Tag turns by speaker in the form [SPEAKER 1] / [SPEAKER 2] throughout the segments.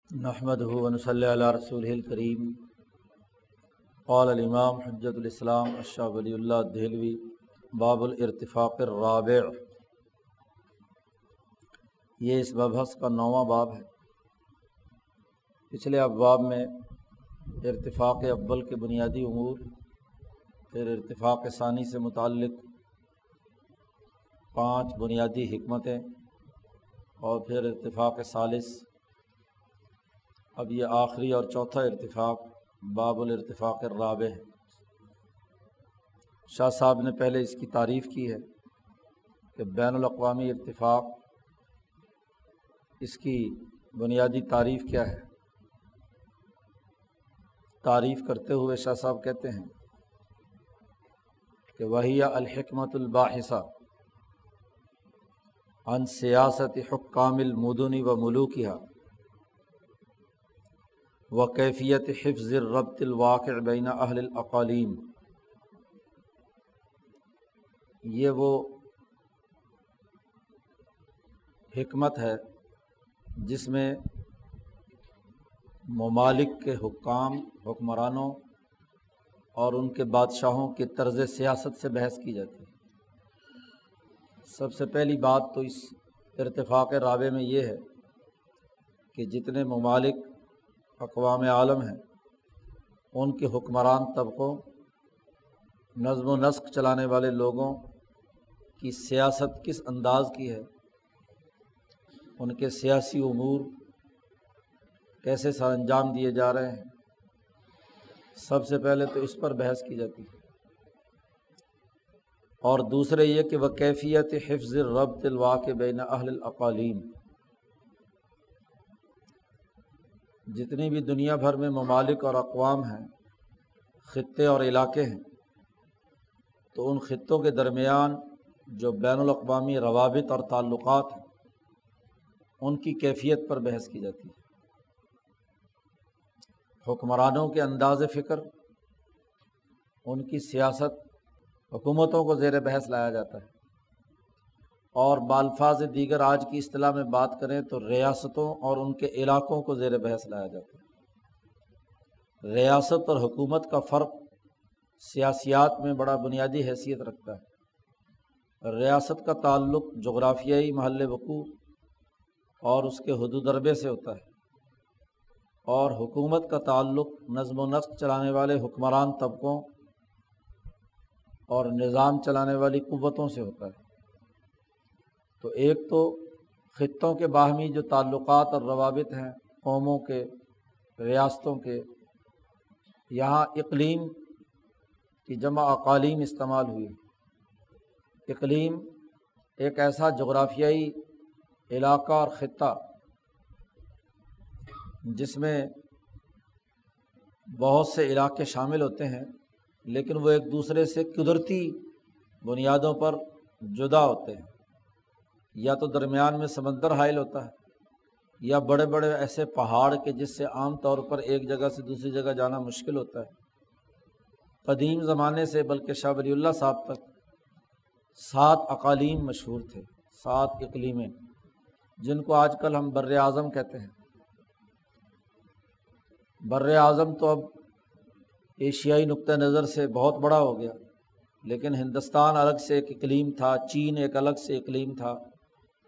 [SPEAKER 1] نحمدہ ونصلی علی رسولہ الکریم۔ قال الامام حجۃ الاسلام الشاہ ولی اللہ دہلوی باب الارتفاق الرابع، یہ اس مبحث کا 9واں باب ہے۔ پچھلے ابواب میں ارتفاق اول کے بنیادی امور، پھر ارتفاق ثانی سے متعلق 5 بنیادی حکمتیں، اور پھر ارتفاق ثالث، اب یہ آخری اور چوتھا ارتفاق باب الارتفاق الرابع ہے۔ شاہ صاحب نے پہلے اس کی تعریف کی ہے کہ بین الاقوامی ارتفاق، اس کی بنیادی تعریف کیا ہے۔ تعریف کرتے ہوئے شاہ صاحب کہتے ہیں کہ وہی الحکمت الباحثہ عن سیاست حکام المدن و ملوکہا وکیفیت حفظ الربط الواقع بین اہل الاقالیم۔ یہ وہ حکمت ہے جس میں ممالک کے حکمرانوں اور ان کے بادشاہوں کے طرز سیاست سے بحث کی جاتی ہے۔ سب سے پہلی بات تو اس ارتفاق رابع میں یہ ہے کہ جتنے ممالک اقوام عالم ہیں، ان کے حکمران طبقوں، نظم و نسق چلانے والے لوگوں کی سیاست کس انداز کی ہے، ان کے سیاسی امور کیسے سر انجام دیے جا رہے ہیں، سب سے پہلے تو اس پر بحث کی جاتی ہے۔ اور دوسرے یہ کہ وہ کیفیت حفظ الربط الواقع بین اہل الاقالیم، جتنی بھی دنیا بھر میں ممالک اور اقوام ہیں، خطے اور علاقے ہیں، تو ان خطوں کے درمیان جو بین الاقوامی روابط اور تعلقات ہیں، ان کی کیفیت پر بحث کی جاتی ہے۔ حکمرانوں کے انداز فکر، ان کی سیاست، حکومتوں کو زیر بحث لایا جاتا ہے، اور بالفاظ دیگر آج کی اصطلاح میں بات کریں تو ریاستوں اور ان کے علاقوں کو زیر بحث لایا جاتا ہے۔ ریاست اور حکومت کا فرق سیاسیات میں بڑا بنیادی حیثیت رکھتا ہے۔ ریاست کا تعلق جغرافیائی محل وقوع اور اس کے حدود اربے سے ہوتا ہے، اور حکومت کا تعلق نظم و نسق چلانے والے حکمران طبقوں اور نظام چلانے والی قوتوں سے ہوتا ہے۔ تو ایک تو خطوں کے باہمی جو تعلقات اور روابط ہیں، قوموں کے، ریاستوں کے، یہاں اقلیم کی جمع اقالیم استعمال ہوئی۔ اقلیم ایک ایسا جغرافیائی علاقہ اور خطہ جس میں بہت سے علاقے شامل ہوتے ہیں، لیکن وہ ایک دوسرے سے قدرتی بنیادوں پر جدا ہوتے ہیں، یا تو درمیان میں سمندر حائل ہوتا ہے، یا بڑے بڑے ایسے پہاڑ کے جس سے عام طور پر ایک جگہ سے دوسری جگہ جانا مشکل ہوتا ہے۔ قدیم زمانے سے بلکہ شاہ ولی اللہ صاحب تک 7 اقالیم مشہور تھے، 7 اقلیمیں، جن کو آج کل ہم بر اعظم کہتے ہیں۔ بر اعظم تو اب ایشیائی نقطہ نظر سے بہت بڑا ہو گیا، لیکن ہندوستان الگ سے ایک اقلیم تھا، چین ایک الگ سے اقلیم تھا۔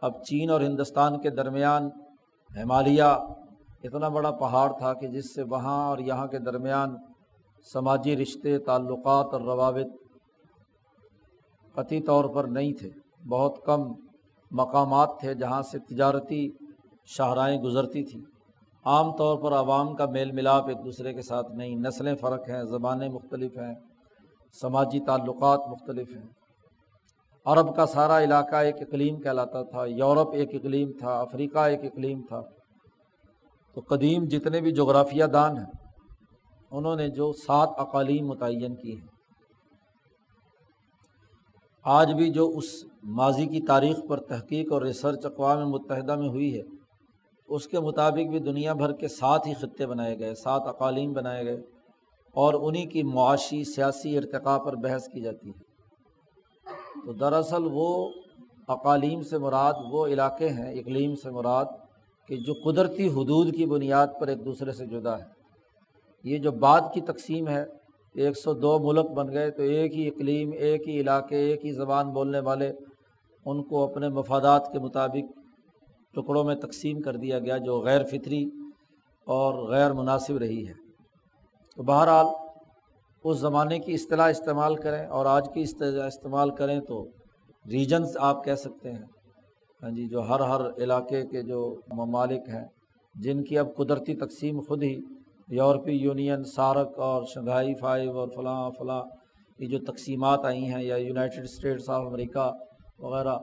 [SPEAKER 1] اب چین اور ہندوستان کے درمیان ہمالیہ اتنا بڑا پہاڑ تھا کہ جس سے وہاں اور یہاں کے درمیان سماجی رشتے، تعلقات اور روابط قطعی طور پر نہیں تھے۔ بہت کم مقامات تھے جہاں سے تجارتی شاہراہیں گزرتی تھیں۔ عام طور پر عوام کا میل ملاپ ایک دوسرے کے ساتھ نہیں، نسلیں فرق ہیں، زبانیں مختلف ہیں، سماجی تعلقات مختلف ہیں۔ عرب کا سارا علاقہ ایک اقلیم کہلاتا تھا، یورپ ایک اقلیم تھا، افریقہ ایک اقلیم تھا۔ تو قدیم جتنے بھی جغرافیہ دان ہیں، انہوں نے جو 7 اقالیم متعین کی ہیں، آج بھی جو اس ماضی کی تاریخ پر تحقیق اور ریسرچ اقوام متحدہ میں ہوئی ہے، اس کے مطابق بھی دنیا بھر کے 7 ہی خطے بنائے گئے، 7 اقالیم بنائے گئے، اور انہی کی معاشی سیاسی ارتقاء پر بحث کی جاتی ہے۔ تو دراصل وہ اقالیم سے مراد وہ علاقے ہیں، اقلیم سے مراد کہ جو قدرتی حدود کی بنیاد پر ایک دوسرے سے جدا ہے۔ یہ جو بعد کی تقسیم ہے کہ 102 ملک بن گئے تو ایک ہی اقلیم، ایک ہی علاقے، ایک ہی زبان بولنے والے، ان کو اپنے مفادات کے مطابق ٹکڑوں میں تقسیم کر دیا گیا، جو غیر فطری اور غیر مناسب رہی ہے۔ تو بہرحال اس زمانے کی اصطلاح استعمال کریں اور آج کی اصطلاح استعمال کریں تو ریجنز آپ کہہ سکتے ہیں، ہاں جی، جو ہر علاقے کے جو ممالک ہیں جن کی اب قدرتی تقسیم خود ہی یورپی یونین، سارک اور شنگھائی 5 اور فلاں فلاں یہ جو تقسیمات آئی ہیں، یا یونائٹڈ اسٹیٹس آف امریکہ وغیرہ،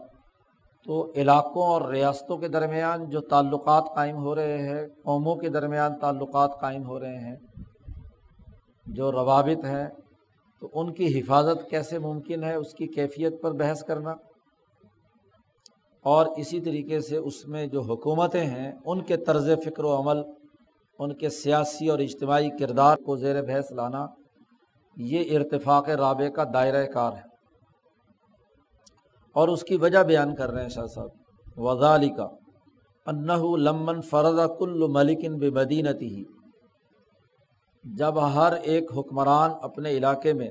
[SPEAKER 1] تو علاقوں اور ریاستوں کے درمیان جو تعلقات قائم ہو رہے ہیں، قوموں کے درمیان تعلقات قائم ہو رہے ہیں، جو روابط ہیں، تو ان کی حفاظت کیسے ممکن ہے، اس کی کیفیت پر بحث کرنا، اور اسی طریقے سے اس میں جو حکومتیں ہیں ان کے طرز فکر و عمل، ان کے سیاسی اور اجتماعی کردار کو زیر بحث لانا، یہ ارتفاق رابع کا دائرہ کار ہے۔ اور اس کی وجہ بیان کر رہے ہیں شاہ صاحب، وَذَلِكَ أَنَّهُ لَمَّنْ فَرَضَ كُلُّ مَلِكٍ بِمَدِينَتِهِ، جب ہر ایک حکمران اپنے علاقے میں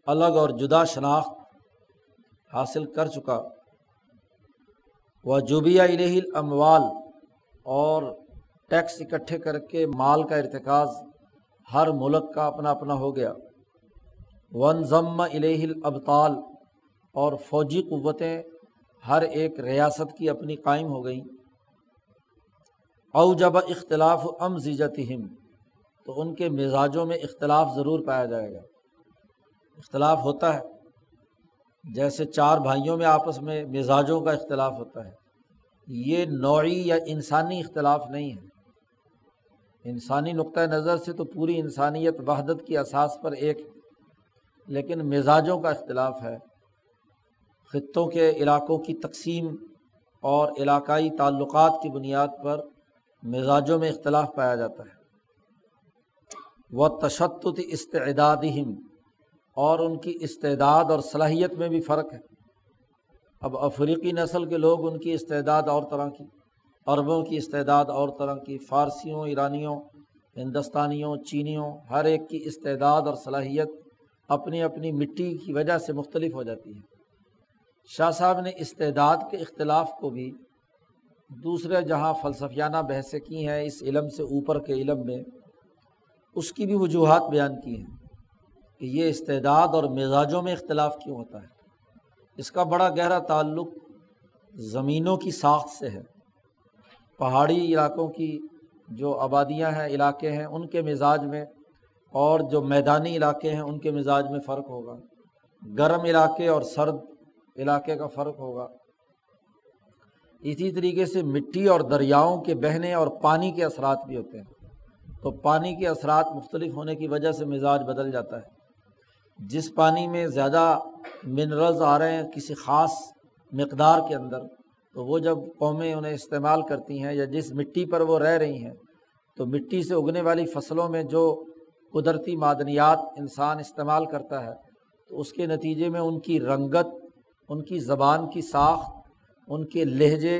[SPEAKER 1] الگ اور جدا شناخت حاصل کر چکا، وَجُبِيَ إِلَيْهِ الْأَمْوَالِ، اور ٹیکس اکٹھے کر کے مال کا ارتکاز ہر ملک کا اپنا اپنا ہو گیا، وَانضَمَّ إِلَيْهِ الْأَبْطَالِ، اور فوجی قوتیں ہر ایک ریاست کی اپنی قائم ہو گئیں، أَوْجَبَ اختلاف أَمْزِجَتِهِمْ، تو ان کے مزاجوں میں اختلاف ضرور پایا جائے گا۔ اختلاف ہوتا ہے، جیسے 4 بھائیوں میں آپس میں مزاجوں کا اختلاف ہوتا ہے، یہ نوعی یا انسانی اختلاف نہیں ہے۔ انسانی نقطہ نظر سے تو پوری انسانیت وحدت کی اساس پر ایک ہے، لیکن مزاجوں کا اختلاف ہے۔ خطوں کے علاقوں کی تقسیم اور علاقائی تعلقات کی بنیاد پر مزاجوں میں اختلاف پایا جاتا ہے۔ وَتَشَتُّتِ اسْتِعْدَادِهِمْ، اور ان کی استعداد اور صلاحیت میں بھی فرق ہے۔ اب افریقی نسل کے لوگ، ان کی استعداد اور طرح کی، عربوں کی استعداد اور طرح کی، فارسیوں، ایرانیوں، ہندوستانیوں، چینیوں، ہر ایک کی استعداد اور صلاحیت اپنی اپنی مٹی کی وجہ سے مختلف ہو جاتی ہے۔ شاہ صاحب نے استعداد کے اختلاف کو بھی دوسرے جہاں فلسفیانہ بحثیں کی ہیں اس علم سے اوپر کے علم میں، اس کی بھی وجوہات بیان کی ہیں کہ یہ استعداد اور مزاجوں میں اختلاف کیوں ہوتا ہے۔ اس کا بڑا گہرا تعلق زمینوں کی ساخت سے ہے۔ پہاڑی علاقوں کی جو آبادیاں ہیں، علاقے ہیں، ان کے مزاج میں، اور جو میدانی علاقے ہیں ان کے مزاج میں فرق ہوگا۔ گرم علاقے اور سرد علاقے کا فرق ہوگا۔ اسی طریقے سے مٹی اور دریاؤں کے بہنے اور پانی کے اثرات بھی ہوتے ہیں، تو پانی کے اثرات مختلف ہونے کی وجہ سے مزاج بدل جاتا ہے۔ جس پانی میں زیادہ منرلز آ رہے ہیں کسی خاص مقدار کے اندر، تو وہ جب قومیں انہیں استعمال کرتی ہیں، یا جس مٹی پر وہ رہ رہی ہیں، تو مٹی سے اگنے والی فصلوں میں جو قدرتی معدنیات انسان استعمال کرتا ہے، تو اس کے نتیجے میں ان کی رنگت، ان کی زبان کی ساخت، ان کے لہجے،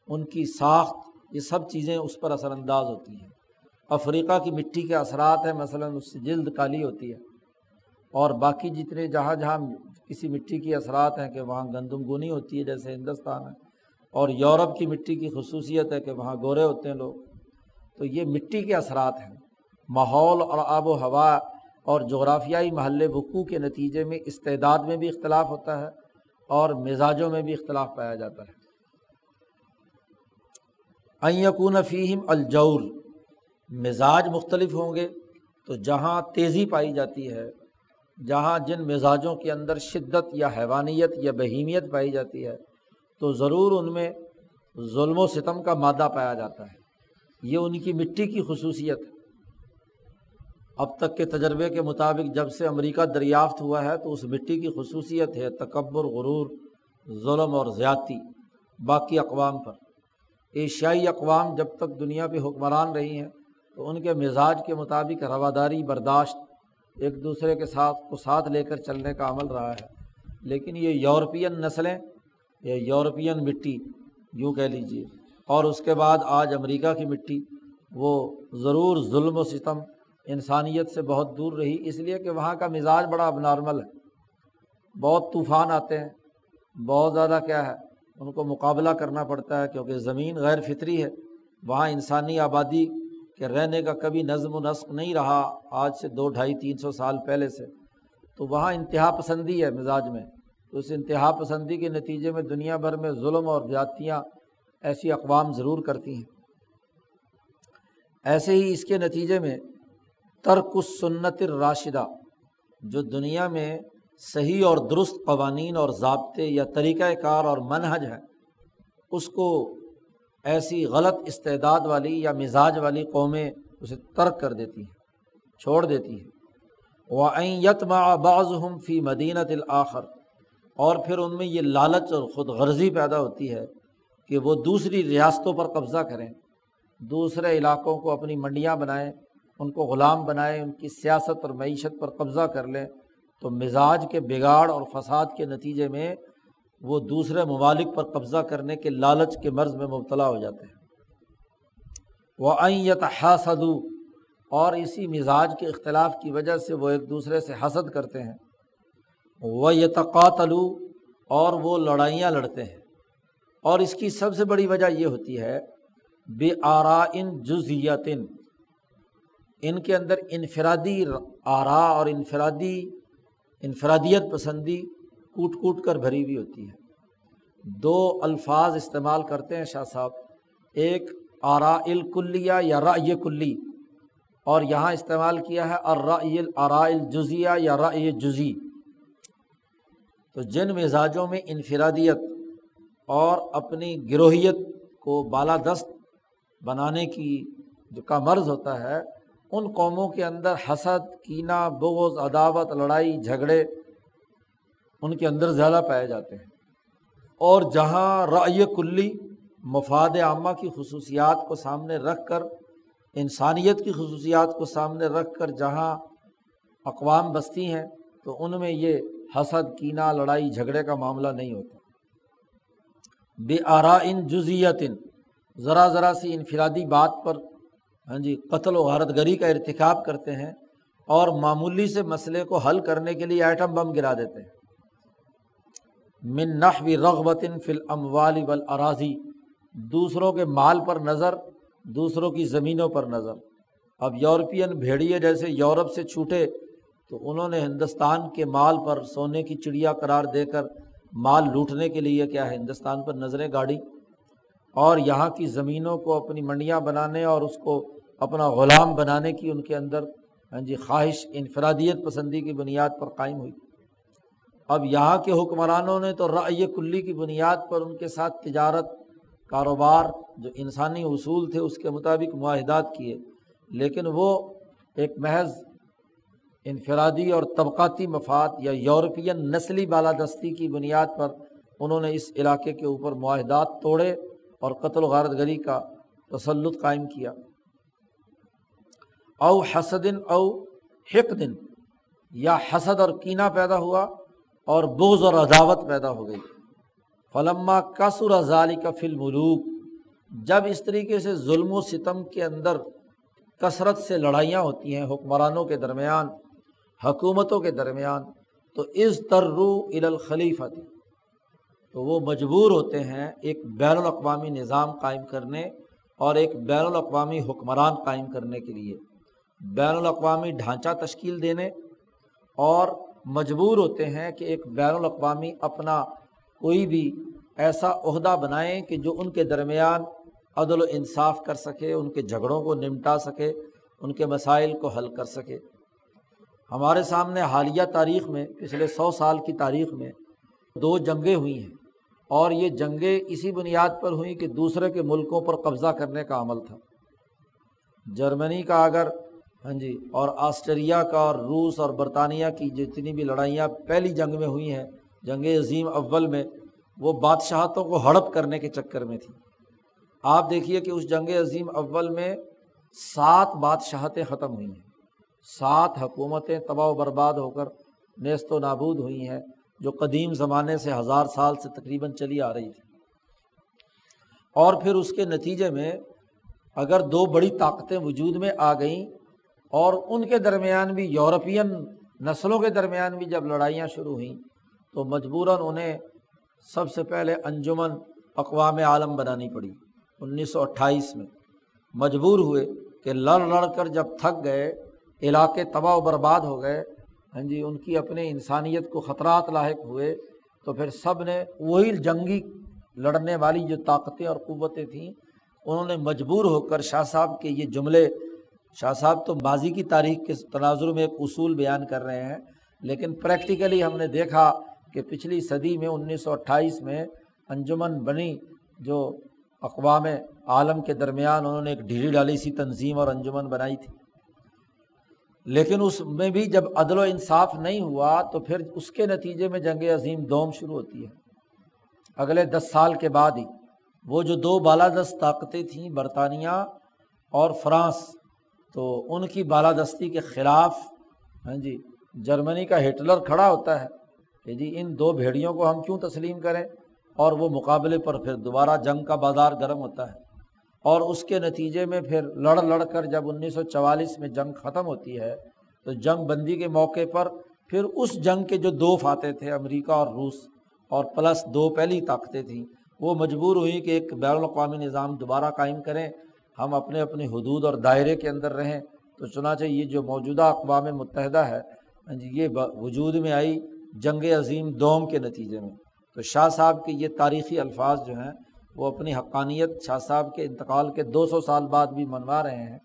[SPEAKER 1] ان کی ساخت، یہ سب چیزیں اس پر اثر انداز ہوتی ہیں۔ افریقہ کی مٹی کے اثرات ہیں، مثلاً اس سے جلد کالی ہوتی ہے، اور باقی جتنے جہاں جہاں کسی مٹی کی اثرات ہیں کہ وہاں گندم گونی ہوتی ہے، جیسے ہندوستان ہے، اور یورپ کی مٹی کی خصوصیت ہے کہ وہاں گورے ہوتے ہیں لوگ۔ تو یہ مٹی کے اثرات ہیں، ماحول اور آب و ہوا اور جغرافیائی محل وقوع کے نتیجے میں استعداد میں بھی اختلاف ہوتا ہے اور مزاجوں میں بھی اختلاف پایا جاتا ہے۔ ان یکون فیہم الجور، مزاج مختلف ہوں گے تو جہاں تیزی پائی جاتی ہے، جہاں جن مزاجوں کے اندر شدت یا حیوانیت یا بہیمیت پائی جاتی ہے، تو ضرور ان میں ظلم و ستم کا مادہ پایا جاتا ہے۔ یہ ان کی مٹی کی خصوصیت ہے۔ اب تک کے تجربے کے مطابق جب سے امریکہ دریافت ہوا ہے تو اس مٹی کی خصوصیت ہے تکبر، غرور، ظلم اور زیادتی باقی اقوام پر۔ ایشیائی اقوام جب تک دنیا پہ حکمران رہی ہیں تو ان کے مزاج کے مطابق رواداری، برداشت، ایک دوسرے کے ساتھ لے کر چلنے کا عمل رہا ہے۔ لیکن یہ یورپین نسلیں یا یورپین مٹی یوں کہہ لیجیے، اور اس کے بعد آج امریکہ کی مٹی، وہ ضرور ظلم و ستم انسانیت سے بہت دور رہی، اس لیے کہ وہاں کا مزاج بڑا اب نارمل ہے، بہت طوفان آتے ہیں، بہت زیادہ کیا ہے ان کو مقابلہ کرنا پڑتا ہے، کیونکہ زمین غیر فطری ہے، وہاں انسانی آبادی کے رہنے کا کبھی نظم و نسق نہیں رہا آج سے 200-250-300 سال پہلے سے، تو وہاں انتہا پسندی ہے مزاج میں، تو اس انتہا پسندی کے نتیجے میں دنیا بھر میں ظلم اور زیادتیاں ایسی اقوام ضرور کرتی ہیں۔ ایسے ہی اس کے نتیجے میں ترک السنت الراشدہ، جو دنیا میں صحیح اور درست قوانین اور ضابطے یا طریقہ کار اور منہج ہے، اس کو ایسی غلط استعداد والی یا مزاج والی قومیں اسے ترک کر دیتی ہیں، چھوڑ دیتی ہیں۔ وَأَن يَطْمَعَ بَعْضُهُمْ فِي مَدِينَةِ الْآخَرِ، اور پھر ان میں یہ لالچ اور خود غرضی پیدا ہوتی ہے کہ وہ دوسری ریاستوں پر قبضہ کریں، دوسرے علاقوں کو اپنی منڈیاں بنائیں، ان کو غلام بنائیں، ان کی سیاست اور معیشت پر قبضہ کر لیں، تو مزاج کے بگاڑ اور فساد کے نتیجے میں وہ دوسرے ممالک پر قبضہ کرنے کے لالچ کے مرض میں مبتلا ہو جاتے ہیں۔ وَأَن يَتَحَاسَدُوا، اور اسی مزاج کے اختلاف کی وجہ سے وہ ایک دوسرے سے حسد کرتے ہیں۔ وَيَتَقَاتَلُوا، اور وہ لڑائیاں لڑتے ہیں، اور اس کی سب سے بڑی وجہ یہ ہوتی ہے بِآرَاءٍ جُزْئِیَّةٍ، ان کے اندر انفرادی آراء اور انفرادیت پسندی کوٹ کوٹ کر بھری ہوئی ہوتی ہے۔ دو الفاظ استعمال کرتے ہیں شاہ صاحب، ایک آراء الکلیہ یا رأی کلی، اور یہاں استعمال کیا ہے آراء الجزیہ یا رأی جزی۔ تو جن مزاجوں میں انفرادیت اور اپنی گروہیت کو بالادست بنانے کی جو کا مرض ہوتا ہے، ان قوموں کے اندر حسد، کینہ، بغض، عداوت، لڑائی، جھگڑے ان کے اندر زیادہ پائے جاتے ہیں۔ اور جہاں رأی کلی، مفاد عامہ کی خصوصیات کو سامنے رکھ کر، انسانیت کی خصوصیات کو سامنے رکھ کر جہاں اقوام بستی ہیں، تو ان میں یہ حسد، کینہ، لڑائی جھگڑے کا معاملہ نہیں ہوتا۔ بِآرَاءٍ جُزْئِیَّةٍ، ذرا ذرا سی انفرادی بات پر قتل و غارت گری کا ارتکاب کرتے ہیں، اور معمولی سے مسئلے کو حل کرنے کے لیے ایٹم بم گرا دیتے ہیں۔ من نحو رغبۃ فی الاموال والاراضی، دوسروں کے مال پر نظر، دوسروں کی زمینوں پر نظر۔ اب یورپین بھیڑیے جیسے یورپ سے چھوٹے تو انہوں نے ہندوستان کے مال پر سونے کی چڑیا قرار دے کر مال لوٹنے کے لیے کیا ہے ہندوستان پر نظریں گاڑی، اور یہاں کی زمینوں کو اپنی منڈیاں بنانے اور اس کو اپنا غلام بنانے کی ان کے اندر خواہش انفرادیت پسندی کی بنیاد پر قائم ہوئی۔ اب یہاں کے حکمرانوں نے تو رأی کلی کی بنیاد پر ان کے ساتھ تجارت، کاروبار، جو انسانی اصول تھے اس کے مطابق معاہدات کیے، لیکن وہ ایک محض انفرادی اور طبقاتی مفاد یا یورپین نسلی بالادستی کی بنیاد پر انہوں نے اس علاقے کے اوپر معاہدات توڑے اور قتل و غارت گری کا تسلط قائم کیا۔ او حسد او حقد، یا حسد اور کینہ پیدا ہوا اور بغض اور عداوت پیدا ہو گئی۔ فلما کثر ذلک فی الملوک، جب اس طریقے سے ظلم و ستم کے اندر کثرت سے لڑائیاں ہوتی ہیں حکمرانوں کے درمیان، حکومتوں کے درمیان، تو اضطروا الی الخلیفۃ، تو وہ مجبور ہوتے ہیں ایک بین الاقوامی نظام قائم کرنے اور ایک بین الاقوامی حکمران قائم کرنے کے لیے، بین الاقوامی ڈھانچہ تشکیل دینے، اور مجبور ہوتے ہیں کہ ایک بین الاقوامی اپنا کوئی بھی ایسا عہدہ بنائیں کہ جو ان کے درمیان عدل و انصاف کر سکے، ان کے جھگڑوں کو نمٹا سکے، ان کے مسائل کو حل کر سکے۔ ہمارے سامنے حالیہ تاریخ میں، پچھلے 100 سال کی تاریخ میں 2 جنگیں ہوئی ہیں، اور یہ جنگیں اسی بنیاد پر ہوئیں کہ دوسرے کے ملکوں پر قبضہ کرنے کا عمل تھا۔ جرمنی کا اگر اور آسٹریا کا اور روس اور برطانیہ کی جتنی بھی لڑائیاں پہلی جنگ میں ہوئی ہیں، جنگ عظیم اول میں، وہ بادشاہتوں کو ہڑپ کرنے کے چکر میں تھی۔ آپ دیکھیے کہ اس جنگ عظیم اول میں 7 بادشاہتیں ختم ہوئی ہیں، 7 حکومتیں تباہ و برباد ہو کر نیست و نابود ہوئی ہیں، جو قدیم زمانے سے 1000 سال سے تقریباً چلی آ رہی تھی۔ اور پھر اس کے نتیجے میں اگر دو بڑی طاقتیں وجود میں آ گئیں اور ان کے درمیان بھی یورپین نسلوں کے درمیان بھی جب لڑائیاں شروع ہوئیں تو مجبوراً انہیں سب سے پہلے انجمن اقوام عالم بنانی پڑی 1928 میں۔ مجبور ہوئے کہ لڑ لڑ کر جب تھک گئے، علاقے تباہ و برباد ہو گئے، ہاں جی، ان کی اپنے انسانیت کو خطرات لاحق ہوئے، تو پھر سب نے وہی جنگی لڑنے والی جو طاقتیں اور قوتیں تھیں انہوں نے مجبور ہو کر شاہ صاحب کے یہ جملے، شاہ صاحب تو ماضی کی تاریخ کے تناظر میں ایک اصول بیان کر رہے ہیں، لیکن پریکٹیکلی ہم نے دیکھا کہ پچھلی صدی میں 1928 میں انجمن بنی، جو اقوام عالم کے درمیان انہوں نے ایک ڈھیری ڈالی سی تنظیم اور انجمن بنائی تھی، لیکن اس میں بھی جب عدل و انصاف نہیں ہوا تو پھر اس کے نتیجے میں جنگ عظیم دوم شروع ہوتی ہے اگلے 10 سال کے بعد ہی۔ وہ جو دو بالادست طاقتیں تھیں، برطانیہ اور فرانس، تو ان کی بالادستی کے خلاف ہاں جی جرمنی کا ہٹلر کھڑا ہوتا ہے کہ جی ان دو بھیڑیوں کو ہم کیوں تسلیم کریں، اور وہ مقابلے پر پھر دوبارہ جنگ کا بازار گرم ہوتا ہے، اور اس کے نتیجے میں پھر لڑ لڑ کر جب 1944 میں جنگ ختم ہوتی ہے تو جنگ بندی کے موقع پر پھر اس جنگ کے جو دو فاتح تھے، امریکہ اور روس، اور پلس دو پہلی طاقتیں تھیں، وہ مجبور ہوئی کہ ایک بین الاقوامی نظام دوبارہ قائم کریں، ہم اپنے اپنی حدود اور دائرے کے اندر رہیں۔ تو چنانچہ یہ جو موجودہ اقوام متحدہ ہے یہ وجود میں آئی جنگ عظیم دوم کے نتیجے میں۔ تو شاہ صاحب کے یہ تاریخی الفاظ جو ہیں وہ اپنی حقانیت شاہ صاحب کے انتقال کے 200 سال بعد بھی منوا رہے ہیں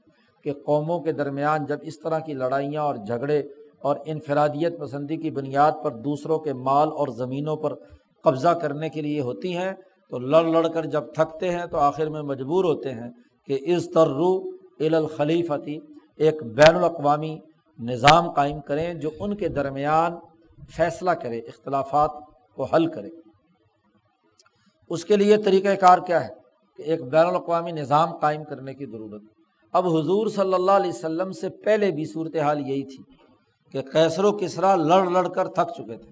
[SPEAKER 1] کہ قوموں کے درمیان جب اس طرح کی لڑائیاں اور جھگڑے اور انفرادیت پسندی کی بنیاد پر دوسروں کے مال اور زمینوں پر قبضہ کرنے کے لیے ہوتی ہیں تو لڑ لڑ کر جب تھکتے ہیں تو آخر میں مجبور ہوتے ہیں کہ اضطروا الی الخلیفۃ، ایک بین الاقوامی نظام قائم کریں جو ان کے درمیان فیصلہ کرے، اختلافات کو حل کرے۔ اس کے لیے طریقہ کار کیا ہے کہ ایک بین الاقوامی نظام قائم کرنے کی ضرورت۔ اب حضور صلی اللہ علیہ وسلم سے پہلے بھی صورتحال یہی تھی کہ قیصر و کسریٰ لڑ لڑ کر تھک چکے تھے،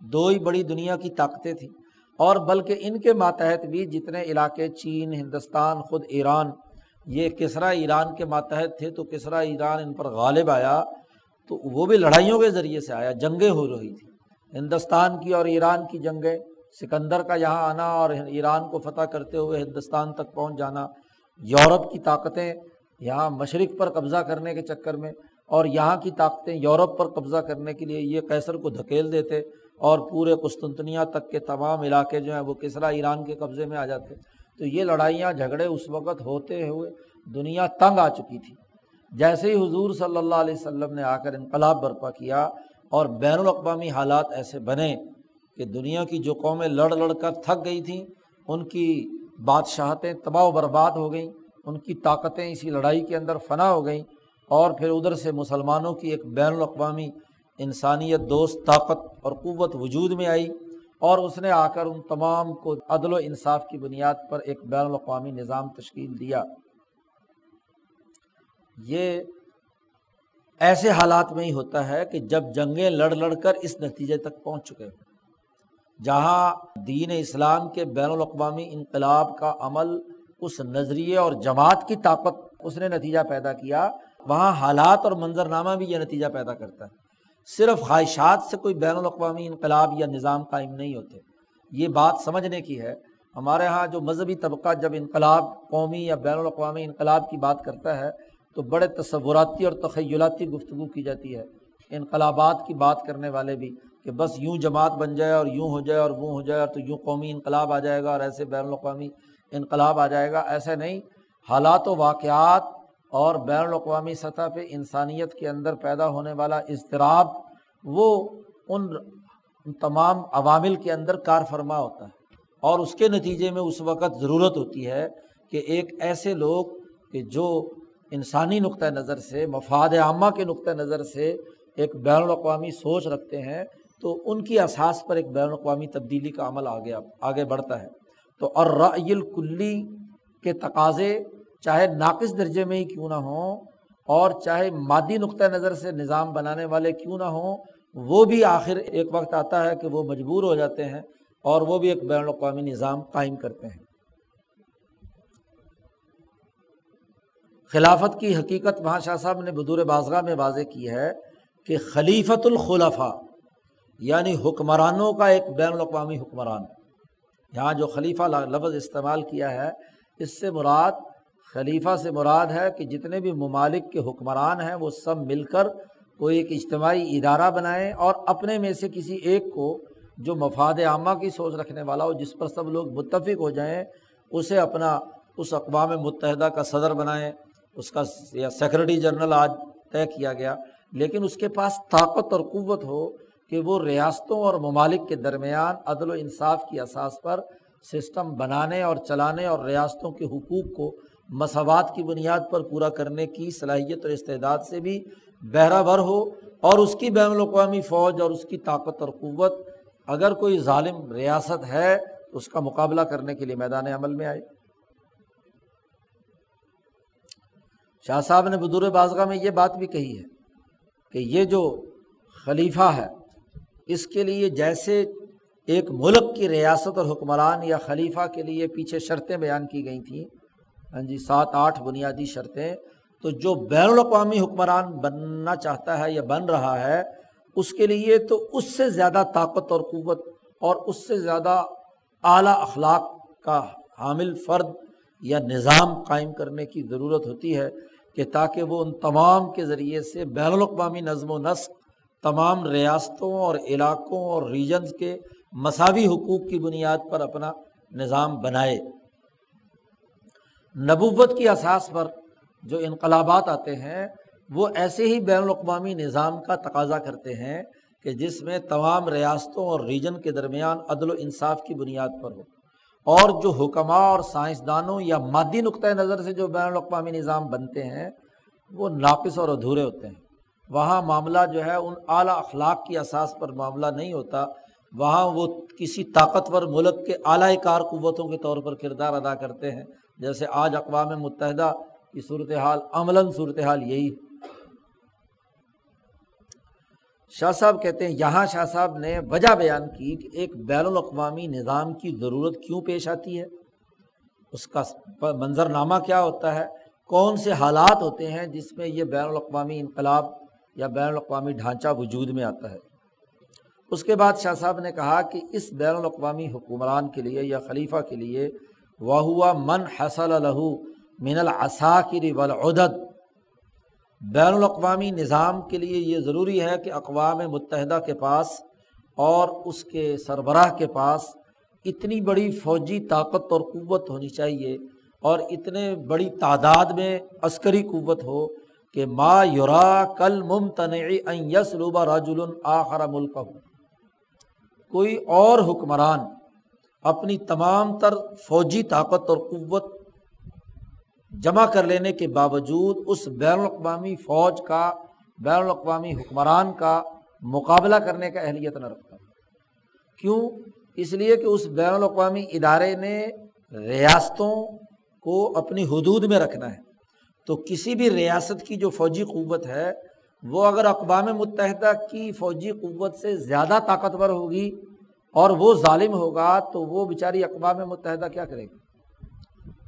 [SPEAKER 1] دو ہی بڑی دنیا کی طاقتیں تھیں، اور بلکہ ان کے ماتحت بھی جتنے علاقے چین، ہندوستان، خود ایران، یہ کسریٰ ایران کے ماتحت تھے، تو کسریٰ ایران ان پر غالب آیا تو وہ بھی لڑائیوں کے ذریعے سے آیا، جنگیں ہو رہی تھیں، ہندوستان کی اور ایران کی جنگیں، سکندر کا یہاں آنا اور ایران کو فتح کرتے ہوئے ہندوستان تک پہنچ جانا، یورپ کی طاقتیں یہاں مشرق پر قبضہ کرنے کے چکر میں، اور یہاں کی طاقتیں یورپ پر قبضہ کرنے کے لیے یہ قیصر کو دھکیل دیتے اور پورے قسطنطنیہ تک کے تمام علاقے جو ہیں وہ کسریٰ ایران کے قبضے میں آ جاتے۔ تو یہ لڑائیاں جھگڑے اس وقت ہوتے ہوئے دنیا تنگ آ چکی تھی۔ جیسے ہی حضور صلی اللہ علیہ وسلم نے آ کر انقلاب برپا کیا اور بین الاقوامی حالات ایسے بنے کہ دنیا کی جو قومیں لڑ لڑ کر تھک گئی تھیں ان کی بادشاہتیں تباہ و برباد ہو گئیں، ان کی طاقتیں اسی لڑائی کے اندر فنا ہو گئیں، اور پھر ادھر سے مسلمانوں کی ایک بین الاقوامی انسانیت دوست طاقت اور قوت وجود میں آئی، اور اس نے آ کر ان تمام کو عدل و انصاف کی بنیاد پر ایک بین الاقوامی نظام تشکیل دیا۔ یہ ایسے حالات میں ہی ہوتا ہے کہ جب جنگیں لڑ لڑ کر اس نتیجے تک پہنچ چکے، جہاں دین اسلام کے بین الاقوامی انقلاب کا عمل اس نظریے اور جماعت کی طاقت اس نے نتیجہ پیدا کیا، وہاں حالات اور منظرنامہ بھی یہ نتیجہ پیدا کرتا ہے۔ صرف خواہشات سے کوئی بین الاقوامی انقلاب یا نظام قائم نہیں ہوتے، یہ بات سمجھنے کی ہے۔ ہمارے ہاں جو مذہبی طبقہ جب انقلاب قومی یا بین الاقوامی انقلاب کی بات کرتا ہے تو بڑے تصوراتی اور تخیلاتی گفتگو کی جاتی ہے، انقلابات کی بات کرنے والے بھی، کہ بس یوں جماعت بن جائے اور یوں ہو جائے اور وہ ہو جائے اور تو یوں قومی انقلاب آ جائے گا اور ایسے بین الاقوامی انقلاب آ جائے گا۔ ایسا نہیں، حالات و واقعات اور بین الاقوامی سطح پہ انسانیت کے اندر پیدا ہونے والا اضطراب وہ ان تمام عوامل کے اندر کار فرما ہوتا ہے، اور اس کے نتیجے میں اس وقت ضرورت ہوتی ہے کہ ایک ایسے لوگ کہ جو انسانی نقطہ نظر سے، مفاد عامہ کے نقطہ نظر سے ایک بین الاقوامی سوچ رکھتے ہیں، تو ان کی اساس پر ایک بین الاقوامی تبدیلی کا عمل آگے بڑھتا ہے۔ تو الرأی الکلی کے تقاضے چاہے ناقص درجے میں ہی کیوں نہ ہوں، اور چاہے مادی نقطہ نظر سے نظام بنانے والے کیوں نہ ہوں، وہ بھی آخر ایک وقت آتا ہے کہ وہ مجبور ہو جاتے ہیں اور وہ بھی ایک بین الاقوامی نظام قائم کرتے ہیں۔ خلافت کی حقیقت وہاں شاہ صاحب نے بدور بازگاہ میں واضح کی ہے کہ خلیفۃ الخلفاء یعنی حکمرانوں کا ایک بین الاقوامی حکمران ہے۔ یہاں جو خلیفہ لفظ استعمال کیا ہے اس سے مراد خلیفہ سے مراد ہے کہ جتنے بھی ممالک کے حکمران ہیں وہ سب مل کر کوئی ایک اجتماعی ادارہ بنائیں اور اپنے میں سے کسی ایک کو جو مفاد عامہ کی سوچ رکھنے والا ہو، جس پر سب لوگ متفق ہو جائیں، اسے اپنا اس اقوام متحدہ کا صدر بنائیں، اس کا یا سیکرٹری جنرل آج طے کیا گیا، لیکن اس کے پاس طاقت اور قوت ہو کہ وہ ریاستوں اور ممالک کے درمیان عدل و انصاف کی اساس پر سسٹم بنانے اور چلانے اور ریاستوں کے حقوق کو مساوات کی بنیاد پر پورا کرنے کی صلاحیت اور استعداد سے بھی بہرہ ور ہو، اور اس کی بین الاقوامی فوج اور اس کی طاقت اور قوت اگر کوئی ظالم ریاست ہے تو اس کا مقابلہ کرنے کے لیے میدان عمل میں آئے۔ شاہ صاحب نے بدور بازگاہ میں یہ بات بھی کہی ہے کہ یہ جو خلیفہ ہے اس کے لیے جیسے ایک ملک کی ریاست اور حکمران یا خلیفہ کے لیے پیچھے شرطیں بیان کی گئی تھیں، 7-8 بنیادی شرطیں، تو جو بین الاقوامی حکمران بننا چاہتا ہے یا بن رہا ہے اس کے لیے تو اس سے زیادہ طاقت اور قوت اور اس سے زیادہ اعلیٰ اخلاق کا حامل فرد یا نظام قائم کرنے کی ضرورت ہوتی ہے کہ تاکہ وہ ان تمام کے ذریعے سے بین الاقوامی نظم و نسق تمام ریاستوں اور علاقوں اور ریجنز کے مساوی حقوق کی بنیاد پر اپنا نظام بنائے۔ نبوت کی اساس پر جو انقلابات آتے ہیں وہ ایسے ہی بین الاقوامی نظام کا تقاضا کرتے ہیں کہ جس میں تمام ریاستوں اور ریجن کے درمیان عدل و انصاف کی بنیاد پر ہو، اور جو حکماء اور سائنسدانوں یا مادی نقطۂ نظر سے جو بین الاقوامی نظام بنتے ہیں وہ ناقص اور ادھورے ہوتے ہیں۔ وہاں معاملہ جو ہے ان اعلیٰ اخلاق کی اساس پر معاملہ نہیں ہوتا، وہاں وہ کسی طاقتور ملک کے اعلیٰ کار قوتوں کے طور پر کردار ادا کرتے ہیں، جیسے آج اقوام متحدہ کی صورتحال، عملاً صورتحال یہی ہے۔ شاہ صاحب کہتے ہیں یہاں شاہ صاحب نے وجہ بیان کی کہ ایک بین الاقوامی نظام کی ضرورت کیوں پیش آتی ہے، اس کا منظرنامہ کیا ہوتا ہے، کون سے حالات ہوتے ہیں جس میں یہ بین الاقوامی انقلاب یا بین الاقوامی ڈھانچہ وجود میں آتا ہے۔ اس کے بعد شاہ صاحب نے کہا کہ اس بین الاقوامی حکمران کے لیے یا خلیفہ کے لیے وَهُوَ مَنْ حَصَلَ لَهُ مِنَ الْعَسَاكِرِ وَالْعُدَدِ، بین الاقوامی نظام کے لیے یہ ضروری ہے کہ اقوام متحدہ کے پاس اور اس کے سربراہ کے پاس اتنی بڑی فوجی طاقت اور قوت ہونی چاہیے اور اتنے بڑی تعداد میں عسکری قوت ہو کہ ما یرا کالممتنع ان یسلب رجل آخر ملکہ، کوئی اور حکمران اپنی تمام تر فوجی طاقت اور قوت جمع کر لینے کے باوجود اس بین الاقوامی فوج کا، بین الاقوامی حکمران کا مقابلہ کرنے کا اہلیت نہ رکھتا۔ کیوں؟ اس لیے کہ اس بین الاقوامی ادارے نے ریاستوں کو اپنی حدود میں رکھنا ہے، تو کسی بھی ریاست کی جو فوجی قوت ہے وہ اگر اقوام متحدہ کی فوجی قوت سے زیادہ طاقتور ہوگی اور وہ ظالم ہوگا تو وہ بیچاری اقوام متحدہ کیا کرے گی؟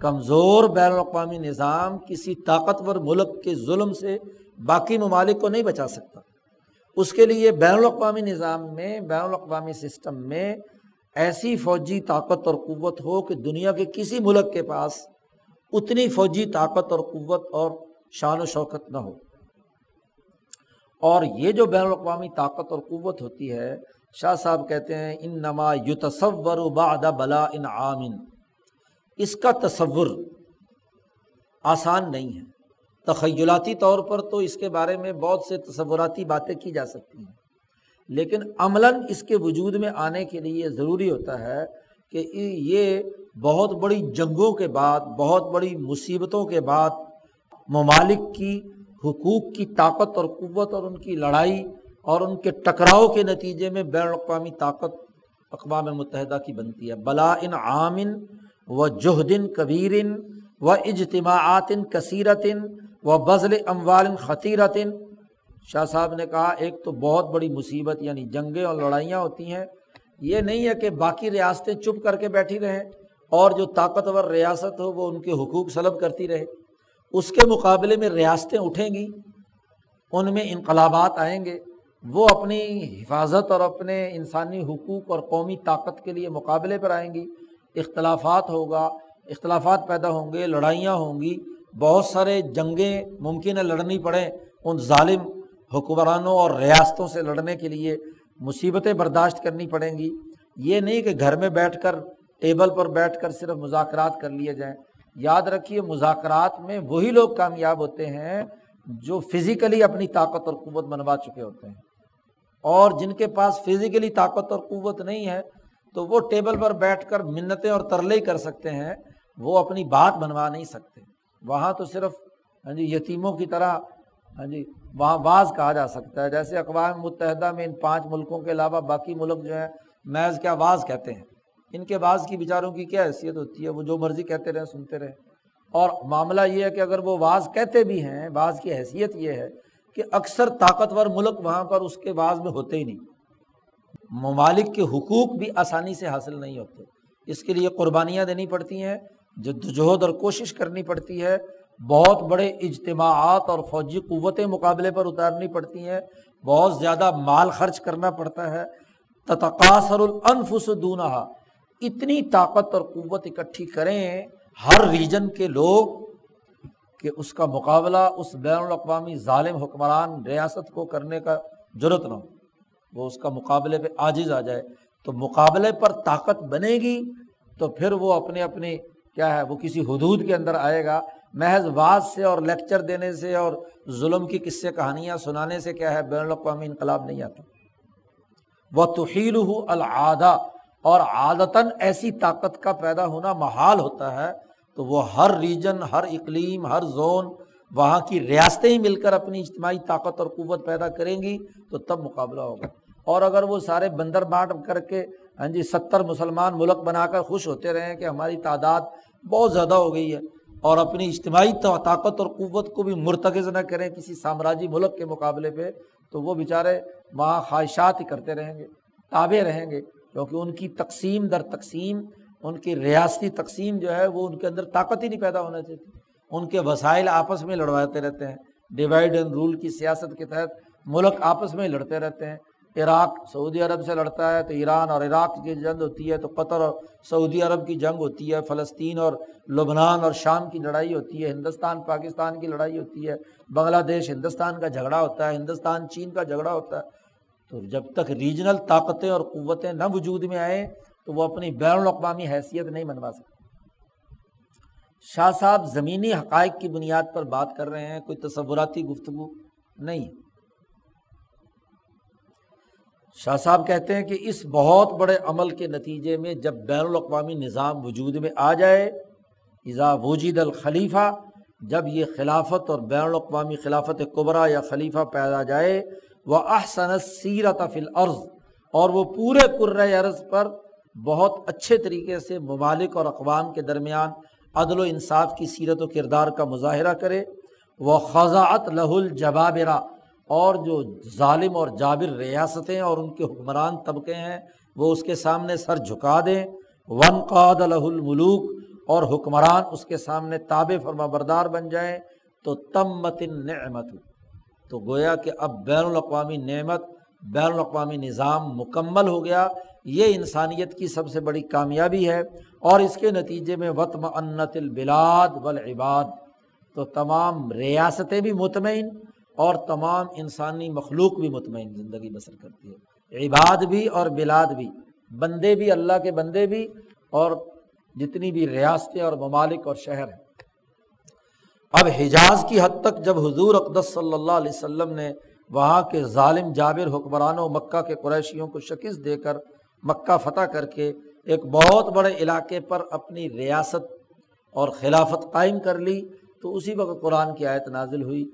[SPEAKER 1] کمزور بین الاقوامی نظام کسی طاقتور ملک کے ظلم سے باقی ممالک کو نہیں بچا سکتا۔ اس کے لیے بین الاقوامی نظام میں، بین الاقوامی سسٹم میں ایسی فوجی طاقت اور قوت ہو کہ دنیا کے کسی ملک کے پاس اتنی فوجی طاقت اور قوت اور شان و شوکت نہ ہو۔ اور یہ جو بین الاقوامی طاقت اور قوت ہوتی ہے، شاہ صاحب کہتے ہیں انما یتصور بعد بلاء عام، اس کا تصور آسان نہیں ہے۔ تخیلاتی طور پر تو اس کے بارے میں بہت سے تصوراتی باتیں کی جا سکتی ہیں، لیکن عملاً اس کے وجود میں آنے کے لیے ضروری ہوتا ہے کہ یہ بہت بڑی جنگوں کے بعد، بہت بڑی مصیبتوں کے بعد ممالک کی حقوق کی طاقت اور قوت اور ان کی لڑائی اور ان کے ٹکراؤ کے نتیجے میں بین الاقوامی طاقت اقوام متحدہ کی بنتی ہے۔ بلاء عام و جہد کبیر و اجتماعات کثیرت و بذل اموال خطیرت۔ شاہ صاحب نے کہا ایک تو بہت بڑی مصیبت یعنی جنگیں اور لڑائیاں ہوتی ہیں، یہ نہیں ہے کہ باقی ریاستیں چپ کر کے بیٹھی رہیں اور جو طاقتور ریاست ہو وہ ان کے حقوق سلب کرتی رہے۔ اس کے مقابلے میں ریاستیں اٹھیں گی، ان میں انقلابات آئیں گے، وہ اپنی حفاظت اور اپنے انسانی حقوق اور قومی طاقت کے لیے مقابلے پر آئیں گی، اختلافات پیدا ہوں گے، لڑائیاں ہوں گی، بہت سارے جنگیں ممکن ہے لڑنی پڑیں، ان ظالم حکمرانوں اور ریاستوں سے لڑنے کے لیے مصیبتیں برداشت کرنی پڑیں گی۔ یہ نہیں کہ گھر میں بیٹھ کر ٹیبل پر بیٹھ کر صرف مذاکرات کر لیے جائیں۔ یاد رکھیے مذاکرات میں وہی لوگ کامیاب ہوتے ہیں جو فزیکلی اپنی طاقت اور قوت منوا چکے ہوتے ہیں، اور جن کے پاس فزیکلی طاقت اور قوت نہیں ہے تو وہ ٹیبل پر بیٹھ کر منتیں اور ترلے کر سکتے ہیں، وہ اپنی بات بنوا نہیں سکتے۔ وہاں تو صرف یتیموں کی طرح وہاں واز کہا جا سکتا ہے، جیسے اقوام متحدہ میں ان 5 ملکوں کے علاوہ باقی ملک جو ہیں محض کیا واز کہتے ہیں، ان کے واز کی بیچاروں کی کیا حیثیت ہوتی ہے، وہ جو مرضی کہتے رہیں سنتے رہیں۔ اور معاملہ یہ ہے کہ اگر وہ واز کہتے بھی ہیں، واز کی حیثیت یہ ہے کہ اکثر طاقتور ملک وہاں پر اس کے واز میں ہوتے ہی نہیں، ممالک کے حقوق بھی آسانی سے حاصل نہیں ہوتے، اس کے لیے قربانیاں دینی پڑتی ہیں، جدوجہد اور کوشش کرنی پڑتی ہے، بہت بڑے اجتماعات اور فوجی قوتیں مقابلے پر اتارنی پڑتی ہیں، بہت زیادہ مال خرچ کرنا پڑتا ہے۔ تتقاصر الانفس دونہا، اتنی طاقت اور قوت اکٹھی کریں ہر ریجن کے لوگ کہ اس کا مقابلہ اس بین الاقوامی ظالم حکمران ریاست کو کرنے کا جرأت نہ ہو، وہ اس کا مقابلے پہ عاجز آ جائے۔ تو مقابلے پر طاقت بنے گی تو پھر وہ اپنے کیا ہے، وہ کسی حدود کے اندر آئے گا۔ محض واز سے اور لیکچر دینے سے اور ظلم کی قصے کہانیاں سنانے سے کیا ہے بین الاقوامی انقلاب نہیں آتا۔ وَتُحِيلُهُ الْعَادَةُ، اور عادتاً ایسی طاقت کا پیدا ہونا محال ہوتا ہے، تو وہ ہر ریجن، ہر اقلیم، ہر زون، وہاں کی ریاستیں ہی مل کر اپنی اجتماعی طاقت اور قوت پیدا کریں گی تو تب مقابلہ ہوگا۔ اور اگر وہ سارے بندر بانٹ کر کے 70 مسلمان ملک بنا کر خوش ہوتے رہیں کہ ہماری تعداد بہت زیادہ ہو گئی ہے، اور اپنی اجتماعی طاقت اور قوت کو بھی مرتکز نہ کریں کسی سامراجی ملک کے مقابلے پہ، تو وہ بیچارے وہاں خواہشات ہی کرتے رہیں گے، تابع رہیں گے، کیونکہ ان کی تقسیم در تقسیم، ان کی ریاستی تقسیم جو ہے وہ ان کے اندر طاقت ہی نہیں پیدا ہونا چاہیے۔ ان کے وسائل آپس میں لڑواتے رہتے ہیں، ڈیوائڈ اینڈ رول کی سیاست کے تحت ملک آپس میں لڑتے رہتے ہیں۔ عراق سعودی عرب سے لڑتا ہے تو ایران اور عراق کی جنگ ہوتی ہے، تو قطر اور سعودی عرب کی جنگ ہوتی ہے، فلسطین اور لبنان اور شام کی لڑائی ہوتی ہے، ہندوستان پاکستان کی لڑائی ہوتی ہے، بنگلہ دیش ہندوستان کا جھگڑا ہوتا ہے، ہندوستان چین کا جھگڑا ہوتا ہے۔ تو جب تک ریجنل طاقتیں اور قوتیں نہ وجود میں آئیں تو وہ اپنی بین الاقوامی حیثیت نہیں بنوا سکتے۔ شاہ صاحب زمینی حقائق کی بنیاد پر بات کر رہے ہیں، کوئی تصوراتی گفتگو نہیں۔ شاہ صاحب کہتے ہیں کہ اس بہت بڑے عمل کے نتیجے میں جب بین الاقوامی نظام وجود میں آ جائے، اذا وجد الخلیفہ، جب یہ خلافت اور بین الاقوامی خلافت کبریٰ یا خلیفہ پیدا جائے، وَأَحْسَنَ السِّیرَةَ فِی الْأَرْضِ، اور وہ پورے کرۂ ارض پر بہت اچھے طریقے سے ممالک اور اقوام کے درمیان عدل و انصاف کی سیرت و کردار کا مظاہرہ کرے، وَخَضَعَتْ لَهُ الْجَبَابِرَةُ، اور جو ظالم اور جابر ریاستیں اور ان کے حکمران طبقے ہیں وہ اس کے سامنے سر جھکا دیں، وَانْقَادَ لَهُ الْمُلُوكُ، اور حکمران اس کے سامنے تابع فرما بردار بن جائیں، تو تمت النعمت، تو گویا کہ اب بین الاقوامی نعمت، بین الاقوامی نظام مکمل ہو گیا۔ یہ انسانیت کی سب سے بڑی کامیابی ہے، اور اس کے نتیجے میں وَاطْمَأَنَّتِ الْبِلَادُ وَالْعِبَادُ، تو تمام ریاستیں بھی مطمئن اور تمام انسانی مخلوق بھی مطمئن زندگی بسر کرتی ہے، عباد بھی اور بلاد بھی، بندے بھی، اللہ کے بندے بھی، اور جتنی بھی ریاستیں اور ممالک اور شہر ہیں۔ اب حجاز کی حد تک جب حضور اقدس صلی اللہ علیہ وسلم نے وہاں کے ظالم جابر حکمرانوں مکہ کے قریشیوں کو شکست دے کر مکہ فتح کر کے ایک بہت بڑے علاقے پر اپنی ریاست اور خلافت قائم کر لی، تو اسی وقت قرآن کی آیت نازل ہوئی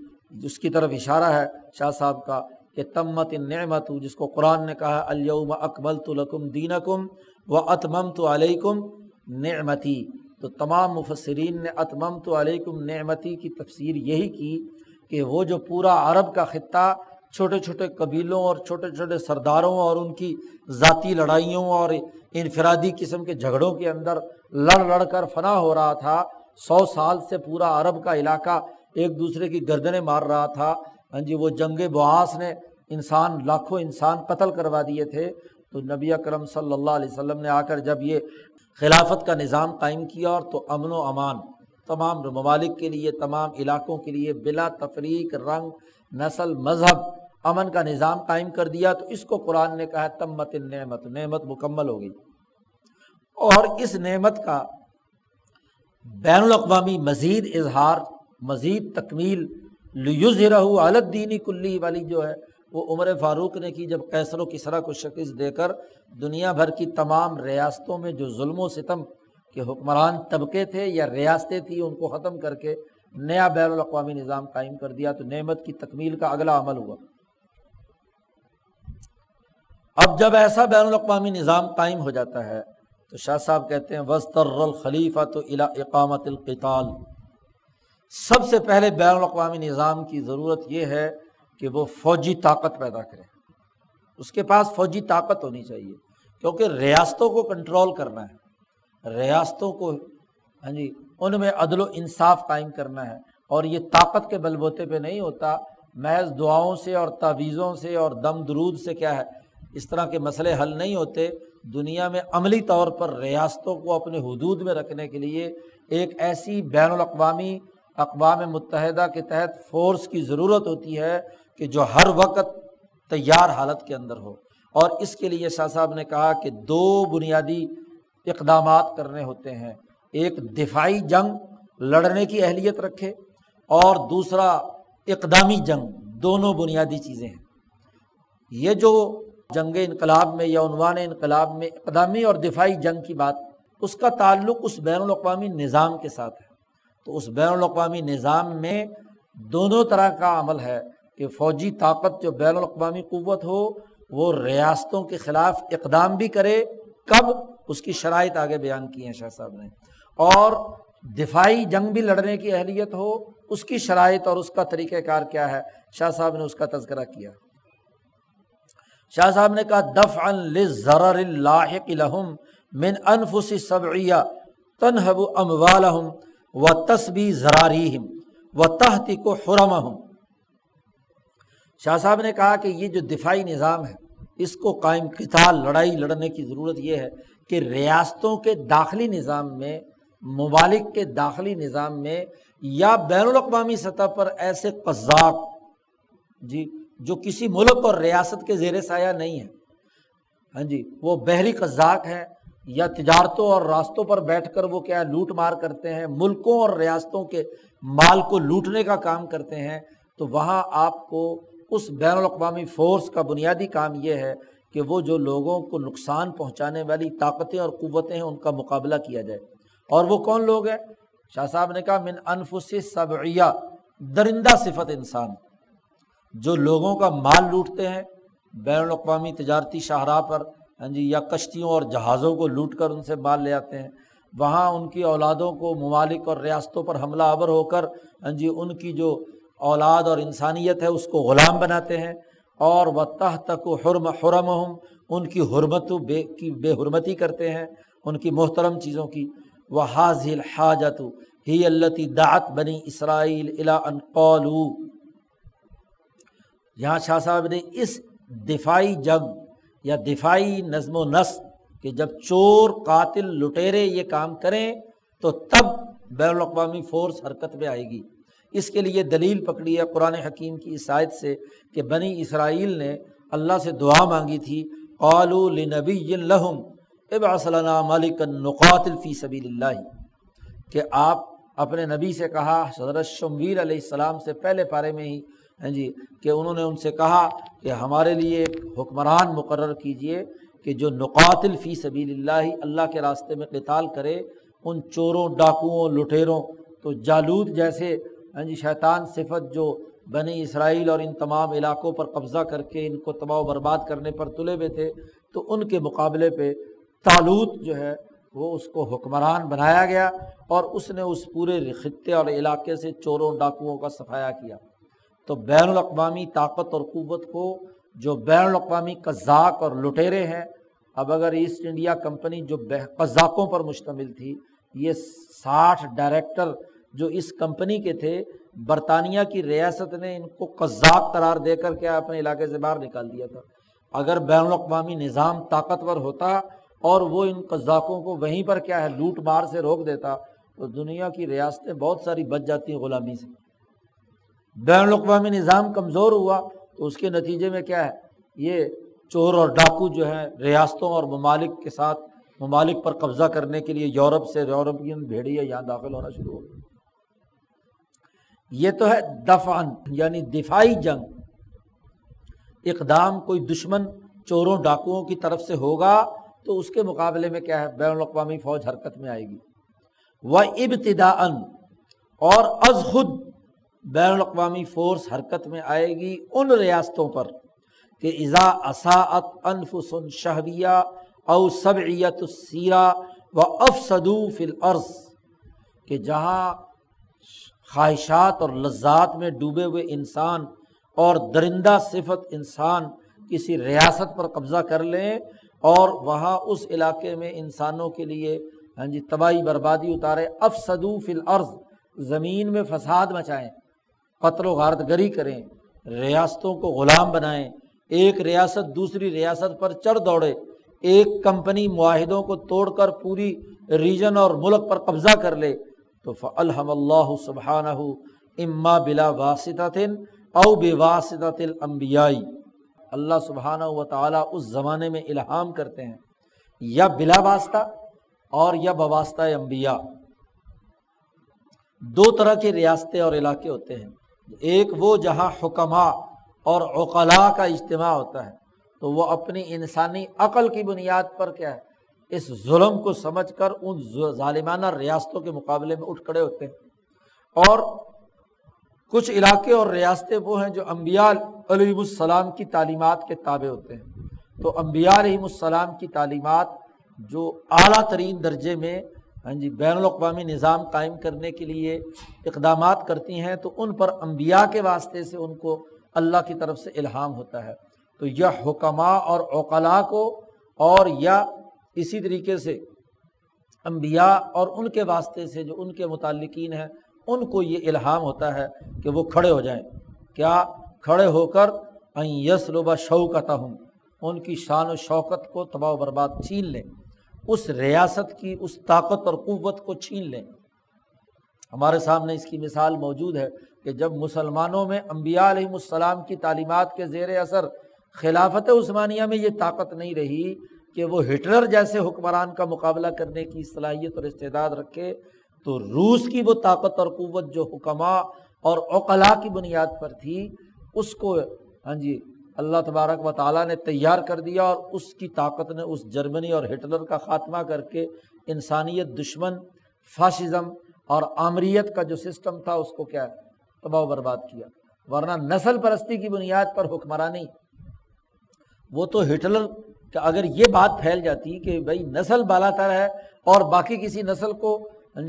[SPEAKER 1] جس کی طرف اشارہ ہے شاہ صاحب کا کہ تمت النعمت، جس کو قرآن نے کہا الیوم اکملت لکم دینکم واتممت علیکم نعمتی۔ تو تمام مفسرین نے اتممت علیکم نعمتی کی تفسیر یہی کی کہ وہ جو پورا عرب کا خطہ چھوٹے چھوٹے قبیلوں اور چھوٹے چھوٹے سرداروں اور ان کی ذاتی لڑائیوں اور انفرادی قسم کے جھگڑوں کے اندر لڑ لڑ کر فنا ہو رہا تھا، 100 سال سے پورا عرب کا علاقہ ایک دوسرے کی گردنیں مار رہا تھا، ہاں جی، وہ جنگ بعاث نے لاکھوں انسان قتل کروا دیے تھے، تو نبی اکرم صلی اللہ علیہ وسلم نے آ کر جب یہ خلافت کا نظام قائم کیا، اور تو امن و امان تمام ممالک کے لیے، تمام علاقوں کے لیے بلا تفریق، رنگ، نسل، مذہب، امن کا نظام قائم کر دیا، تو اس کو قرآن نے کہا تمت النعمت، نعمت مکمل ہو گئی۔ اور اس نعمت کا بین الاقوامی مزید اظہار، مزید تکمیل، لیظہرہ علی الدین کلہ والی جو ہے وہ عمر فاروق نے کی، جب قیصر و کسریٰ کو شکست دے کر دنیا بھر کی تمام ریاستوں میں جو ظلم و ستم کے حکمران طبقے تھے یا ریاستیں تھیں ان کو ختم کر کے نیا بین الاقوامی نظام قائم کر دیا، تو نعمت کی تکمیل کا اگلا عمل ہوا۔ اب جب ایسا بین الاقوامی نظام قائم ہو جاتا ہے تو شاہ صاحب کہتے ہیں وَاضْطَرَّ الْخَلِيفَةُ إِلَىٰ إِقَامَةِ الْقِتَالِ، سب سے پہلے بین الاقوامی نظام کی ضرورت یہ ہے کہ وہ فوجی طاقت پیدا کرے، اس کے پاس فوجی طاقت ہونی چاہیے، کیونکہ ریاستوں کو کنٹرول کرنا ہے، ریاستوں کو ہاں جی ان میں عدل و انصاف قائم کرنا ہے، اور یہ طاقت کے بل بوتے پہ نہیں ہوتا، محض دعاؤں سے اور تعویذوں سے اور دم درود سے کیا ہے اس طرح کے مسئلے حل نہیں ہوتے۔ دنیا میں عملی طور پر ریاستوں کو اپنے حدود میں رکھنے کے لیے ایک ایسی بین الاقوامی اقوام متحدہ کے تحت فورس کی ضرورت ہوتی ہے کہ جو ہر وقت تیار حالت کے اندر ہو، اور اس کے لیے شاہ صاحب نے کہا کہ دو بنیادی اقدامات کرنے ہوتے ہیں، ایک دفاعی جنگ لڑنے کی اہلیت رکھے، اور دوسرا اقدامی جنگ، دونوں بنیادی چیزیں ہیں۔ یہ جو جنگ انقلاب میں یا عنوان انقلاب میں اقدامی اور دفاعی جنگ کی بات، اس کا تعلق اس بین الاقوامی نظام کے ساتھ ہے، تو اس بین الاقوامی نظام میں دونوں طرح کا عمل ہے کہ فوجی طاقت جو بین الاقوامی قوت ہو وہ ریاستوں کے خلاف اقدام بھی کرے، کب، اس کی شرائط آگے بیان کی ہیں شاہ صاحب نے، اور دفاعی جنگ بھی لڑنے کی اہلیت ہو، اس کی شرائط اور اس کا طریقہ کار کیا ہے، شاہ صاحب نے اس کا تذکرہ کیا۔ شاہ صاحب نے کہا دفعا للضرر اللاحق لهم من انفس سبعیہ تنہب اموالهم وتسبی ذراریہم وتہتک حرمہم۔ شاہ صاحب نے کہا کہ یہ جو دفاعی نظام ہے اس کو قائم، قتال، لڑائی لڑنے کی ضرورت یہ ہے کہ ریاستوں کے داخلی نظام میں، ممالک کے داخلی نظام میں، یا بین الاقوامی سطح پر ایسے قذاق جی جو کسی ملک اور ریاست کے زیر سایہ نہیں ہے، ہاں جی، وہ بحری قذاق ہیں یا تجارتوں اور راستوں پر بیٹھ کر وہ کیا لوٹ مار کرتے ہیں، ملکوں اور ریاستوں کے مال کو لوٹنے کا کام کرتے ہیں، تو وہاں آپ کو اس بین الاقوامی فورس کا بنیادی کام یہ ہے کہ وہ جو لوگوں کو نقصان پہنچانے والی طاقتیں اور قوتیں ہیں ان کا مقابلہ کیا جائے۔ اور وہ کون لوگ ہیں؟ شاہ صاحب نے کہا من انفس سبعیہ، درندہ صفت انسان، جو لوگوں کا مال لوٹتے ہیں بین الاقوامی تجارتی شاہراہ پر، ہاں جی، یا کشتیوں اور جہازوں کو لوٹ کر ان سے مال لے آتے ہیں، وہاں ان کی اولادوں کو ممالک اور ریاستوں پر حملہ آور ہو کر ہاں جی ان کی جو اولاد اور انسانیت ہے اس کو غلام بناتے ہیں، اور وَتَحْتَكُ حُرَمَهُمْ، ان کی حرمت کی بے حرمتی کرتے ہیں، ان کی محترم چیزوں کی۔ وَهَذِهِ الْحَاجَةُ هِيَ الَّتِي دَعَتْ بَنِي إِسْرَائِيلَ إِلَىٰ أَنْ قَالُوا، یہاں شاہ صاحب نے اس دفاعی جنگ یا دفاعی نظم و نسق کہ جب چور، قاتل، لٹیرے یہ کام کریں تو تب بین الاقوامی فورس حرکت میں آئے گی۔ اس کے لیے دلیل پکڑی ہے قرآن حکیم کی اس آیت سے کہ بنی اسرائیل نے اللہ سے دعا مانگی تھی، قالوا لنبی لہم ابعث لنا ملکا نقاتل فی سبیل اللہ، کہ آپ اپنے نبی سے کہا، حضرت شمویل علیہ السلام سے پہلے پارے میں ہی ہاں جی، کہ انہوں نے ان سے کہا کہ ہمارے لیے ایک حکمران مقرر کیجئے کہ جو نقاتل فی سبیل اللہ، اللہ کے راستے میں قتال کرے ان چوروں، ڈاکوؤں، لٹیروں۔ تو جالوت جیسے ہاں جی شیطان صفت جو بنی اسرائیل اور ان تمام علاقوں پر قبضہ کر کے ان کو تباہ و برباد کرنے پر تلے ہوئے تھے، تو ان کے مقابلے پہ طالوت جو ہے وہ اس کو حکمران بنایا گیا، اور اس نے اس پورے خطے اور علاقے سے چوروں، ڈاکوؤں کا صفایا کیا۔ تو بین الاقوامی طاقت اور قوت کو جو بین الاقوامی قذاق اور لٹیرے ہیں، اب اگر ایسٹ انڈیا کمپنی جو قذاقوں پر مشتمل تھی، یہ 60 ڈائریکٹر جو اس کمپنی کے تھے، برطانیہ کی ریاست نے ان کو قذاق قرار دے کر کے اپنے علاقے سے باہر نکال دیا تھا۔ اگر بین الاقوامی نظام طاقتور ہوتا اور وہ ان قذاقوں کو وہیں پر کیا ہے لوٹ مار سے روک دیتا تو دنیا کی ریاستیں بہت ساری بچ جاتی ہیں غلامی سے۔ بین الاقوامی نظام کمزور ہوا تو اس کے نتیجے میں کیا ہے، یہ چور اور ڈاکو جو ہیں ریاستوں اور ممالک کے ساتھ ممالک پر قبضہ کرنے کے لیے یورپ سے یورپین بھیڑیے یہاں داخل ہونا شروع ہو گئے۔ یہ تو ہے دفعاً یعنی دفاعی جنگ، اقدام کوئی دشمن چوروں ڈاکوؤں کی طرف سے ہوگا تو اس کے مقابلے میں کیا ہے بین الاقوامی فوج حرکت میں آئے گی۔ وَابْتِدَاءً اور از خود بین الاقوامی فورس حرکت میں آئے گی ان ریاستوں پر کہ اذا اساءت انفس شہویہ او سبعیت السیرہ وافسدوا فی الارض، کہ جہاں خواہشات اور لذات میں ڈوبے ہوئے انسان اور درندہ صفت انسان کسی ریاست پر قبضہ کر لیں اور وہاں اس علاقے میں انسانوں کے لیے تباہی بربادی اتارے، افسدوا فی الارض زمین میں فساد مچائیں، قتل و غارت گری کریں، ریاستوں کو غلام بنائیں، ایک ریاست دوسری ریاست پر چڑھ دوڑے، ایک کمپنی معاہدوں کو توڑ کر پوری ریجن اور ملک پر قبضہ کر لے، تو فَأَلْهَمَ اللَّهُ سُبْحَانَهُ اِمَّا بِلَا وَاسِطَةٍ اَوْ بِوَاسِطَةِ الْأَنْبِيَاءِ، اللہ سبحانہ و تعالیٰ اس زمانے میں الہام کرتے ہیں یا بلا واسطہ اور یا بواسطہ انبیاء۔ دو طرح کے ریاستیں اور علاقے ہوتے ہیں، ایک وہ جہاں حکماء اور عقلاء کا اجتماع ہوتا ہے تو وہ اپنی انسانی عقل کی بنیاد پر کیا ہے اس ظلم کو سمجھ کر ان ظالمانہ ریاستوں کے مقابلے میں اٹھ کھڑے ہوتے ہیں، اور کچھ علاقے اور ریاستیں وہ ہیں جو انبیاء علیہ السلام کی تعلیمات کے تابع ہوتے ہیں۔ تو انبیاء علیہ السلام کی تعلیمات جو اعلیٰ ترین درجے میں بین الاقوامی نظام قائم کرنے کے لیے اقدامات کرتی ہیں تو ان پر انبیاء کے واسطے سے ان کو اللہ کی طرف سے الہام ہوتا ہے۔ تو یا حکماء اور عقلاء کو اور یا اسی طریقے سے انبیاء اور ان کے واسطے سے جو ان کے متعلقین ہیں ان کو یہ الہام ہوتا ہے کہ وہ کھڑے ہو جائیں، کیا کھڑے ہو کر ان یسلب شوکتہم، ان کی شان و شوکت کو تباہ و برباد چھین لیں، اس ریاست کی اس طاقت اور قوت کو چھین لیں۔ ہمارے سامنے اس کی مثال موجود ہے کہ جب مسلمانوں میں انبیاء علیہ السلام کی تعلیمات کے زیر اثر خلافت عثمانیہ میں یہ طاقت نہیں رہی کہ وہ ہٹلر جیسے حکمران کا مقابلہ کرنے کی صلاحیت اور استعداد رکھے، تو روس کی وہ طاقت اور قوت جو حکماء اور عقلاء کی بنیاد پر تھی اس کو اللہ تبارک و تعالیٰ نے تیار کر دیا، اور اس کی طاقت نے اس جرمنی اور ہٹلر کا خاتمہ کر کے انسانیت دشمن فاشزم اور آمریت کا جو سسٹم تھا اس کو کیا تباہ و برباد کیا۔ ورنہ نسل پرستی کی بنیاد پر حکمرانی، وہ تو ہٹلر کہ اگر یہ بات پھیل جاتی کہ بھائی نسل بالاتر ہے اور باقی کسی نسل کو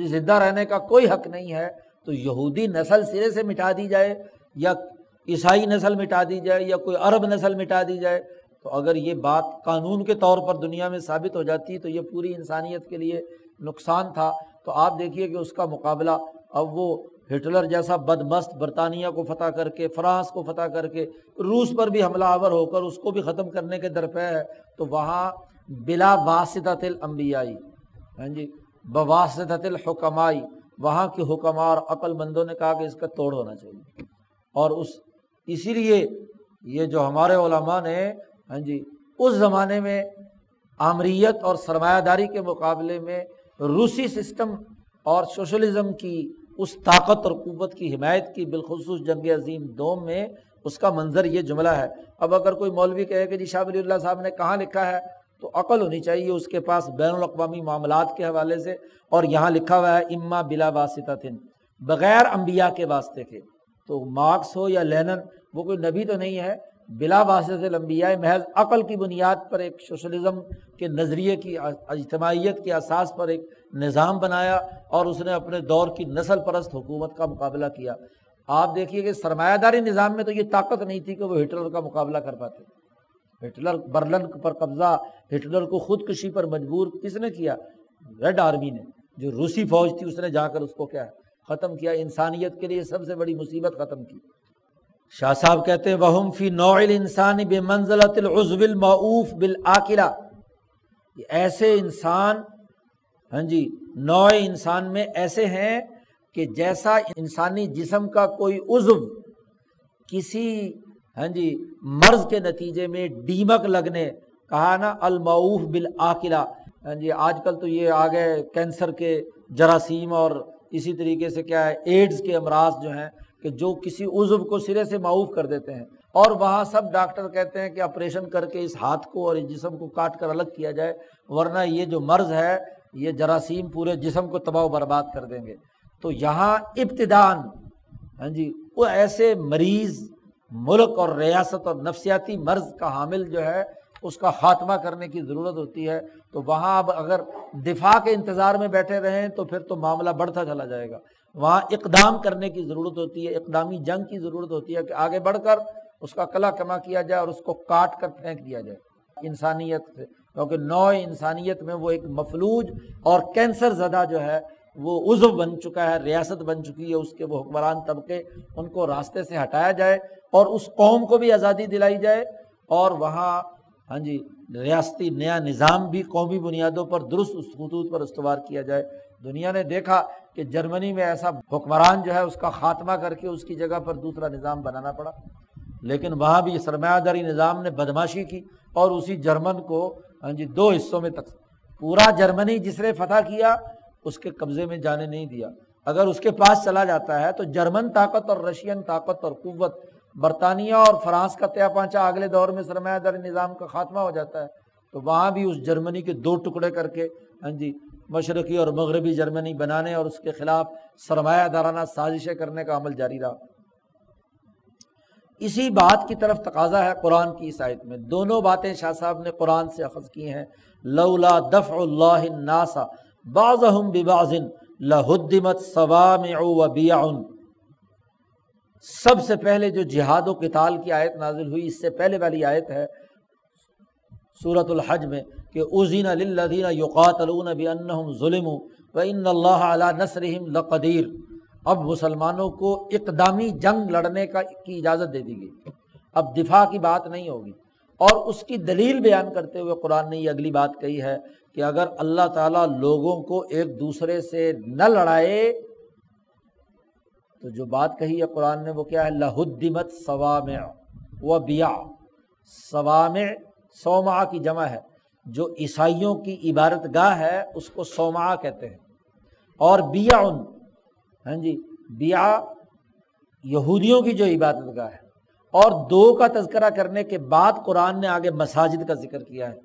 [SPEAKER 1] زندہ رہنے کا کوئی حق نہیں ہے، تو یہودی نسل سرے سے مٹا دی جائے یا عیسائی نسل مٹا دی جائے یا کوئی عرب نسل مٹا دی جائے، تو اگر یہ بات قانون کے طور پر دنیا میں ثابت ہو جاتی تو یہ پوری انسانیت کے لیے نقصان تھا۔ تو آپ دیکھیے کہ اس کا مقابلہ اب وہ ہٹلر جیسا بدمست برطانیہ کو فتح کر کے، فرانس کو فتح کر کے، روس پر بھی حملہ آور ہو کر اس کو بھی ختم کرنے کے درپے ہے، تو وہاں بلا واسطۃ الانبیاء بواسطۃ الحکماء، وہاں کے حکماء اور عقل مندوں نے کہا کہ اس کا توڑ ہونا چاہیے، اور اسی لیے یہ جو ہمارے علماء نے اس زمانے میں آمریت اور سرمایہ داری کے مقابلے میں روسی سسٹم اور سوشلزم کی اس طاقت اور قوت کی حمایت کی، بالخصوص جنگ عظیم دوم میں اس کا منظر یہ جملہ ہے۔ اب اگر کوئی مولوی کہے کہ جی شاہ ولی اللہ صاحب نے کہاں لکھا ہے، تو عقل ہونی چاہیے اس کے پاس بین الاقوامی معاملات کے حوالے سے، اور یہاں لکھا ہوا ہے اما بلا واسطۃ، بغیر انبیاء کے واسطے کے۔ تو مارکس ہو یا لینن، وہ کوئی نبی تو نہیں ہے، بلا واسطۃ الانبیاء، محض عقل کی بنیاد پر ایک سوشلزم کے نظریے کی اجتماعیت کے اساس پر ایک نظام بنایا، اور اس نے اپنے دور کی نسل پرست حکومت کا مقابلہ کیا۔ آپ دیکھیے کہ سرمایہ داری نظام میں تو یہ طاقت نہیں تھی کہ وہ ہٹلر کا مقابلہ کر پاتے۔ ہٹلر برلن پر قبضہ، ہٹلر کو خودکشی پر مجبور کس نے کیا؟ ریڈ آرمی نے۔ جو روسی فوج تھی اس نے جا کر اس کو کیا ہے ختم کیا، انسانیت کے لیے سب سے بڑی مصیبت ختم کی۔ شاہ صاحب کہتے ہیں وَهُمْ فِي نَوْعِ الْإِنسَانِ بِمَنْزِلَةِ الْعُضْوِ الْمَعُوفِ بِالْآكِلَةِ، ایسے انسان ہاں جی نوع انسان میں ایسے ہیں کہ جیسا انسانی جسم کا کوئی عضو کسی ہاں جی مرض کے نتیجے میں ڈیمک لگنے، کہا نا المعوف بالآکلہ، ہاں جی آج کل تو یہ آ گئے کینسر کے جراثیم اور اسی طریقے سے کیا ہے ایڈز کے امراض جو ہیں کہ جو کسی عضو کو سرے سے معوف کر دیتے ہیں، اور وہاں سب ڈاکٹر کہتے ہیں کہ آپریشن کر کے اس ہاتھ کو اور اس جسم کو کاٹ کر الگ کیا جائے، ورنہ یہ جو مرض ہے یہ جراثیم پورے جسم کو تباہ و برباد کر دیں گے۔ تو یہاں ابتداً ہاں جی وہ ایسے مریض ملک اور ریاست اور نفسیاتی مرض کا حامل جو ہے اس کا خاتمہ کرنے کی ضرورت ہوتی ہے۔ تو وہاں اب اگر دفاع کے انتظار میں بیٹھے رہیں تو پھر تو معاملہ بڑھتا چلا جائے گا، وہاں اقدام کرنے کی ضرورت ہوتی ہے، اقدامی جنگ کی ضرورت ہوتی ہے کہ آگے بڑھ کر اس کا کلا کما کیا جائے اور اس کو کاٹ کر پھینک دیا جائے انسانیت سے، کیونکہ نوع انسانیت میں وہ ایک مفلوج اور کینسر زدہ جو ہے وہ عضو بن چکا ہے، ریاست بن چکی ہے، اس کے وہ حکمران طبقے، ان کو راستے سے ہٹایا جائے اور اس قوم کو بھی آزادی دلائی جائے، اور وہاں ہاں جی ریاستی نیا نظام بھی قومی بنیادوں پر درست اس خطوط پر استوار کیا جائے۔ دنیا نے دیکھا کہ جرمنی میں ایسا حکمران جو ہے اس کا خاتمہ کر کے اس کی جگہ پر دوسرا نظام بنانا پڑا، لیکن وہاں بھی سرمایہ داری نظام نے بدماشی کی اور اسی جرمن کو ہاں جی دو حصوں میں پورا جرمنی جس نے فتح کیا اس کے قبضے میں جانے نہیں دیا۔ اگر اس کے پاس چلا جاتا ہے تو جرمن طاقت اور رشین طاقت اور قوت، برطانیہ اور فرانس کا تیا پانچا اگلے دور میں سرمایہ داری نظام کا خاتمہ ہو جاتا ہے، تو وہاں بھی اس جرمنی کے دو ٹکڑے کر کے ہاں جی مشرقی اور مغربی جرمنی بنانے اور اس کے خلاف سرمایہ دارانہ سازشیں کرنے کا عمل جاری رہا۔ اسی بات کی طرف تقاضا ہے قرآن کی اس آیت میں، دونوں باتیں شاہ صاحب نے قرآن سے اخذ کی ہیں۔ لولا دفع اللہ الناس بعضهم ببعض لہدمت صوامع وبیع، سب سے پہلے جو جہاد و قتال کی آیت نازل ہوئی اس سے پہلے والی آیت ہے سورۃ الحج میں کہ اذن للذین یقاتلون بانہم ظلموا وان اللہ علی نصرہم لقدیر، اب مسلمانوں کو اقدامی جنگ لڑنے کی اجازت دے دی گئی، اب دفاع کی بات نہیں ہوگی۔ اور اس کی دلیل بیان کرتے ہوئے قرآن نے یہ اگلی بات کہی ہے کہ اگر اللہ تعالیٰ لوگوں کو ایک دوسرے سے نہ لڑائے تو جو بات کہی ہے قرآن نے وہ کیا ہے، لہدمت صوامع وبیع، صوامع صومعہ کی جمع ہے، جو عیسائیوں کی عبادت گاہ ہے اس کو صومعہ کہتے ہیں، اور بیع ہاں جی بیع یہودیوں کی جو عبادت گاہ ہے، اور دو کا تذکرہ کرنے کے بعد قرآن نے آگے مساجد کا ذکر کیا ہے،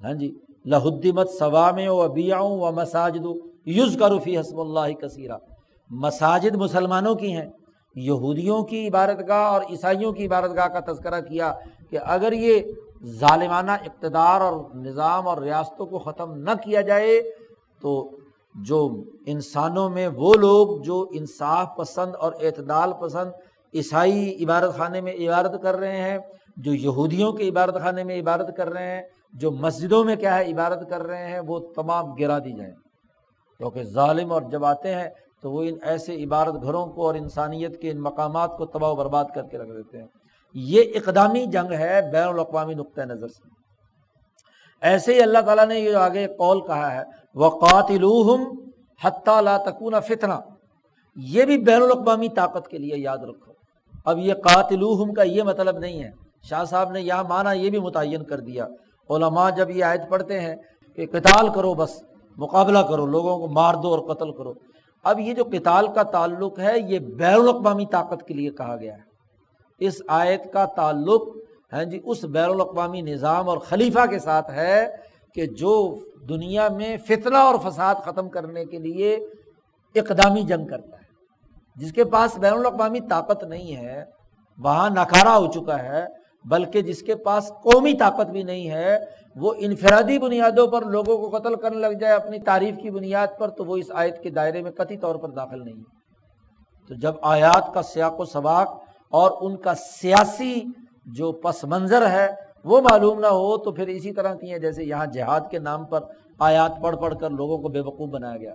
[SPEAKER 1] ہاں جی لہدمت صوامع وبیع ومساجد یذکر فیہا اسم اللہ کثیرا، مساجد مسلمانوں کی ہیں، یہودیوں کی عبادت گاہ اور عیسائیوں کی عبادت گاہ کا تذکرہ کیا کہ اگر یہ ظالمانہ اقتدار اور نظام اور ریاستوں کو ختم نہ کیا جائے تو جو انسانوں میں وہ لوگ جو انصاف پسند اور اعتدال پسند عیسائی عبادت خانے میں عبادت کر رہے ہیں، جو یہودیوں کے عبادت خانے میں عبادت کر رہے ہیں، جو مسجدوں میں کیا ہے عبادت کر رہے ہیں، وہ تمام گرا دی جائیں، کیونکہ ظالم اور جب آتے ہیں تو وہ ان ایسے عبادت گھروں کو اور انسانیت کے ان مقامات کو تباہ و برباد کر کے رکھ دیتے ہیں۔ یہ اقدامی جنگ ہے بین الاقوامی نقطہ نظر سے۔ ایسے ہی اللہ تعالیٰ نے یہ آگے قول کہا ہے وَقَاتِلُوهُمْ حَتَّى لَا تَكُونَ فِتْنَةٌ، یہ بھی بین الاقوامی طاقت کے لیے یاد رکھو۔ اب یہ قاتلوہم کا یہ مطلب نہیں ہے، شاہ صاحب نے یہاں معنی یہ بھی متعین کر دیا، علماء جب یہ آیت پڑھتے ہیں کہ قتال کرو، بس مقابلہ کرو، لوگوں کو مار دو اور قتل کرو، اب یہ جو قتال کا تعلق ہے یہ بین الاقوامی طاقت کے لیے کہا گیا ہے، اس آیت کا تعلق ہے جی اس بین الاقوامی نظام اور خلیفہ کے ساتھ ہے کہ جو دنیا میں فتنہ اور فساد ختم کرنے کے لیے اقدامی جنگ کرتا ہے، جس کے پاس بین الاقوامی طاقت نہیں ہے وہاں ناکارہ ہو چکا ہے، بلکہ جس کے پاس قومی طاقت بھی نہیں ہے وہ انفرادی بنیادوں پر لوگوں کو قتل کرنے لگ جائے اپنی تعریف کی بنیاد پر، تو وہ اس آیت کے دائرے میں قطعی طور پر داخل نہیں ہے۔ تو جب آیات کا سیاق و سباق اور ان کا سیاسی جو پس منظر ہے وہ معلوم نہ ہو تو پھر اسی طرح کی ہے جیسے یہاں جہاد کے نام پر آیات پڑھ پڑھ کر لوگوں کو بے وقوف بنایا گیا،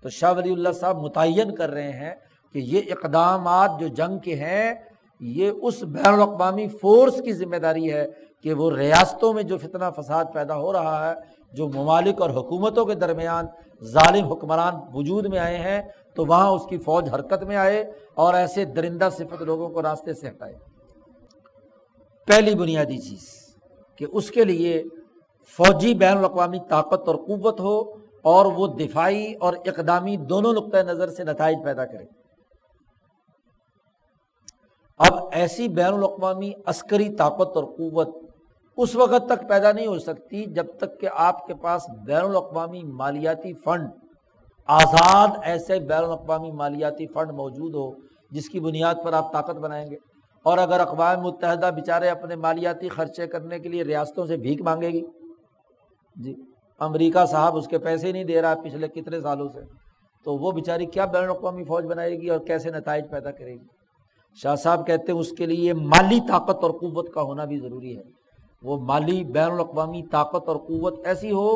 [SPEAKER 1] تو شاہ ولی اللہ صاحب متعین کر رہے ہیں کہ یہ اقدامات جو جنگ کے ہیں یہ اس بین الاقوامی فورس کی ذمہ داری ہے کہ وہ ریاستوں میں جو فتنہ فساد پیدا ہو رہا ہے، جو ممالک اور حکومتوں کے درمیان ظالم حکمران وجود میں آئے ہیں، تو وہاں اس کی فوج حرکت میں آئے اور ایسے درندہ صفت لوگوں کو راستے سے ہٹائے۔ پہلی بنیادی چیز کہ اس کے لیے فوجی بین الاقوامی طاقت اور قوت ہو، اور وہ دفاعی اور اقدامی دونوں نقطۂ نظر سے نتائج پیدا کرے۔ اب ایسی بین الاقوامی عسکری طاقت اور قوت اس وقت تک پیدا نہیں ہو سکتی جب تک کہ آپ کے پاس بین الاقوامی مالیاتی فنڈ، آزاد ایسے بین الاقوامی مالیاتی فنڈ موجود ہو جس کی بنیاد پر آپ طاقت بنائیں گے۔ اور اگر اقوام متحدہ بیچارے اپنے مالیاتی خرچے کرنے کے لیے ریاستوں سے بھیک مانگے گی، جی امریکہ صاحب اس کے پیسے نہیں دے رہا پچھلے کتنے سالوں سے، تو وہ بیچاری کیا بین الاقوامی فوج بنائے گی اور کیسے نتائج پیدا کرے گی؟ شاہ صاحب کہتے ہیں اس کے لیے مالی طاقت اور قوت کا ہونا بھی ضروری ہے۔ وہ مالی بین الاقوامی طاقت اور قوت ایسی ہو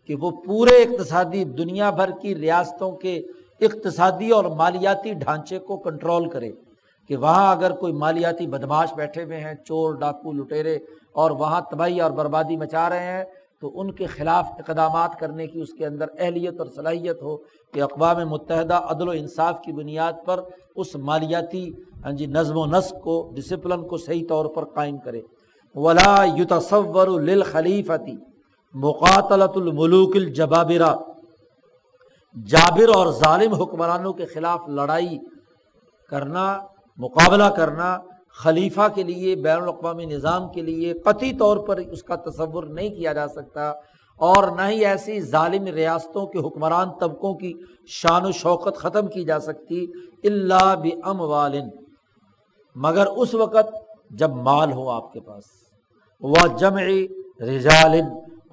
[SPEAKER 1] کہ وہ پورے اقتصادی دنیا بھر کی ریاستوں کے اقتصادی اور مالیاتی ڈھانچے کو کنٹرول کرے، کہ وہاں اگر کوئی مالیاتی بدماش بیٹھے ہوئے ہیں، چور ڈاکو لٹیرے، اور وہاں تباہی اور بربادی مچا رہے ہیں، تو ان کے خلاف اقدامات کرنے کی اس کے اندر اہلیت اور صلاحیت ہو کہ اقوام متحدہ عدل و انصاف کی بنیاد پر اس مالیاتی نظم و نسق کو، ڈسپلن کو صحیح طور پر قائم کرے۔ ولا یتصور للخلیفۃ مقاتلۃ الملوک الجبابرہ، جابر اور ظالم حکمرانوں کے خلاف لڑائی کرنا، مقابلہ کرنا خلیفہ کے لیے، بین الاقوامی نظام کے لیے قطعی طور پر اس کا تصور نہیں کیا جا سکتا، اور نہ ہی ایسی ظالم ریاستوں کے حکمران طبقوں کی شان و شوکت ختم کی جا سکتی الا باموال، مگر اس وقت جب مال ہو آپ کے پاس، وجمع رجال،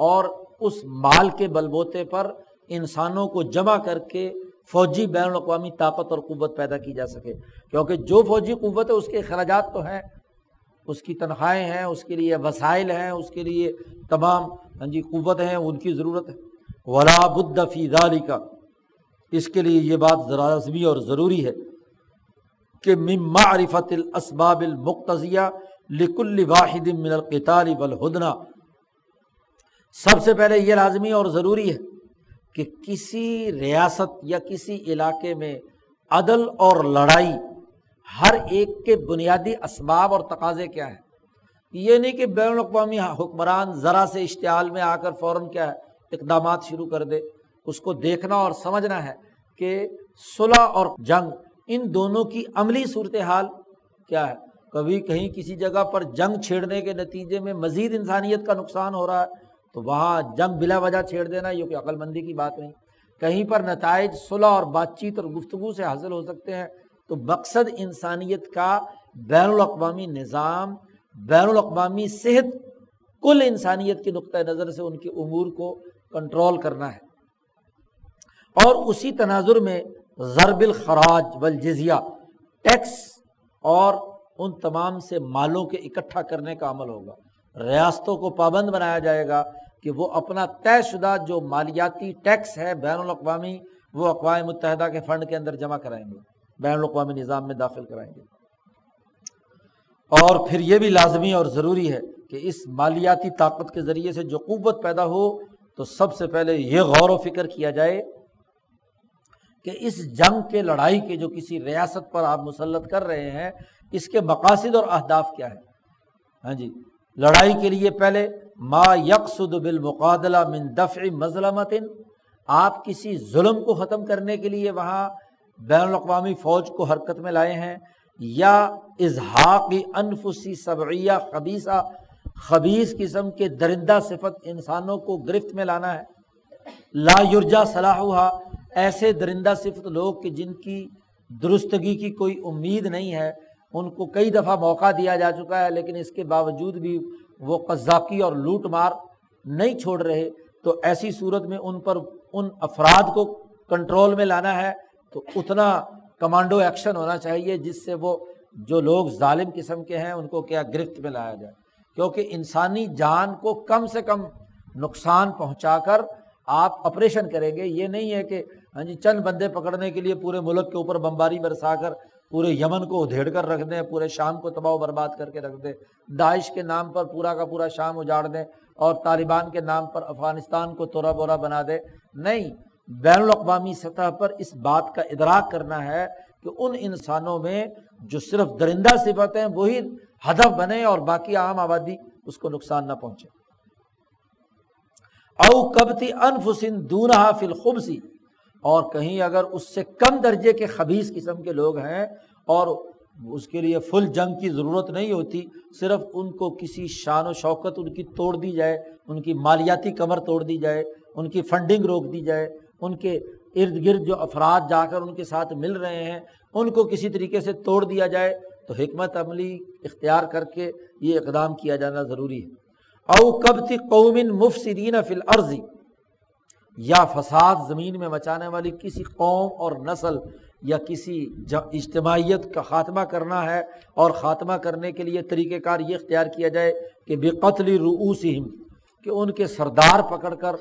[SPEAKER 1] اور اس مال کے بلبوتے پر انسانوں کو جمع کر کے فوجی بین الاقوامی طاقت اور قوت پیدا کی جا سکے، کیونکہ جو فوجی قوت ہے اس کے اخراجات تو ہیں، اس کی تنخواہیں ہیں، اس کے لیے وسائل ہیں، اس کے لیے تمام قوت ہیں، ان کی ضرورت ہے۔ ولا بد فی ذالک، اس کے لیے یہ بات لازمی اور ضروری ہے کہ من معرفت الاسباب المقتضیہ لکل واحد من القتال والہدنہ، سب سے پہلے یہ لازمی اور ضروری ہے کہ کسی ریاست یا کسی علاقے میں عدل اور لڑائی ہر ایک کے بنیادی اسباب اور تقاضے کیا ہیں۔ یہ نہیں کہ بین الاقوامی حکمران ذرا سے اشتعال میں آ کر فوراً کیا ہے اقدامات شروع کر دے۔ اس کو دیکھنا اور سمجھنا ہے کہ صلح اور جنگ، ان دونوں کی عملی صورتحال کیا ہے۔ کبھی کہیں کسی جگہ پر جنگ چھیڑنے کے نتیجے میں مزید انسانیت کا نقصان ہو رہا ہے تو وہاں جنگ بلا وجہ چھیڑ دینا یہ کوئی عقل مندی کی بات نہیں۔ کہیں پر نتائج صلح اور بات چیت اور گفتگو سے حاصل ہو سکتے ہیں، تو مقصد انسانیت کا بین الاقوامی نظام، بین الاقوامی صحت، کل انسانیت کے نقطۂ نظر سے ان کے امور کو کنٹرول کرنا ہے۔ اور اسی تناظر میں ضرب الخراج والجزیہ، ٹیکس اور ان تمام سے مالوں کے اکٹھا کرنے کا عمل ہوگا۔ ریاستوں کو پابند بنایا جائے گا کہ وہ اپنا طے شدہ جو مالیاتی ٹیکس ہے بین الاقوامی، وہ اقوام متحدہ کے فنڈ کے اندر جمع کرائیں گے، بین الاقوامی نظام میں داخل کرائیں گے۔ اور پھر یہ بھی لازمی اور ضروری ہے کہ اس مالیاتی طاقت کے ذریعے سے جو قوت پیدا ہو، تو سب سے پہلے یہ غور و فکر کیا جائے کہ اس جنگ کے، لڑائی کے جو کسی ریاست پر آپ مسلط کر رہے ہیں، اس کے مقاصد اور اہداف کیا ہیں۔ لڑائی کے لیے پہلے ما یقصد بالمقادلہ من دفع مظلمۃ، آپ کسی ظلم کو ختم کرنے کے لیے وہاں بین الاقوامی فوج کو حرکت میں لائے ہیں، یا ازحاق انفسی سبعیہ خبیثہ، خبیث قسم کے درندہ صفت انسانوں کو گرفت میں لانا ہے۔ لا یرجا صلاحھا، ایسے درندہ صفت لوگ کہ جن کی درستگی کی کوئی امید نہیں ہے، ان کو کئی دفعہ موقع دیا جا چکا ہے لیکن اس کے باوجود بھی وہ قذاقی اور لوٹ مار نہیں چھوڑ رہے، تو ایسی صورت میں ان پر، ان افراد کو کنٹرول میں لانا ہے تو اتنا کمانڈو ایکشن ہونا چاہیے جس سے وہ جو لوگ ظالم قسم کے ہیں ان کو کیا گرفت میں لایا جائے، کیونکہ انسانی جان کو کم سے کم نقصان پہنچا کر آپ آپریشن کریں گے۔ یہ نہیں ہے کہ ہاں جی چند بندے پکڑنے کے لیے پورے ملک کے اوپر بمباری برسا کر پورے یمن کو ادھیڑ کر رکھ دیں، پورے شام کو تباہ و برباد کر کے رکھ دیں، داعش کے نام پر پورا کا پورا شام اجاڑ دیں اور طالبان کے نام پر افغانستان کو تورا بورا بنا دے. نہیں، بین الاقوامی سطح پر اس بات کا ادراک کرنا ہے کہ ان انسانوں میں جو صرف درندہ صفت ہیں وہی ہدف بنے اور باقی عام آبادی اس کو نقصان نہ پہنچے. او کبتی انفس دونہا فی الخبث، اور کہیں اگر اس سے کم درجے کے خبیث قسم کے لوگ ہیں اور اس کے لیے فل جنگ کی ضرورت نہیں ہوتی، صرف ان کو کسی شان و شوکت ان کی توڑ دی جائے، ان کی مالیاتی کمر توڑ دی جائے، ان کی فنڈنگ روک دی جائے، ان کے ارد گرد جو افراد جا کر ان کے ساتھ مل رہے ہیں ان کو کسی طریقے سے توڑ دیا جائے، تو حکمت عملی اختیار کر کے یہ اقدام کیا جانا ضروری ہے. او کبتی قوم مفسدین فی الارض، یا فساد زمین میں مچانے والی کسی قوم اور نسل یا کسی اجتماعیت کا خاتمہ کرنا ہے، اور خاتمہ کرنے کے لیے طریقہ کار یہ اختیار کیا جائے کہ بقتل رؤوسہم، کہ ان کے سردار پکڑ کر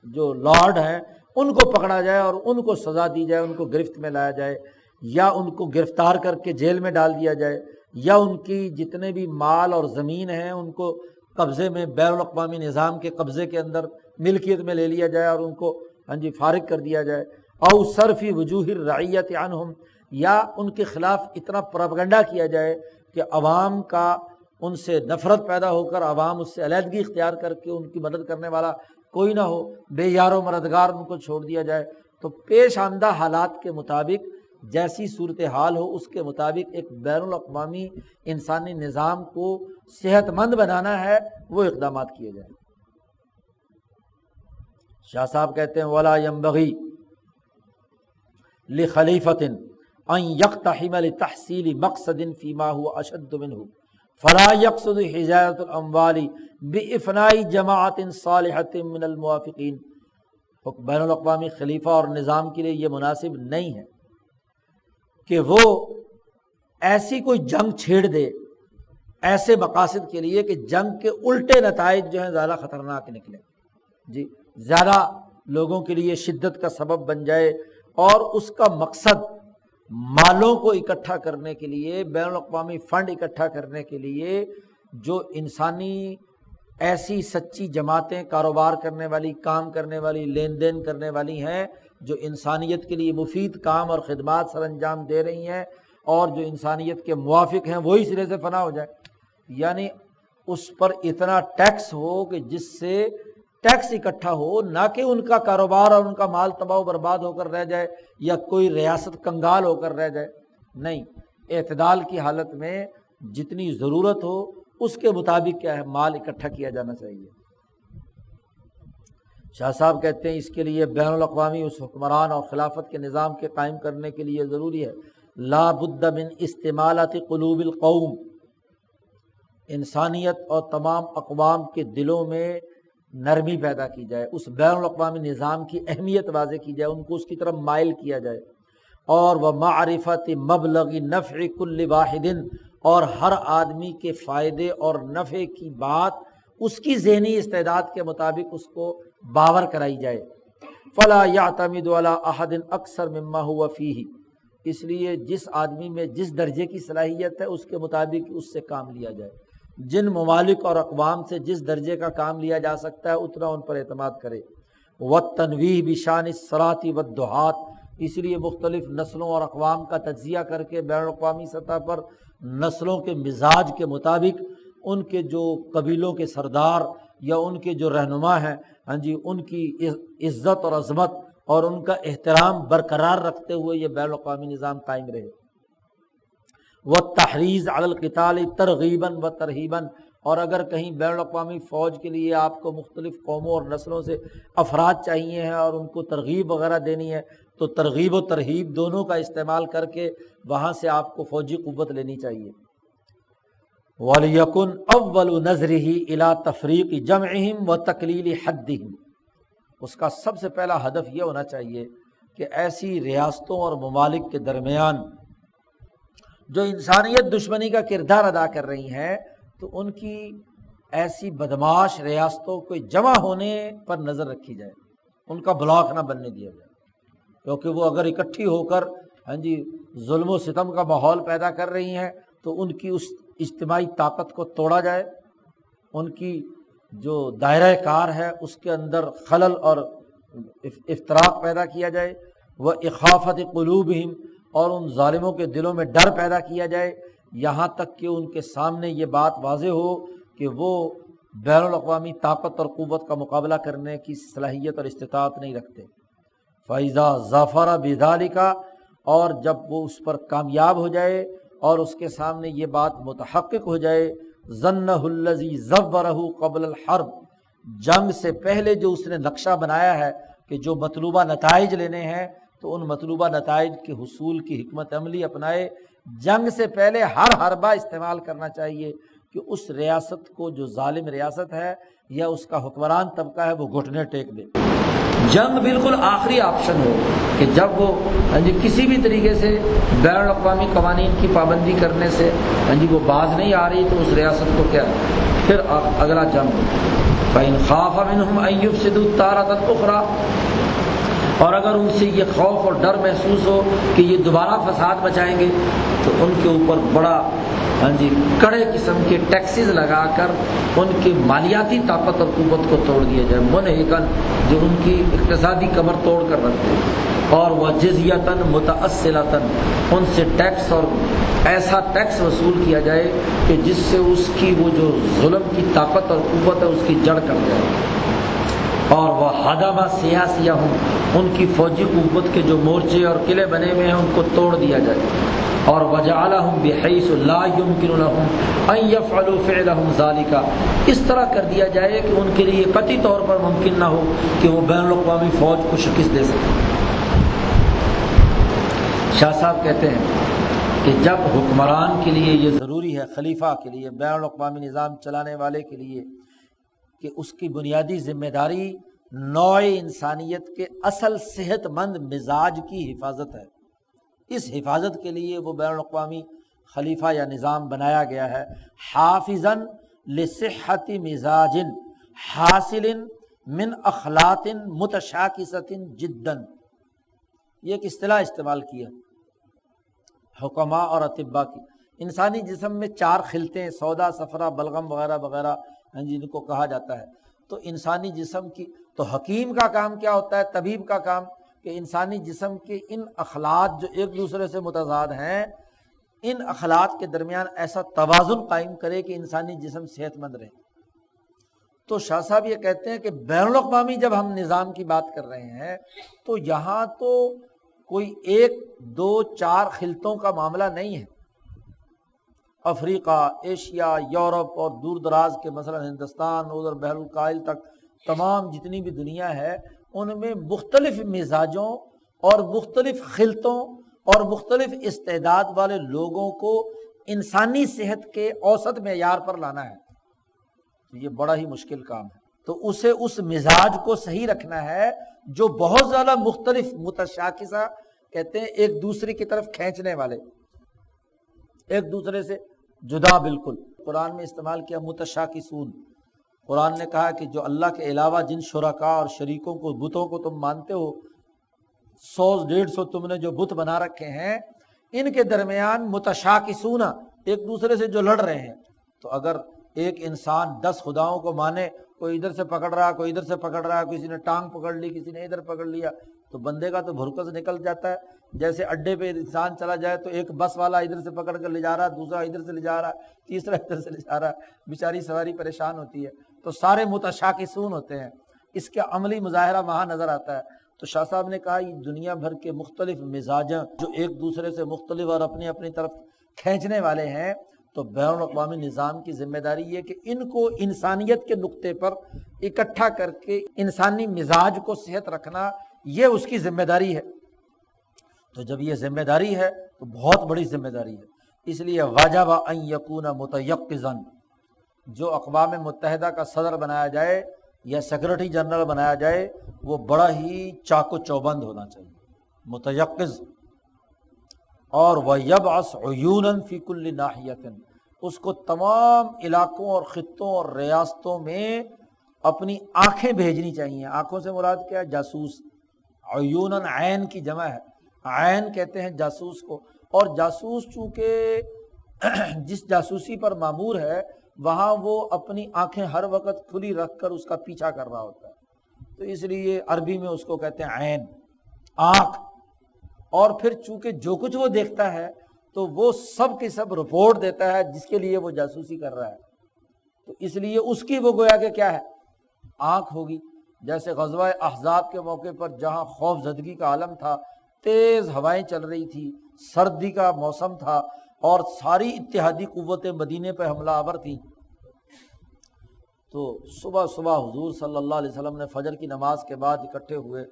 [SPEAKER 1] جو لارڈ ہیں ان کو پکڑا جائے اور ان کو سزا دی جائے، ان کو گرفت میں لایا جائے، یا ان کو گرفتار کر کے جیل میں ڈال دیا جائے، یا ان کی جتنے بھی مال اور زمین ہیں ان کو قبضے میں بین الاقوامی نظام کے قبضے کے اندر ملکیت میں لے لیا جائے اور ان کو فارغ کر دیا جائے. او صرف وجوہ الرعیت عنہم، یا ان کے خلاف اتنا پروپیگنڈا کیا جائے کہ عوام کا ان سے نفرت پیدا ہو کر عوام اس سے علیحدگی اختیار کر کے ان کی مدد کرنے والا کوئی نہ ہو، بے یار و مددگار ان کو چھوڑ دیا جائے. تو پیش آمدہ حالات کے مطابق جیسی صورتحال ہو اس کے مطابق ایک بین الاقوامی انسانی نظام کو صحت مند بنانا ہے، وہ اقدامات کیے جائیں. شاہ صاحب کہتے ہیں ولا ينبغي لخلیفۃ ان یقتحم لتحصیل مقصد فیما هو اشد منه فلا يقصد حجارة الاموال بافناء جماعت صالحۃ من الموافقین. بین الاقوامی خلیفہ اور نظام کے لیے یہ مناسب نہیں ہے کہ وہ ایسی کوئی جنگ چھیڑ دے ایسے مقاصد کے لیے کہ جنگ کے الٹے نتائج جو ہیں زیادہ خطرناک نکلیں، جی زیادہ لوگوں کے لیے شدت کا سبب بن جائے، اور اس کا مقصد مالوں کو اکٹھا کرنے کے لیے، بین الاقوامی فنڈ اکٹھا کرنے کے لیے جو انسانی ایسی سچی جماعتیں کاروبار کرنے والی، کام کرنے والی، لین دین کرنے والی ہیں، جو انسانیت کے لیے مفید کام اور خدمات سر انجام دے رہی ہیں اور جو انسانیت کے موافق ہیں، وہی سرے سے فنا ہو جائے. یعنی اس پر اتنا ٹیکس ہو کہ جس سے ٹیکس اکٹھا ہو، نہ کہ ان کا کاروبار اور ان کا مال تباہ و برباد ہو کر رہ جائے یا کوئی ریاست کنگال ہو کر رہ جائے. نہیں، اعتدال کی حالت میں جتنی ضرورت ہو اس کے مطابق کیا ہے مال اکٹھا کیا جانا چاہیے. شاہ صاحب کہتے ہیں اس کے لیے بین الاقوامی اس حکمران اور خلافت کے نظام کے قائم کرنے کے لیے ضروری ہے لا بد من استمالت قلوب القوم، انسانیت اور تمام اقوام کے دلوں میں نرمی پیدا کی جائے، اس بین الاقوامی نظام کی اہمیت واضح کی جائے، ان کو اس کی طرف مائل کیا جائے، اور وہ معرفت مبلغ نفع کل واحد، اور ہر آدمی کے فائدے اور نفع کی بات اس کی ذہنی استعداد کے مطابق اس کو باور کرائی جائے. فلا یعتمد علی احد اکثر مما هو فیہ، اس لیے جس آدمی میں جس درجے کی صلاحیت ہے اس کے مطابق اس سے کام لیا جائے. جن ممالک اور اقوام سے جس درجے کا کام لیا جا سکتا ہے اتنا ان پر اعتماد کرے. والتنویہ بشان الصلاۃ والدعاۃ، اس لیے مختلف نسلوں اور اقوام کا تجزیہ کر کے بین الاقوامی سطح پر نسلوں کے مزاج کے مطابق ان کے جو قبیلوں کے سردار یا ان کے جو رہنما ہیں، ہاں جی، ان کی عزت اور عظمت اور ان کا احترام برقرار رکھتے ہوئے یہ بین الاقوامی نظام قائم رہے. والتحریض علی القتال ترغیبا و ترہیبا، اور اگر کہیں بین الاقوامی فوج کے لیے آپ کو مختلف قوموں اور نسلوں سے افراد چاہیے ہیں اور ان کو ترغیب وغیرہ دینی ہے تو ترغیب و ترہیب دونوں کا استعمال کر کے وہاں سے آپ کو فوجی قوت لینی چاہیے. وَلْيَكُنْ أَوَّلُ نَظْرِهِ إِلَىٰ تَفْرِيقِ جَمْعِهِمْ وَتَقْلِيلِ حَدِّهِمْ، اس کا سب سے پہلا ہدف یہ ہونا چاہیے کہ ایسی ریاستوں اور ممالک کے درمیان جو انسانیت دشمنی کا کردار ادا کر رہی ہیں تو ان کی ایسی بدماش ریاستوں کو جمع ہونے پر نظر رکھی جائے، ان کا بلاک نہ بننے دیا جائے. کیونکہ وہ اگر اکٹھی ہو کر ظلم و ستم کا ماحول پیدا کر رہی ہیں تو ان کی اس اجتماعی طاقت کو توڑا جائے، ان کی جو دائرہ کار ہے اس کے اندر خلل اور افتراق پیدا کیا جائے، وہ اخافت قلوبہم، اور ان ظالموں کے دلوں میں ڈر پیدا کیا جائے، یہاں تک کہ ان کے سامنے یہ بات واضح ہو کہ وہ بین الاقوامی طاقت اور قوت کا مقابلہ کرنے کی صلاحیت اور استطاعت نہیں رکھتے۔ فَإِذَا ظَفَرَ بِذَلِكَ، اور جب وہ اس پر کامیاب ہو جائے اور اس کے سامنے یہ بات متحقق ہو جائے، ظَنَّهُ الَّذِي زَوَّرَهُ قَبْلَ الْحَرْبِ، جنگ سے پہلے جو اس نے نقشہ بنایا ہے کہ جو مطلوبہ نتائج لینے ہیں تو ان مطلوبہ نتائج کے حصول کی حکمت عملی اپنائے۔ جنگ سے پہلے ہر حربہ استعمال کرنا چاہیے کہ اس ریاست کو جو ظالم ریاست ہے یا اس کا حکمران طبقہ ہے وہ گھٹنے ٹیک دے۔ جنگ بالکل آخری آپشن ہو کہ جب وہ کسی بھی طریقے سے بین الاقوامی قوانین کی پابندی کرنے سے وہ باز نہیں آ رہی تو اس ریاست کو کیا پھر اگلا جنگ۔ فَإِنْ خَافَ مِنْهُمْ أَنْ يُفْسِدُوا تَارَةً أُخْرَى، اور اگر ان سے یہ خوف اور ڈر محسوس ہو کہ یہ دوبارہ فساد مچائیں گے تو ان کے اوپر بڑا کڑے قسم کے ٹیکسز لگا کر ان کی مالیاتی طاقت اور قوت کو توڑ دیا جائے، منہکن، جو ان کی اقتصادی کمر توڑ کر رکھتے، اور وہ جزیتاً متأصلتاً، ان سے ٹیکس اور ایسا ٹیکس وصول کیا جائے کہ جس سے اس کی وہ جو ظلم کی طاقت اور قوت ہے اس کی جڑ کر جائے، اور وہ ہدم سیاسیہم، ان کی فوجی قوت کے جو مورچے اور قلعے بنے ہوئے ہیں ان کو توڑ دیا جائے، اور وجعلہم بحیث لا یمکن لہم ان یفعلوا فعلہم ذالک، اس طرح کر دیا جائے کہ ان کے لیے قطعی طور پر ممکن نہ ہو کہ وہ بین الاقوامی فوج کو شکست دے سکیں۔ شاہ صاحب کہتے ہیں کہ جب حکمران کے لیے یہ ضروری ہے، خلیفہ کے لیے، بین الاقوامی نظام چلانے والے کے لیے، کہ اس کی بنیادی ذمہ داری نوع انسانیت کے اصل صحت مند مزاج کی حفاظت ہے، اس حفاظت کے لیے وہ بین الاقوامی خلیفہ یا نظام بنایا گیا ہے۔ حافظاً لصحت مزاج حاصل من اخلاط متشاکست جدا، یہ ایک اصطلاح استعمال کیا حکماء اور اطباء کی۔ انسانی جسم میں 4 خلطیں، سودا، صفرا، بلغم وغیرہ وغیرہ جن کو کہا جاتا ہے، تو انسانی جسم کی تو حکیم کا کام کیا ہوتا ہے، طبیب کا کام کہ انسانی جسم کے ان اخلاط جو ایک دوسرے سے متضاد ہیں، ان اخلاط کے درمیان ایسا توازن قائم کرے کہ انسانی جسم صحت مند رہے۔ تو شاہ صاحب یہ کہتے ہیں کہ بین الاقوامی جب ہم نظام کی بات کر رہے ہیں تو یہاں تو کوئی 1 2 4 خلطوں کا معاملہ نہیں ہے۔ افریقہ، ایشیا، یورپ اور دور دراز کے مثلا ہندوستان، ادھر بحر الکاہل تک تمام جتنی بھی دنیا ہے ان میں مختلف مزاجوں اور مختلف خلطوں اور مختلف استعداد والے لوگوں کو انسانی صحت کے اوسط معیار پر لانا ہے، یہ بڑا ہی مشکل کام ہے۔ تو اسے اس مزاج کو صحیح رکھنا ہے جو بہت زیادہ مختلف، متشاکسہ کہتے ہیں ایک دوسرے کی طرف کھینچنے والے، ایک دوسرے سے جدا بالکل۔ قرآن میں استعمال کیا متشاکسون، قرآن نے کہا کہ جو اللہ کے علاوہ جن شرکاء اور شریکوں کو، بتوں کو تم مانتے ہو، 100-150 تم نے جو بت بنا رکھے ہیں، ان کے درمیان متشاکسون، ایک دوسرے سے جو لڑ رہے ہیں۔ تو اگر ایک انسان 10 خداؤں کو مانے، کوئی ادھر سے پکڑ رہا، کوئی ادھر سے پکڑ رہا، کسی نے ٹانگ پکڑ لی، کسی نے ادھر پکڑ لیا، تو بندے کا تو بھرکس نکل جاتا ہے۔ جیسے اڈے پہ انسان چلا جائے تو ایک بس والا ادھر سے پکڑ کر لے جا رہا، دوسرا ادھر سے لے جا رہا، تیسرا ادھر سے لے جا رہا، بیچاری سواری پریشان ہوتی ہے۔ تو سارے متشاکسون ہوتے ہیں، اس کا عملی مظاہرہ وہاں نظر آتا ہے۔ تو شاہ صاحب نے کہا یہ دنیا بھر کے مختلف مزاجیں جو ایک دوسرے سے مختلف اور اپنی اپنی طرف کھینچنے والے ہیں، تو بین الاقوامی نظام کی ذمہ داری یہ کہ ان کو انسانیت کے نقطے پر اکٹھا کر کے انسانی مزاج کو صحت رکھنا، یہ اس کی ذمہ داری ہے۔ تو جب یہ ذمہ داری ہے تو بہت بڑی ذمہ داری ہے، اس لیے واجب ان یکون متیقظا، جو اقوام متحدہ کا صدر بنایا جائے یا سیکرٹری جنرل بنایا جائے وہ بڑا ہی چاق و چوبند ہونا چاہیے، متیقظ، اور وَيَبْعَثْ عُيُونًا فِي كُلِّ نَاحِيَةٍ، اس کو تمام علاقوں اور خطوں اور ریاستوں میں اپنی آنکھیں بھیجنی چاہیے۔ آنکھوں سے مراد کیا ہے؟ جاسوس، عیوناً عین کی جمع ہے، عین کہتے ہیں جاسوس کو، اور جاسوس چونکہ جس جاسوسی پر مامور ہے وہاں وہ اپنی آنکھیں ہر وقت کھلی رکھ کر اس کا پیچھا کر رہا ہوتا ہے، تو اس لیے عربی میں اس کو کہتے ہیں عین، آنکھ۔ اور پھر چونکہ جو کچھ وہ دیکھتا ہے تو وہ سب کی سب رپورٹ دیتا ہے جس کے لیے وہ جاسوسی کر رہا ہے، تو اس لیے اس کی وہ گویا کہ کیا ہے، آنکھ ہوگی۔ جیسے غزوہ احزاب کے موقع پر جہاں خوف زدگی کا عالم تھا، تیز ہوائیں چل رہی تھی، سردی کا موسم تھا، اور ساری اتحادی قوتیں مدینے پہ حملہ آور تھیں، تو صبح صبح حضور صلی اللہ علیہ وسلم نے فجر کی نماز کے بعد اکٹھے ہوئے۔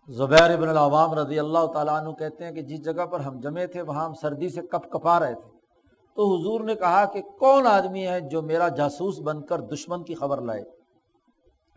[SPEAKER 1] زبیر بن العوام رضی اللہ تعالیٰ عنہ کہتے ہیں کہ جس جگہ پر ہم جمع تھے وہاں ہم سردی سے کپ کپا رہے تھے، تو حضور نے کہا کہ کون آدمی ہے جو میرا جاسوس بن کر دشمن کی خبر لائے،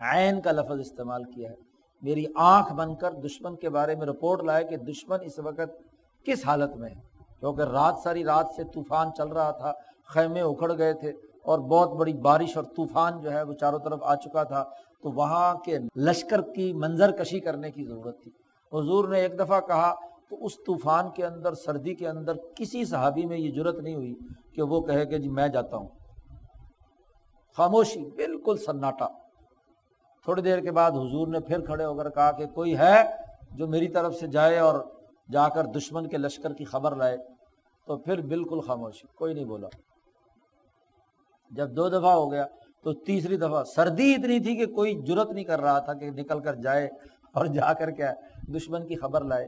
[SPEAKER 1] عین کا لفظ استعمال کیا ہے، میری آنکھ بن کر دشمن کے بارے میں رپورٹ لائے کہ دشمن اس وقت کس حالت میں ہے، کیونکہ ساری رات سے طوفان چل رہا تھا، خیمے اکھڑ گئے تھے، اور بہت بڑی بارش اور طوفان جو ہے وہ چاروں طرف آ چکا تھا، تو وہاں کے لشکر کی منظر کشی کرنے کی ضرورت تھی۔ حضور نے ایک دفعہ کہا تو اس طوفان کے اندر، سردی کے اندر کسی صحابی میں یہ جرت نہیں ہوئی کہ وہ کہے کہ جی میں جاتا ہوں، خاموشی، بالکل سناٹا۔ تھوڑی دیر کے بعد حضور نے پھر کھڑے ہو کر کہا کہ کوئی ہے جو میری طرف سے جائے اور جا کر دشمن کے لشکر کی خبر لائے، تو پھر بالکل خاموشی، کوئی نہیں بولا۔ جب 2 دفعہ ہو گیا تو تیسری دفعہ سردی اتنی تھی کہ کوئی جرت نہیں کر رہا تھا کہ نکل کر جائے اور جا کر کیا دشمن کی خبر لائے۔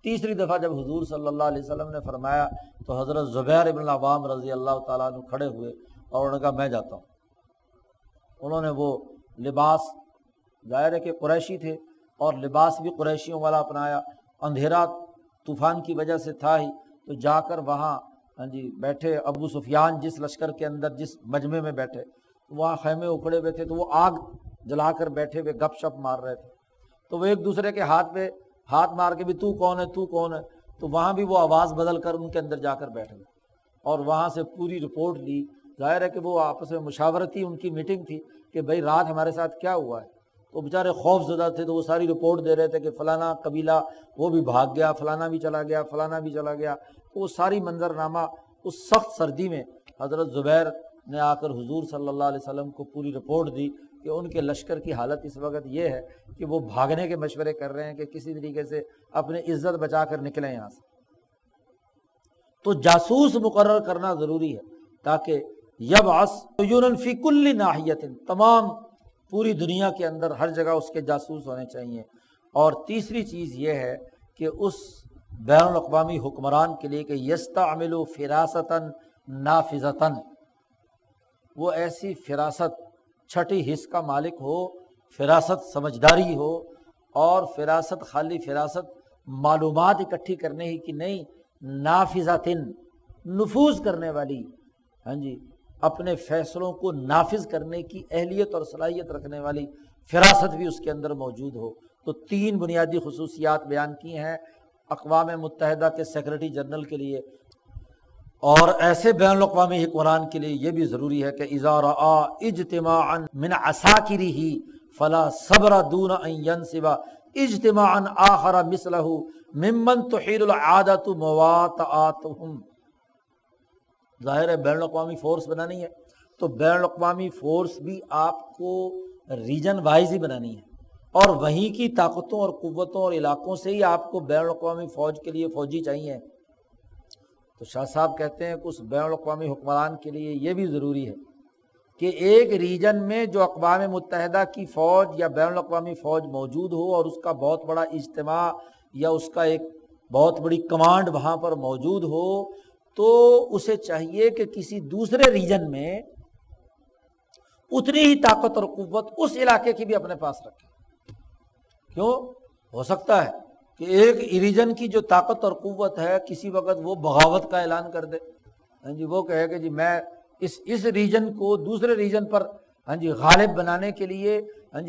[SPEAKER 1] تیسری دفعہ جب حضور صلی اللہ علیہ وسلم نے فرمایا تو حضرت زبیر بن العوام رضی اللہ تعالیٰ عنہ کھڑے ہوئے اور انہوں نے کہا میں جاتا ہوں۔ انہوں نے وہ لباس، ظاہر ہے کہ قریشی تھے اور لباس بھی قریشیوں والا اپنایا، اندھیرا طوفان کی وجہ سے تھا ہی، تو جا کر وہاں بیٹھے، ابو سفیان جس لشکر کے اندر جس مجمع میں بیٹھے وہاں خیمے اکھڑے ہوئے تھے، تو وہ آگ جلا کر بیٹھے ہوئے گپ شپ مار رہے تھے، تو وہ ایک دوسرے کے ہاتھ پہ ہاتھ مار کے بھی تو کون ہے تو کون ہے، تو وہاں بھی وہ آواز بدل کر ان کے اندر جا کر بیٹھ گئے اور وہاں سے پوری رپورٹ لی۔ ظاہر ہے کہ وہ آپس میں مشاورتی ان کی میٹنگ تھی کہ بھائی رات ہمارے ساتھ کیا ہوا ہے، تو بیچارے خوف زدہ تھے، تو وہ ساری رپورٹ دے رہے تھے کہ فلانا قبیلہ وہ بھی بھاگ گیا، فلانا بھی چلا گیا، فلانا بھی چلا گیا، تو وہ ساری منظرنامہ اس سخت سردی میں حضرت زبیر نے آ کر حضور صلی اللہ علیہ وسلم کو پوری رپورٹ دی کہ ان کے لشکر کی حالت اس وقت یہ ہے کہ وہ بھاگنے کے مشورے کر رہے ہیں کہ کسی طریقے سے اپنی عزت بچا کر نکلیں یہاں سے۔ تو جاسوس مقرر کرنا ضروری ہے تاکہ یبعث عیونا فی کل ناحیۃ، تمام پوری دنیا کے اندر ہر جگہ اس کے جاسوس ہونے چاہیے۔ اور تیسری چیز یہ ہے کہ اس بین الاقوامی حکمران کے لیے کہ یستعمل فراستاً نافذتاً، وہ ایسی فراست، چھٹی حص کا مالک ہو، فراست سمجھداری ہو، اور فراست خالی فراست معلومات اکٹھی کرنے ہی کی نہیں، نافذتاً، نفوذ کرنے والی، اپنے فیصلوں کو نافذ کرنے کی اہلیت اور صلاحیت رکھنے والی فراست بھی اس کے اندر موجود ہو۔ تو 3 بنیادی خصوصیات بیان کی ہیں اقوام متحدہ کے سیکرٹری جنرل کے لیے، اور ایسے بین الاقوامی حکمران کے لیے یہ بھی ضروری ہے کہ اذا رآ اجتماعا من عساکرہ فلا صبر دون ان ینصب اجتماعا آخر مثلہ ممن تحیل العادۃ مواطئاتہم۔ ظاہر ہے بین الاقوامی فورس بنانی ہے تو بین الاقوامی فورس بھی آپ کو ریجن وائز ہی بنانی ہے، اور وہیں کی طاقتوں اور قوتوں اور علاقوں سے ہی آپ کو بین الاقوامی فوج کے لیے فوجی چاہیے۔ تو شاہ صاحب کہتے ہیں کہ اس بین الاقوامی حکمران کے لیے یہ بھی ضروری ہے کہ ایک ریجن میں جو اقوام متحدہ کی فوج یا بین الاقوامی فوج موجود ہو اور اس کا بہت بڑا اجتماع یا اس کا ایک بہت بڑی کمانڈ وہاں پر موجود ہو، تو اسے چاہیے کہ کسی دوسرے ریجن میں اتنی ہی طاقت اور قوت اس علاقے کی بھی اپنے پاس رکھے۔ کیوں؟ ہو سکتا ہے کہ ایک ریجن کی جو طاقت اور قوت ہے کسی وقت وہ بغاوت کا اعلان کر دے، وہ کہے کہ جی میں اس ریجن کو دوسرے ریجن پر غالب بنانے کے لیے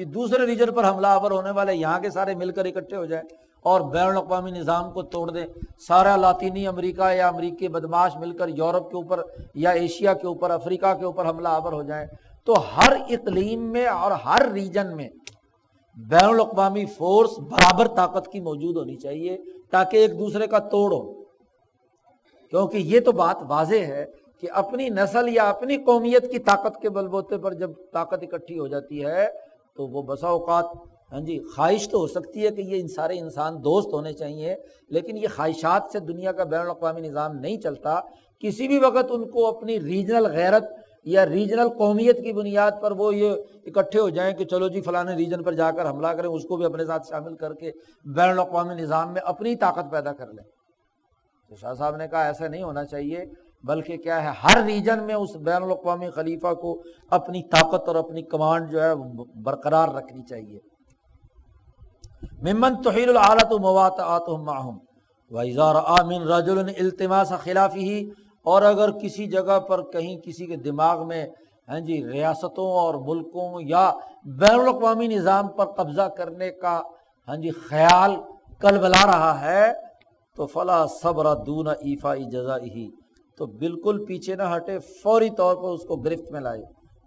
[SPEAKER 1] دوسرے ریجن پر حملہ آور ہونے والے یہاں کے سارے مل کر اکٹھے ہو جائیں اور بین الاقوامی نظام کو توڑ دیں، سارا لاطینی امریکہ یا امریکی بدماش مل کر یورپ کے اوپر یا ایشیا کے اوپر، افریقہ کے اوپر حملہ آور ہو جائیں۔ تو ہر اقلیم میں اور ہر ریجن میں بین الاقوامی فورس برابر طاقت کی موجود ہونی چاہیے تاکہ ایک دوسرے کا توڑ ہو، کیونکہ یہ تو بات واضح ہے کہ اپنی نسل یا اپنی قومیت کی طاقت کے بلبوتے پر جب طاقت اکٹھی ہو جاتی ہے تو وہ بسا اوقات خواہش تو ہو سکتی ہے کہ یہ سارے انسان دوست ہونے چاہیے، لیکن یہ خواہشات سے دنیا کا بین الاقوامی نظام نہیں چلتا۔ کسی بھی وقت ان کو اپنی ریجنل غیرت یا ریجنل قومیت کی بنیاد پر وہ یہ اکٹھے ہو جائیں کہ چلو جی فلانے ریجن پر جا کر حملہ کریں، اس کو بھی اپنے ساتھ شامل کر کے بین الاقوامی نظام میں اپنی طاقت پیدا کر لیں۔ تو شاہ صاحب نے کہا ایسا نہیں ہونا چاہیے، بلکہ کیا ہے، ہر ریجن میں اس بین الاقوامی خلیفہ کو اپنی طاقت اور اپنی کمانڈ جو ہے برقرار رکھنی چاہیے۔ ممن تحیل العالۃ مواطئاتهم معهم واذا راى من رجل التماس خلافه، اور اگر کسی جگہ پر کہیں کسی کے دماغ میں ریاستوں اور ملکوں یا بین الاقوامی نظام پر قبضہ کرنے کا خیال کلبلا رہا ہے تو فلا صبر دون ایفاء جزائه، تو بالکل پیچھے نہ ہٹے، فوری طور پر اس کو گرفت میں لائے،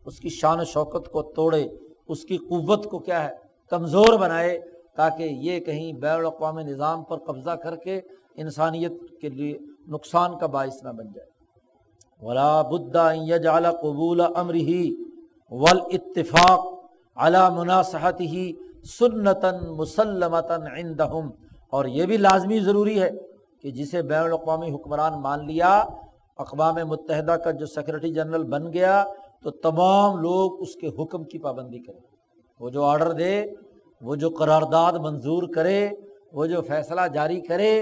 [SPEAKER 1] اس کی شان و شوکت کو توڑے، اس کی قوت کو کیا ہے کمزور بنائے، تاکہ یہ کہیں بین الاقوامی نظام پر قبضہ کر کے انسانیت کے لیے نقصان کا باعث نہ بن جائے۔ ولا بد ان يجعل قبول امره والاتفاق على مناصحته سنة مسلمة عندهم، اور یہ بھی لازمی ضروری ہے کہ جسے بین الاقوامی حکمران مان لیا، اقوام متحدہ کا جو سیکرٹری جنرل بن گیا، تو تمام لوگ اس کے حکم کی پابندی کریں، وہ جو آرڈر دے، وہ جو قرارداد منظور کرے، وہ جو فیصلہ جاری کرے،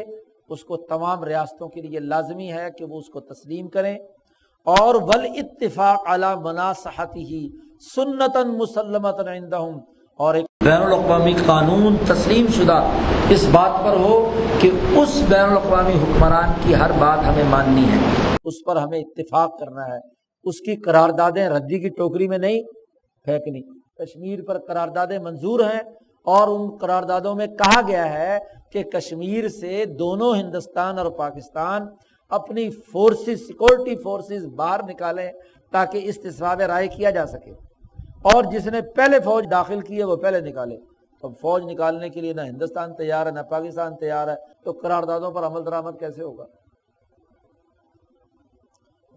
[SPEAKER 1] اس کو تمام ریاستوں کے لیے لازمی ہے کہ وہ اس کو تسلیم کریں۔ اور والاتفاق علی مناصحتہ سنتا مسلمۃ عندہم، اور ایک بین الاقوامی قانون تسلیم شدہ اس بات پر ہو کہ اس بین الاقوامی حکمران کی ہر بات ہمیں ماننی ہے، اس پر ہمیں اتفاق کرنا ہے، اس کی قراردادیں ردی کی ٹوکری میں نہیں پھینکنی۔ کشمیر پر قراردادیں منظور ہیں، اور ان قراردادوں میں کہا گیا ہے کہ کشمیر سے دونوں ہندوستان اور پاکستان اپنی فورسز، سیکورٹی فورسز باہر نکالیں تاکہ استصواب رائے کیا جا سکے، اور جس نے پہلے فوج داخل کی ہے وہ پہلے نکالے۔ اب فوج نکالنے کے لیے نہ ہندوستان تیار ہے نہ پاکستان تیار ہے، تو قراردادوں پر عمل درآمد کیسے ہوگا؟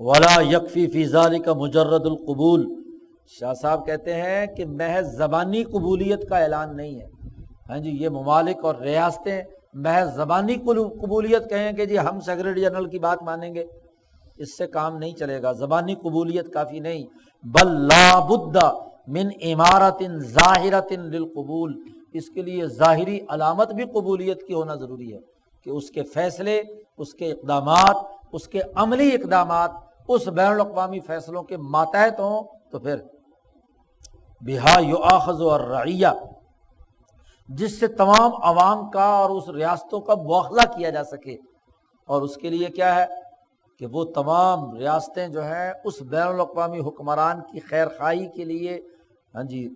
[SPEAKER 1] ولا یکفی فی ذلک مجرد القبول، شاہ صاحب کہتے ہیں کہ محض زبانی قبولیت کا اعلان نہیں ہے۔ یہ ممالک اور ریاستیں محض زبانی قبولیت کہیں کہ جی ہم سیکرٹری جنرل کی بات مانیں گے، اس سے کام نہیں چلے گا، زبانی قبولیت کافی نہیں، بل لا بد من امارت ظاہرۃ للقبول، اس کے لیے ظاہری علامت بھی قبولیت کی ہونا ضروری ہے کہ اس کے فیصلے، اس کے اقدامات، اس کے عملی اقدامات اس بین الاقوامی فیصلوں کے ماتحت ہوں، تو پھر بہا یؤاخذ الرعیہ، جس سے تمام عوام کا اور اس ریاستوں کا مواخلہ کیا جا سکے، اور اس کے لیے کیا ہے کہ وہ تمام ریاستیں جو ہیں اس بین الاقوامی حکمران کی خیر خواہی کے لیے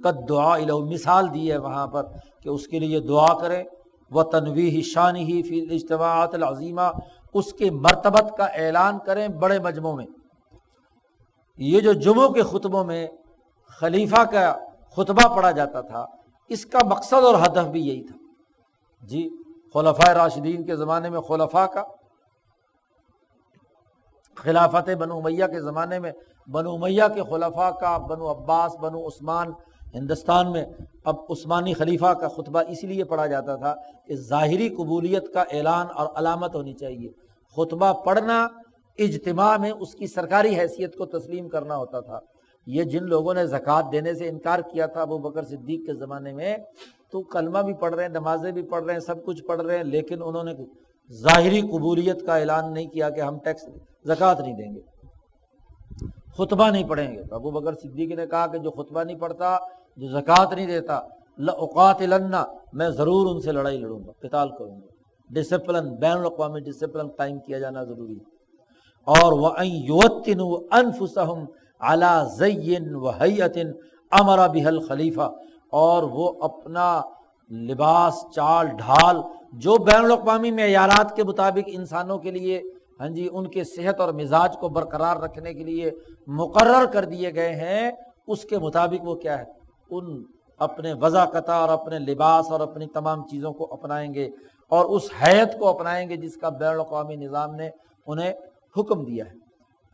[SPEAKER 1] قد دعا الہ، مثال دی ہے وہاں پر کہ اس کے لیے دعا کریں، وتنویہ شانہ فی الاجتماعات العظیمہ، اس کے مرتبت کا اعلان کریں بڑے مجمع میں۔ یہ جو جمعوں کے خطبوں میں خلیفہ کا خطبہ پڑھا جاتا تھا، اس کا مقصد اور ہدف بھی یہی تھا۔ خلفائے راشدین کے زمانے میں خلفاء کا، خلافت بنو امیہ کے زمانے میں بنو امیہ کے خلفاء کا، بنو عباس، بنو عثمان، ہندوستان میں اب عثمانی خلیفہ کا خطبہ اس لیے پڑھا جاتا تھا کہ ظاہری قبولیت کا اعلان اور علامت ہونی چاہیے۔ خطبہ پڑھنا اجتماع میں اس کی سرکاری حیثیت کو تسلیم کرنا ہوتا تھا۔ یہ جن لوگوں نے زکوٰۃ دینے سے انکار کیا تھا ابو بکر صدیق کے زمانے میں، تو کلمہ بھی پڑھ رہے ہیں، نمازیں بھی پڑھ رہے ہیں، سب کچھ پڑھ رہے ہیں، لیکن انہوں نے ظاہری قبولیت کا اعلان نہیں کیا کہ ہم ٹیکس زکوٰۃ نہیں دیں گے، خطبہ نہیں پڑھیں گے۔ تو ابو بکر صدیق نے کہا کہ جو خطبہ نہیں پڑھتا، جو زکوٰۃ نہیں دیتا، لأقاتلن، میں ضرور ان سے لڑائی لڑوں گا، قتال کروں گا۔ ڈسپلن، بین الاقوامی ڈسپلن قائم کیا جانا ضروری ہے۔ اور وَأَن يُوَطِّنُوا أَنفُسَهُمْ عَلَى زَيٍّ وَهَيْئَةٍ أَمَرَ بِهَا الْخَلِيفَةُ، اور وہ اپنا لباس، چال ڈھال جو بین الاقوامی معیارات کے مطابق انسانوں کے لیے ان کے صحت اور مزاج کو برقرار رکھنے کے لیے مقرر کر دیے گئے ہیں، اس کے مطابق وہ کیا ہے، ان اپنے وضاقتہ اور اپنے لباس اور اپنی تمام چیزوں کو اپنائیں گے اور اس حیت کو اپنائیں گے جس کا بین الاقوامی نظام نے انہیں حکم دیا ہے۔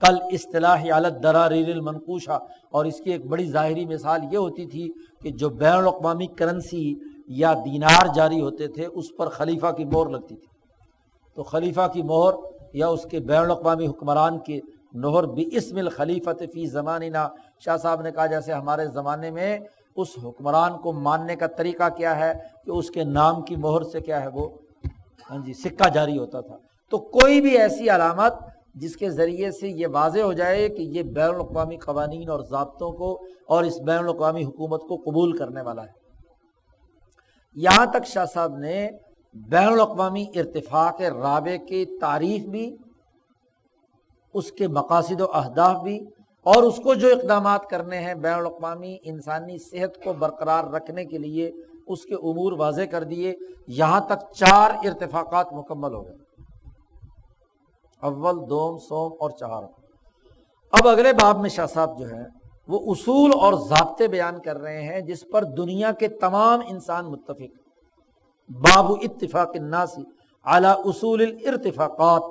[SPEAKER 1] کل اصطلاح علی الدراریر المنقوشہ، اور اس کی ایک بڑی ظاہری مثال یہ ہوتی تھی کہ جو بین الاقوامی کرنسی یا دینار جاری ہوتے تھے اس پر خلیفہ کی مہر لگتی تھی، تو خلیفہ کی مہر یا اس کے بین الاقوامی حکمران کے نہر باسم الخلیفۃ فی زماننا، شاہ صاحب نے کہا جیسے ہمارے زمانے میں اس حکمران کو ماننے کا طریقہ کیا ہے کہ اس کے نام کی مہر سے کیا ہے وہ سکہ جاری ہوتا تھا۔ تو کوئی بھی ایسی علامت جس کے ذریعے سے یہ واضح ہو جائے کہ یہ بین الاقوامی قوانین اور ضابطوں کو اور اس بین الاقوامی حکومت کو قبول کرنے والا ہے۔ یہاں تک شاہ صاحب نے بین الاقوامی ارتفاق رابع کی تعریف بھی، اس کے مقاصد و اہداف بھی، اور اس کو جو اقدامات کرنے ہیں بین الاقوامی انسانی صحت کو برقرار رکھنے کے لیے اس کے امور واضح کر دیے۔ یہاں تک 4 ارتفاقات مکمل ہو گئے، اول، دوم، سوم اور چہارم۔ اب اگلے باب میں شاہ صاحب جو ہے وہ اصول اور ضابطے بیان کر رہے ہیں جس پر دنیا کے تمام انسان متفق۔ باب اتفاق الناس علی اصول الارتفاقات،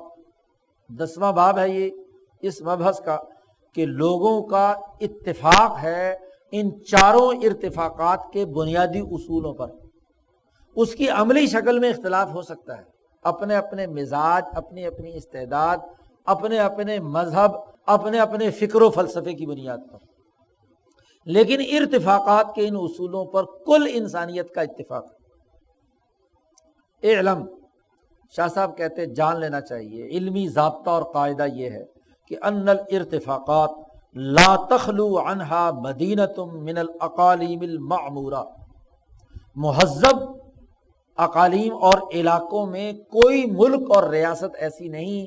[SPEAKER 1] 10واں باب ہے یہ اس مبحث کا کہ لوگوں کا اتفاق ہے ان 4 ارتفاقات کے بنیادی اصولوں پر۔ اس کی عملی شکل میں اختلاف ہو سکتا ہے، اپنے اپنے مزاج، اپنی اپنی استعداد، اپنے اپنے مذہب، اپنے اپنے فکر و فلسفے کی بنیاد پر، لیکن ارتفاقات کے ان اصولوں پر کل انسانیت کا اتفاق ہے۔ اعلم، شاہ صاحب کہتے جان لینا چاہیے، علمی ضابطہ اور قاعدہ یہ ہے کہ ان الارتفاقات لا تخلو عنہا مدینۃ من الاقالیم المعمورہ، مہذب اقالیم اور علاقوں میں کوئی ملک اور ریاست ایسی نہیں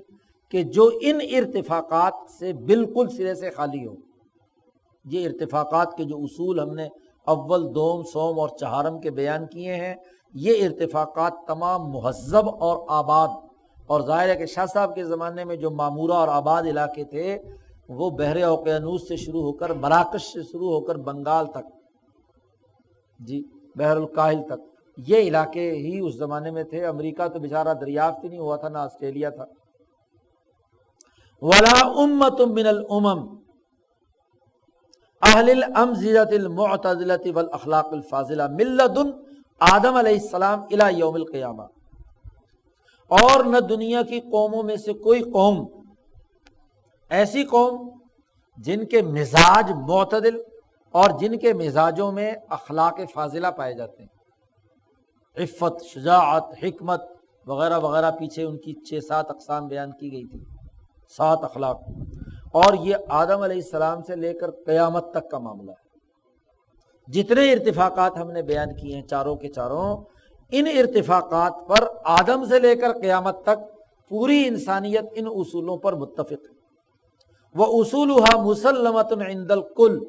[SPEAKER 1] کہ جو ان ارتفاقات سے بالکل سرے سے خالی ہو۔ یہ ارتفاقات کے جو اصول ہم نے اول، دوم، سوم اور چہارم کے بیان کیے ہیں، یہ ارتفاقات تمام مہذب اور آباد، اور ظاہر ہے کہ شاہ صاحب کے زمانے میں جو معمورہ اور آباد علاقے تھے وہ بحر اوقیانوس سے شروع ہو کر مراکش سے شروع ہو کر بنگال تک، بحر الکاہل تک، یہ علاقے ہی اس زمانے میں تھے۔ امریکہ تو بیچارہ دریافت ہی نہیں ہوا تھا، نہ آسٹریلیا تھا۔ ولا امۃ من الامم اہل الامزجۃ المعتدلۃ والاخلاق الفاضلہ من لدن آدم علیہ السلام الی یوم القیامہ، اور نہ دنیا کی قوموں میں سے کوئی قوم ایسی قوم جن کے مزاج معتدل اور جن کے مزاجوں میں اخلاق فاضلہ پائے جاتے ہیں، عفت، شجاعت، حکمت وغیرہ وغیرہ، پیچھے ان کی 6-7 اقسام بیان کی گئی تھی، 7 اخلاق، اور یہ آدم علیہ السلام سے لے کر قیامت تک کا معاملہ ہے۔ جتنے ارتفاقات ہم نے بیان کیے ہیں چاروں کے چاروں، ان ارتفاقات پر آدم سے لے کر قیامت تک پوری انسانیت ان اصولوں پر متفق ہے۔ وَأُصُولُهَا مُسَلَّمَةٌ عِنْدَ الْكُلِّ،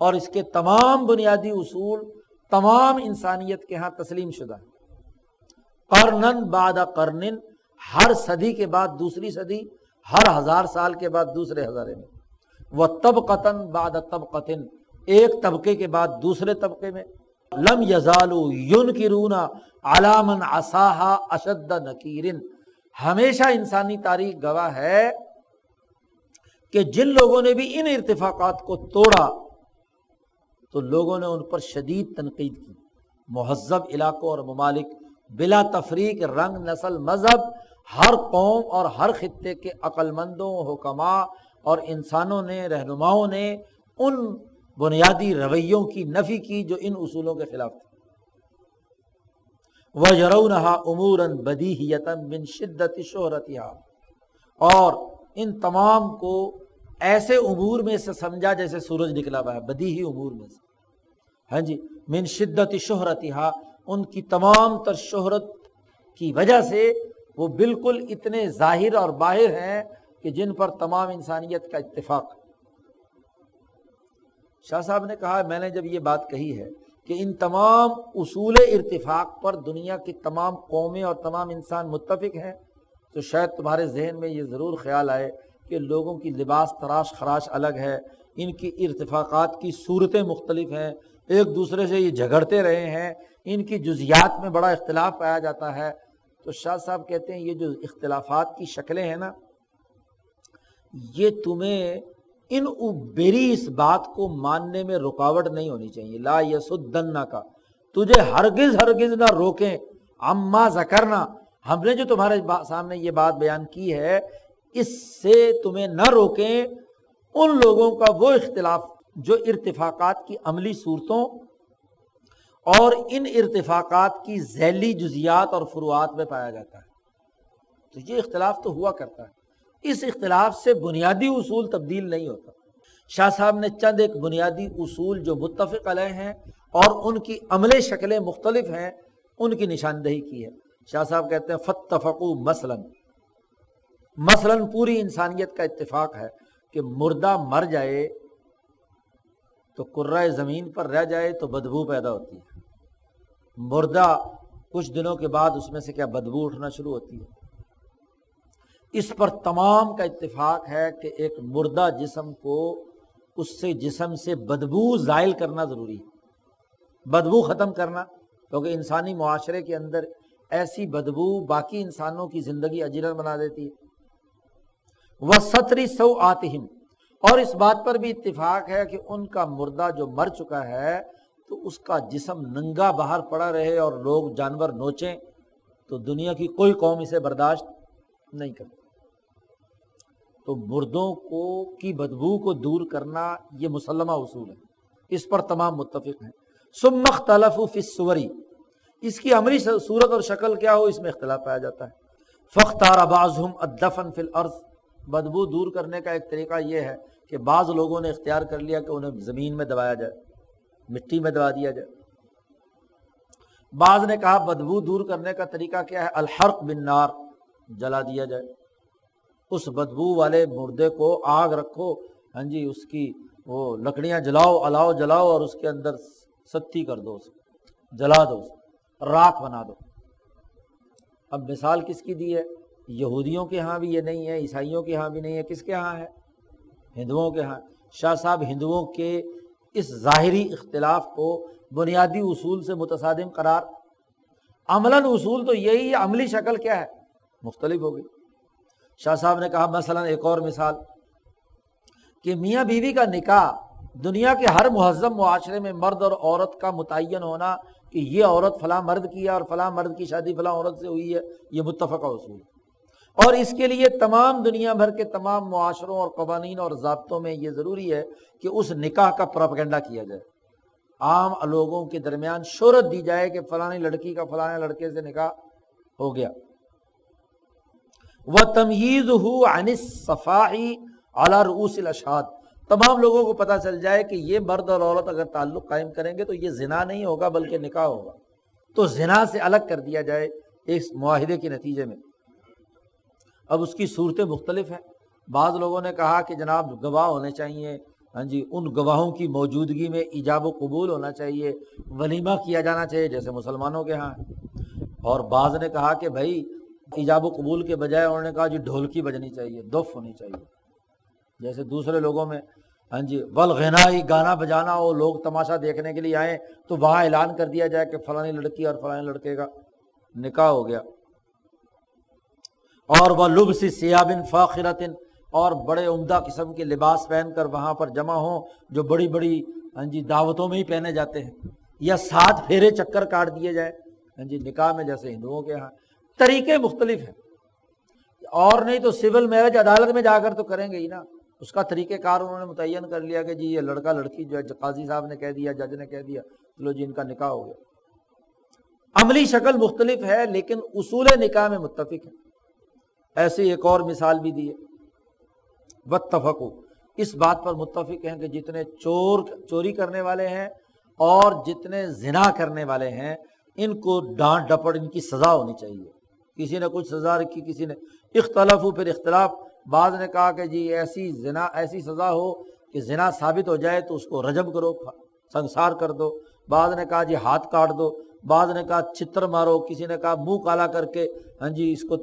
[SPEAKER 1] اور اس کے تمام بنیادی اصول تمام انسانیت کے ہاں تسلیم شدہ ہے۔ قرنن بعد قرنن، ہر صدی کے بعد دوسری صدی، ہر 1000 سال کے بعد دوسرے ہزارے میں، وطبقتن بعد طبقتن، ایک طبقے کے بعد دوسرے طبقے میں، لم یزالوا ینکرون علی من عصاہا اشد نکیر، ہمیشہ انسانی تاریخ گواہ ہے کہ جن لوگوں نے بھی ان ارتفاقات کو توڑا تو لوگوں نے ان پر شدید تنقید کی۔ مہذب علاقوں اور ممالک بلا تفریق، رنگ، نسل، مذہب، ہر قوم اور ہر خطے کے عقل مندوں، حکماء اور انسانوں نے، رہنماؤں نے ان بنیادی رویوں کی نفی کی جو ان اصولوں کے خلاف تھے۔ وَيَرَوْنَهَا أُمُورًا بَدِيهِيَةً مِنْ شِدَّةِ شُهْرَتِهَا، اور ان تمام کو ایسے امور میں سے سمجھا جیسے سورج نکلا ہوا ہے، بدیہی امور میں سے، من شدت شہرتها، ان کی تمام تر شہرت کی وجہ سے وہ بالکل اتنے ظاہر اور باہر ہیں کہ جن پر تمام انسانیت کا اتفاق۔ شاہ صاحب نے کہا، میں نے جب یہ بات کہی ہے کہ ان تمام اصول ارتفاق پر دنیا کی تمام قومیں اور تمام انسان متفق ہیں، تو شاید تمہارے ذہن میں یہ ضرور خیال آئے کہ لوگوں کی لباس تراش خراش الگ ہے، ان کی ارتفاقات کی صورتیں مختلف ہیں، ایک دوسرے سے یہ جھگڑتے رہے ہیں، ان کی جزیات میں بڑا اختلاف پایا جاتا ہے۔ تو شاہ صاحب کہتے ہیں یہ جو اختلافات کی شکلیں ہیں نا، یہ تمہیں ان بیری اس بات کو ماننے میں رکاوٹ نہیں ہونی چاہیے۔ لا یسدنک، تجھے ہرگز نہ روکیں، عما ذکرنا، ہم نے جو تمہارے سامنے یہ بات بیان کی ہے اس سے تمہیں نہ روکیں ان لوگوں کا وہ اختلاف جو ارتفاقات کی عملی صورتوں اور ان ارتفاقات کی ذیلی جزیات اور فروعات میں پایا جاتا ہے۔ تو یہ اختلاف تو ہوا کرتا ہے، اس اختلاف سے بنیادی اصول تبدیل نہیں ہوتا۔ شاہ صاحب نے چند ایک بنیادی اصول جو متفق علیہ ہیں اور ان کی عملی شکلیں مختلف ہیں ان کی نشاندہی کی ہے۔ شاہ صاحب کہتے ہیں فاتفقوا مثلاً پوری انسانیت کا اتفاق ہے کہ مردہ مر جائے تو کرۂ زمین پر رہ جائے تو بدبو پیدا ہوتی ہے، مردہ کچھ دنوں کے بعد اس میں سے کیا بدبو اٹھنا شروع ہوتی ہے۔ اس پر تمام کا اتفاق ہے کہ ایک مردہ جسم کو اس سے جسم سے بدبو زائل کرنا ضروری ہے، بدبو ختم کرنا، کیونکہ انسانی معاشرے کے اندر ایسی بدبو باقی انسانوں کی زندگی اجیرن بنا دیتی ہے۔ وَسَتْرِ سَوْآتِهِمْ، اور اس بات پر بھی اتفاق ہے کہ ان کا مردہ جو مر چکا ہے تو اس کا جسم ننگا باہر پڑا رہے اور لوگ جانور نوچیں تو دنیا کی کوئی قوم اسے برداشت نہیں کرتی۔ تو مردوں کی بدبو کو دور کرنا یہ مسلمہ اصول ہے، اس پر تمام متفق ہیں۔ ثم اختلفوا فی الصور، اس کی عملی صورت اور شکل کیا ہو اس میں اختلاف پایا جاتا ہے۔ فاختار بعضهم الدفن فی الارض، بدبو دور کرنے کا ایک طریقہ یہ ہے کہ بعض لوگوں نے اختیار کر لیا کہ انہیں زمین میں دبایا جائے، مٹی میں دبا دیا جائے۔ بعض نے کہا بدبو دور کرنے کا طریقہ کیا ہے، الحرق بالنار، جلا دیا جائے، اس بدبو والے مردے کو آگ رکھو، ہاں جی، اس کی وہ لکڑیاں جلاؤ، الاؤ جلاؤ اور اس کے اندر ستی کر دو، اسے جلا دو، اسے راکھ بنا دو۔ اب مثال کس کی دی ہے؟ یہودیوں کے ہاں بھی یہ نہیں ہے، عیسائیوں کے ہاں بھی نہیں ہے، کس کے ہاں ہے؟ ہندوؤں کے ہاں۔ شاہ صاحب ہندوؤں کے اس ظاہری اختلاف کو بنیادی اصول سے متصادم قرار، عملاً اصول تو یہی ہے، عملی شکل کیا ہے؟ مختلف ہو گئی۔ شاہ صاحب نے کہا مثلاً ایک اور مثال کہ میاں بیوی کا نکاح دنیا کے ہر مہذب معاشرے میں مرد اور عورت کا متعین ہونا کہ یہ عورت فلاں مرد کی ہے اور فلاں مرد کی شادی فلاں عورت سے ہوئی ہے، یہ متفقہ اصول، اور اس کے لیے تمام دنیا بھر کے تمام معاشروں اور قوانین اور ضابطوں میں یہ ضروری ہے کہ اس نکاح کا پروپیگنڈا کیا جائے، عام لوگوں کے درمیان شہرت دی جائے کہ فلانی لڑکی کا فلاں لڑکے سے نکاح ہو گیا۔ وَتَمْيِيزُهُ عَنِ الصَّفَاحِ عَلَى رُؤُوسِ الْأَشْهَادِ، تمام لوگوں کو پتہ چل جائے کہ یہ مرد اور عورت اگر تعلق قائم کریں گے تو یہ زنا نہیں ہوگا بلکہ نکاح ہوگا، تو زنا سے الگ کر دیا جائے اس معاہدے کے نتیجے میں۔ اب اس کی صورتیں مختلف ہیں، بعض لوگوں نے کہا کہ جناب گواہ ہونے چاہیے، ہاں جی، ان گواہوں کی موجودگی میں ایجاب و قبول ہونا چاہیے، ولیمہ کیا جانا چاہیے جیسے مسلمانوں کے ہاں، اور بعض نے کہا کہ بھائی ایجاب و قبول کے بجائے انہوں نے کہا جی ڈھولکی بجنی چاہیے، دف ہونی چاہیے، جیسے دوسرے لوگوں میں ہاں جی والغنائی، گانا بجانا ہو، لوگ تماشا دیکھنے کے لیے آئیں تو وہاں اعلان کر دیا جائے کہ فلانی لڑکی اور فلانے لڑکے کا نکاح ہو گیا۔ اور وَلُبْسِ ثِيَابٍ فَاخِرَةٍ، اور بڑے عمدہ قسم کے لباس پہن کر وہاں پر جمع ہوں جو بڑی بڑی ہاں جی دعوتوں میں ہی پہنے جاتے ہیں، یا 7 پھیرے چکر کاٹ دیے جائے ہاں جی نکاح میں جیسے ہندوؤں کے ہاں۔ طریقے مختلف ہیں، اور نہیں تو سول میرج عدالت میں جا کر تو کریں گے ہی نا، اس کا طریقہ کار انہوں نے متعین کر لیا کہ جی یہ لڑکا لڑکی جو ہے قاضی صاحب نے کہہ دیا، جج نے کہہ دیا، چلو جی ان کا نکاح ہو گیا۔ عملی شکل مختلف ہے لیکن اصول نکاح میں متفق ہے۔ ایسی ایک اور مثال بھی دی ہے، واتفقوا، اس بات پر متفق ہیں کہ جتنے چوری کرنے والے ہیں اور جتنے زنا کرنے والے ہیں ان کو ڈانٹ ڈپٹ، ان کی سزا ہونی چاہیے۔ کسی نے کچھ سزا رکھی، کسی نے اختلافو، پھر اختلاف، بعض نے کہا کہ جی ایسی سزا ہو کہ زنا ثابت ہو جائے تو اس کو رجم کرو، سنسار کر دو، بعض نے کہا جی ہاتھ کاٹ دو، بعض نے کہا چھتر مارو، کسی نے کہا منہ کالا کر کے ہاں جی اس کو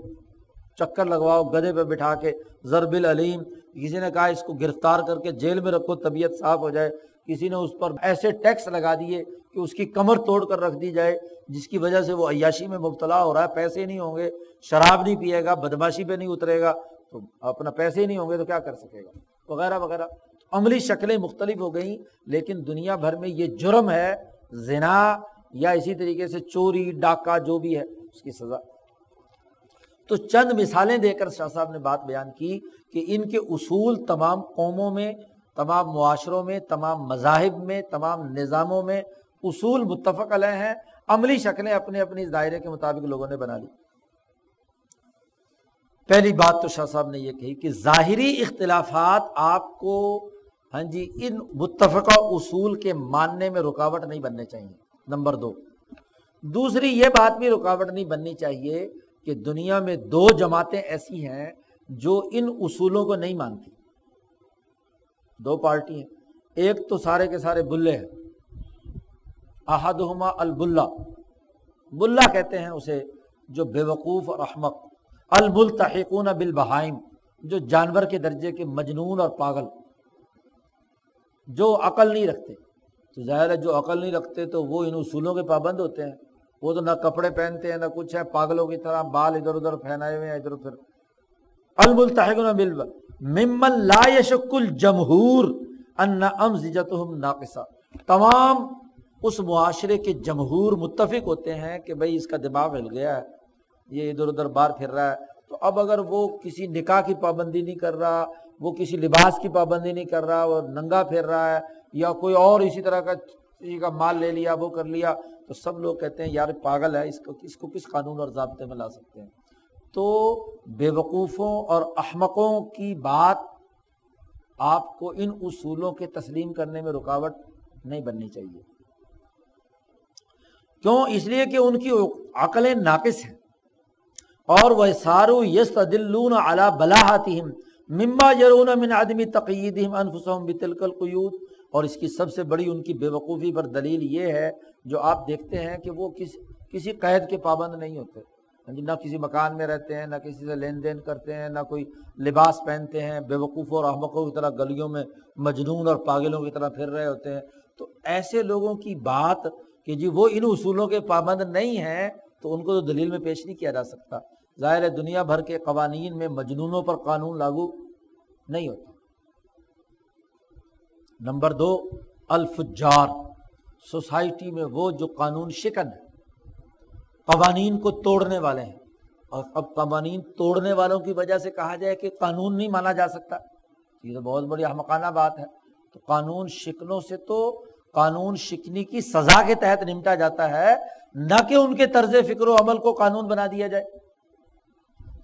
[SPEAKER 1] چکر لگواؤ گدھے پہ بٹھا کے، ضرب العلیم، کسی نے کہا اس کو گرفتار کر کے جیل میں رکھو طبیعت صاف ہو جائے، کسی نے اس پر ایسے ٹیکس لگا دیے کہ اس کی کمر توڑ کر رکھ دی جائے، جس کی وجہ سے وہ عیاشی میں مبتلا ہو رہا ہے، پیسے نہیں ہوں گے، شراب نہیں پیے گا، بدماشی پہ نہیں اترے گا، تو اپنا پیسے ہی نہیں ہوں گے تو کیا کر سکے گا، وغیرہ وغیرہ۔ عملی شکلیں مختلف ہو گئیں، لیکن دنیا بھر میں یہ جرم ہے زنا یا اسی طریقے سے چوری ڈاکہ جو بھی ہے اس کی سزا۔ تو چند مثالیں دے کر شاہ صاحب نے بات بیان کی کہ ان کے اصول تمام قوموں میں، تمام معاشروں میں، تمام مذاہب میں، تمام نظاموں میں اصول متفق علیہ ہیں، عملی شکلیں اپنے اپنے دائرے کے مطابق لوگوں نے بنا لی۔ پہلی بات تو شاہ صاحب نے یہ کہی کہ ظاہری اختلافات آپ کو ان متفقہ اصول کے ماننے میں رکاوٹ نہیں بننے چاہیے، نمبر 2۔ دوسری یہ بات بھی رکاوٹ نہیں بننی چاہیے کہ دنیا میں 2 جماعتیں ایسی ہیں جو ان اصولوں کو نہیں مانتی، 2 پارٹی ہیں، ایک تو سارے کے سارے بلے ہیں، احدہما البلہ، بلہ کہتے ہیں اسے جو بے وقوف اور احمق، الملتحقون بالبہائم، جو جانور کے درجے کے مجنون اور پاگل، جو عقل نہیں رکھتے۔ تو ظاہر ہے جو عقل نہیں رکھتے تو وہ ان اصولوں کے پابند ہوتے ہیں، وہ تو نہ کپڑے پہنتے ہیں نہ کچھ ہے، پاگلوں کی طرح بال ادھر ادھر پھیلائے ہوئے ہیں ادھر ادھر۔ الملتحقون ممن لا یشک الجمہور ان امزجتہم ناقصہ، تمام اس معاشرے کے جمہور متفق ہوتے ہیں کہ بھئی اس کا دماغ ہل گیا ہے، یہ ادھر ادھر باہر پھر رہا ہے، تو اب اگر وہ کسی نکاح کی پابندی نہیں کر رہا، وہ کسی لباس کی پابندی نہیں کر رہا، وہ ننگا پھر رہا ہے، یا کوئی اور اسی طرح کا کسی کا مال لے لیا وہ کر لیا، تو سب لوگ کہتے ہیں یار پاگل ہے، اس کو کس قانون اور ضابطے میں لا سکتے ہیں۔ تو بے وقوفوں اور احمقوں کی بات آپ کو ان اصولوں کے تسلیم کرنے میں رکاوٹ نہیں بننی چاہیے۔ کیوں؟ اس لیے کہ ان کی عقلیں ناقص ہیں، اور وَيَسَارُوا يَسْتَدِلُّونَ عَلَى بَلَاحَتِهِمْ مِمَّا يَرَوْنَ مِنْ عَدْمِ تَقْيِيدِهِمْ أَنفُسَهُمْ بِتِلْكَ الْقُيُودِ، اور اس کی سب سے بڑی ان کی بے وقوفی پر دلیل یہ ہے جو آپ دیکھتے ہیں کہ وہ کسی قید کے پابند نہیں ہوتے، نہ کسی مکان میں رہتے ہیں، نہ کسی سے لین دین کرتے ہیں، نہ کوئی لباس پہنتے ہیں، بے وقوفوں اور احمقوں کی طرح گلیوں میں مجنون اور پاگلوں کی طرح پھر رہے ہوتے ہیں۔ تو ایسے لوگوں کی بات کہ جی وہ ان اصولوں کے پابند نہیں ہیں، تو ان کو تو دلیل میں پیش نہیں کیا جا سکتا۔ ظاہر ہے دنیا بھر کے قوانین میں مجنونوں پر قانون لاگو نہیں ہوتا۔ نمبر 2، الفجار، سوسائٹی میں وہ جو قانون شکن ہے، قوانین کو توڑنے والے ہیں، اور اب قوانین توڑنے والوں کی وجہ سے کہا جائے کہ قانون نہیں مانا جا سکتا، یہ تو بہت بڑی احمقانہ بات ہے۔ تو قانون شکنوں سے تو قانون شکنی کی سزا کے تحت نمٹا جاتا ہے، نہ کہ ان کے طرز فکر و عمل کو قانون بنا دیا جائے۔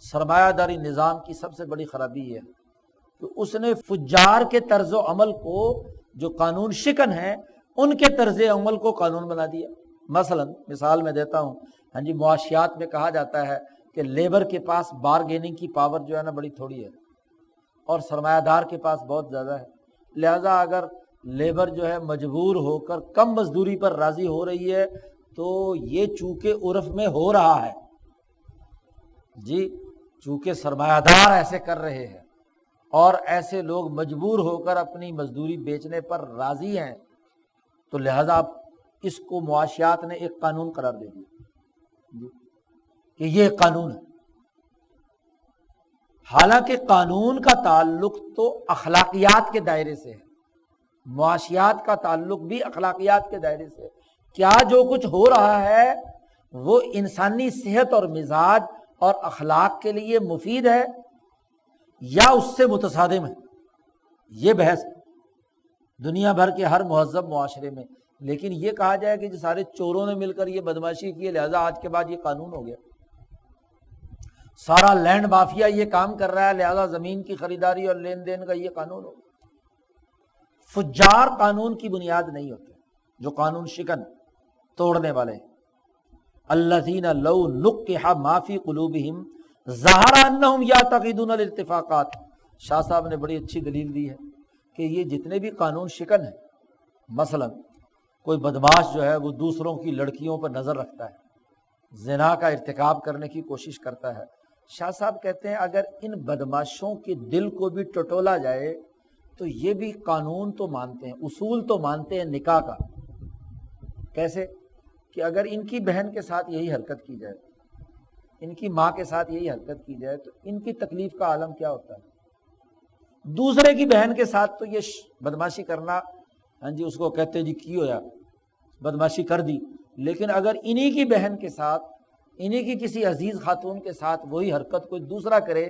[SPEAKER 1] سرمایہ داری نظام کی سب سے بڑی خرابی یہ ہے کہ اس نے فجار کے طرز و عمل کو، جو قانون شکن ہیں ان کے طرز عمل کو قانون بنا دیا۔ مثلا مثال میں دیتا ہوں، معاشیات میں کہا جاتا ہے کہ لیبر کے پاس بارگیننگ کی پاور جو ہے نا بڑی تھوڑی ہے، اور سرمایہ دار کے پاس بہت زیادہ ہے، لہذا اگر لیبر جو ہے مجبور ہو کر کم مزدوری پر راضی ہو رہی ہے تو یہ چونکہ عرف میں ہو رہا ہے، جی چونکہ سرمایہ دار ایسے کر رہے ہیں اور ایسے لوگ مجبور ہو کر اپنی مزدوری بیچنے پر راضی ہیں، تو لہذا اب اس کو معاشیات نے ایک قانون قرار دے دیا کہ یہ قانون ہے۔ حالانکہ قانون کا تعلق تو اخلاقیات کے دائرے سے ہے، معاشیات کا تعلق بھی اخلاقیات کے دائرے سے ہے۔ کیا جو کچھ ہو رہا ہے وہ انسانی صحت اور مزاج اور اخلاق کے لیے مفید ہے یا اس سے متصادم ہے، یہ بحث دنیا بھر کے ہر مہذب معاشرے میں۔ لیکن یہ کہا جائے کہ جو سارے چوروں نے مل کر یہ بدماشی کی ہے لہذا آج کے بعد یہ قانون ہو گیا، سارا لینڈ مافیا یہ کام کر رہا ہے لہذا زمین کی خریداری اور لین دین کا یہ قانون ہو گیا۔ فجار قانون کی بنیاد نہیں ہوتے، جو قانون شکن توڑنے والے ہیں۔ الذین لو نقح ما فی قلوبہم ظہر انہم یعتقدون الاتفاقات۔ شاہ صاحب نے بڑی اچھی دلیل دی ہے کہ یہ جتنے بھی قانون شکن ہیں، مثلا کوئی بدماش جو ہے وہ دوسروں کی لڑکیوں پر نظر رکھتا ہے، زنا کا ارتکاب کرنے کی کوشش کرتا ہے، شاہ صاحب کہتے ہیں اگر ان بدماشوں کے دل کو بھی ٹٹولا جائے تو یہ بھی قانون تو مانتے ہیں، اصول تو مانتے ہیں نکاح کا۔ کیسے؟ کہ اگر ان کی بہن کے ساتھ یہی حرکت کی جائے، ان کی ماں کے ساتھ یہی حرکت کی جائے تو ان کی تکلیف کا عالم کیا ہوتا ہے۔ دوسرے کی بہن کے ساتھ تو یہ بدماشی کرنا، ہاں جی، اس کو کہتے ہیں جی کی ہویا، بدماشی کر دی، لیکن اگر انہی کی بہن کے ساتھ، انہی کی کسی عزیز خاتون کے ساتھ وہی حرکت کوئی دوسرا کرے،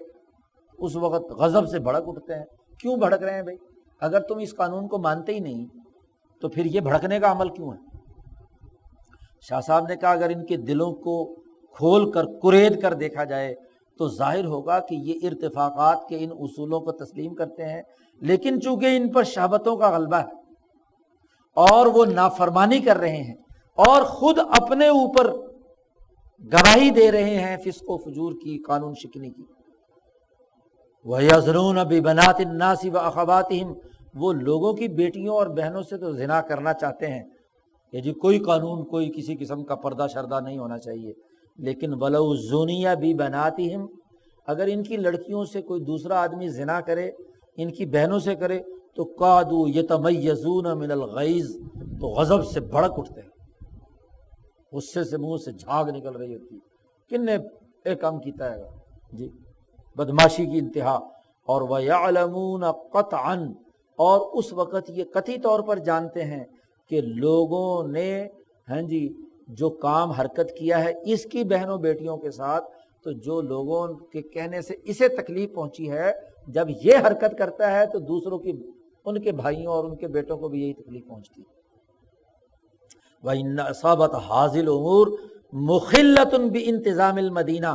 [SPEAKER 1] اس وقت غضب سے بھڑک اٹھتے ہیں۔ کیوں بھڑک رہے ہیں بھائی؟ اگر تم اس قانون کو مانتے ہی نہیں تو پھر یہ بھڑکنے کا عمل کیوں ہے؟ شاہ صاحب نے کہا اگر ان کے دلوں کو کھول کر کرید کر دیکھا جائے تو ظاہر ہوگا کہ یہ ارتفاقات کے ان اصولوں کو تسلیم کرتے ہیں، لیکن چونکہ ان پر شہوتوں کا غلبہ ہے اور وہ نافرمانی کر رہے ہیں اور خود اپنے اوپر گواہی دے رہے ہیں فسق و فجور کی، قانون شکنی کی۔ وَيَزْنُونَ بِبَنَاتِ النَّاسِ وَأَخَوَاتِهِمْ، وہ لوگوں کی بیٹیوں اور بہنوں سے تو زنا کرنا چاہتے ہیں کہ جی کوئی قانون، کوئی کسی قسم کا پردہ شردہ نہیں ہونا چاہیے، لیکن وَلَوْ زُنِيَ بِبَنَاتِهِمْ، اگر ان کی لڑکیوں سے کوئی دوسرا آدمی زنا کرے، ان کی بہنوں سے کرے تو قَادُوا يَتَمَيَّزُونَ مِنَ الْغَيْظِ، تو غضب سے بھڑک اٹھتے ہیں، غصے سے منہ سے جھاگ نکل رہی ہوتی ہے، کن نے ایک کام کیتا ہے جی، بدماشی کی انتہا۔ اور وَيَعْلَمُونَ قَطْعًا، اور اس وقت یہ قطعی طور پر جانتے ہیں کہ لوگوں نے، ہاں جی، جو کام حرکت کیا ہے اس کی بہنوں بیٹیوں کے ساتھ، تو جو لوگوں کے کہنے سے اسے تکلیف پہنچی ہے، جب یہ حرکت کرتا ہے تو دوسروں کی، ان کے بھائیوں اور ان کے بیٹوں کو بھی یہی تکلیف پہنچتی ہے۔ وَإِنَّ أَصَابَتْ هَٰذِهِ الْأُمُورُ مُخِلَّةٌ بِانتظام الْمَدِینَہ،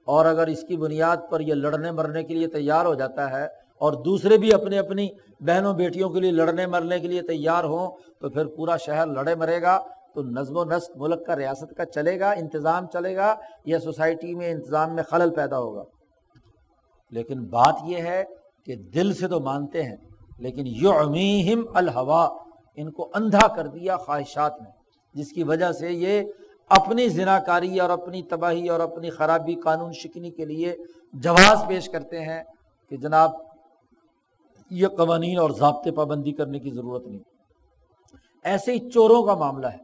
[SPEAKER 1] اور اگر اس کی بنیاد پر یہ لڑنے مرنے کے لیے تیار ہو جاتا ہے اور دوسرے بھی اپنی اپنی بہنوں بیٹیوں کے لیے لڑنے مرنے کے لیے تیار ہوں، تو پھر پورا شہر لڑے مرے گا، تو نظم و نسق ملک کا، ریاست کا چلے گا، انتظام چلے گا، یا سوسائٹی میں انتظام میں خلل پیدا ہوگا۔ لیکن بات یہ ہے کہ دل سے تو مانتے ہیں، لیکن یعمیہم الہوا، ان کو اندھا کر دیا خواہشات نے، جس کی وجہ سے یہ اپنی زناکاری اور اپنی تباہی اور اپنی خرابی، قانون شکنی کے لیے جواز پیش کرتے ہیں کہ جناب یہ قوانین اور ضابطے پابندی کرنے کی ضرورت نہیں۔ ایسے ہی چوروں کا معاملہ ہے،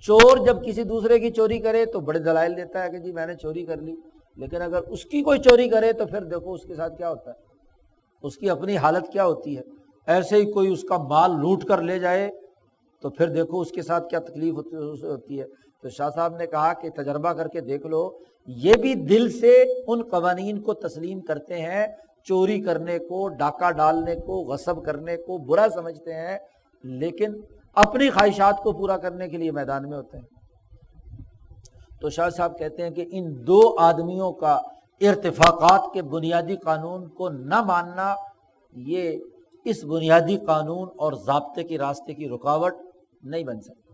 [SPEAKER 1] چور جب کسی دوسرے کی چوری کرے تو بڑے دلائل دیتا ہے کہ جی میں نے چوری کر لی، لیکن اگر اس کی کوئی چوری کرے تو پھر دیکھو اس کے ساتھ کیا ہوتا ہے، اس کی اپنی حالت کیا ہوتی ہے۔ ایسے ہی کوئی اس کا مال لوٹ کر لے جائے تو پھر دیکھو اس کے ساتھ کیا تکلیف ہوتی ہے۔ تو شاہ صاحب نے کہا کہ تجربہ کر کے دیکھ لو، یہ بھی دل سے ان قوانین کو تسلیم کرتے ہیں، چوری کرنے کو، ڈاکہ ڈالنے کو، غصب کرنے کو برا سمجھتے ہیں، لیکن اپنی خواہشات کو پورا کرنے کے لیے میدان میں ہوتے ہیں۔ تو شاہ صاحب کہتے ہیں کہ ان دو آدمیوں کا ارتفاقات کے بنیادی قانون کو نہ ماننا، یہ اس بنیادی قانون اور ضابطے کے راستے کی رکاوٹ نہیں بن سکتا۔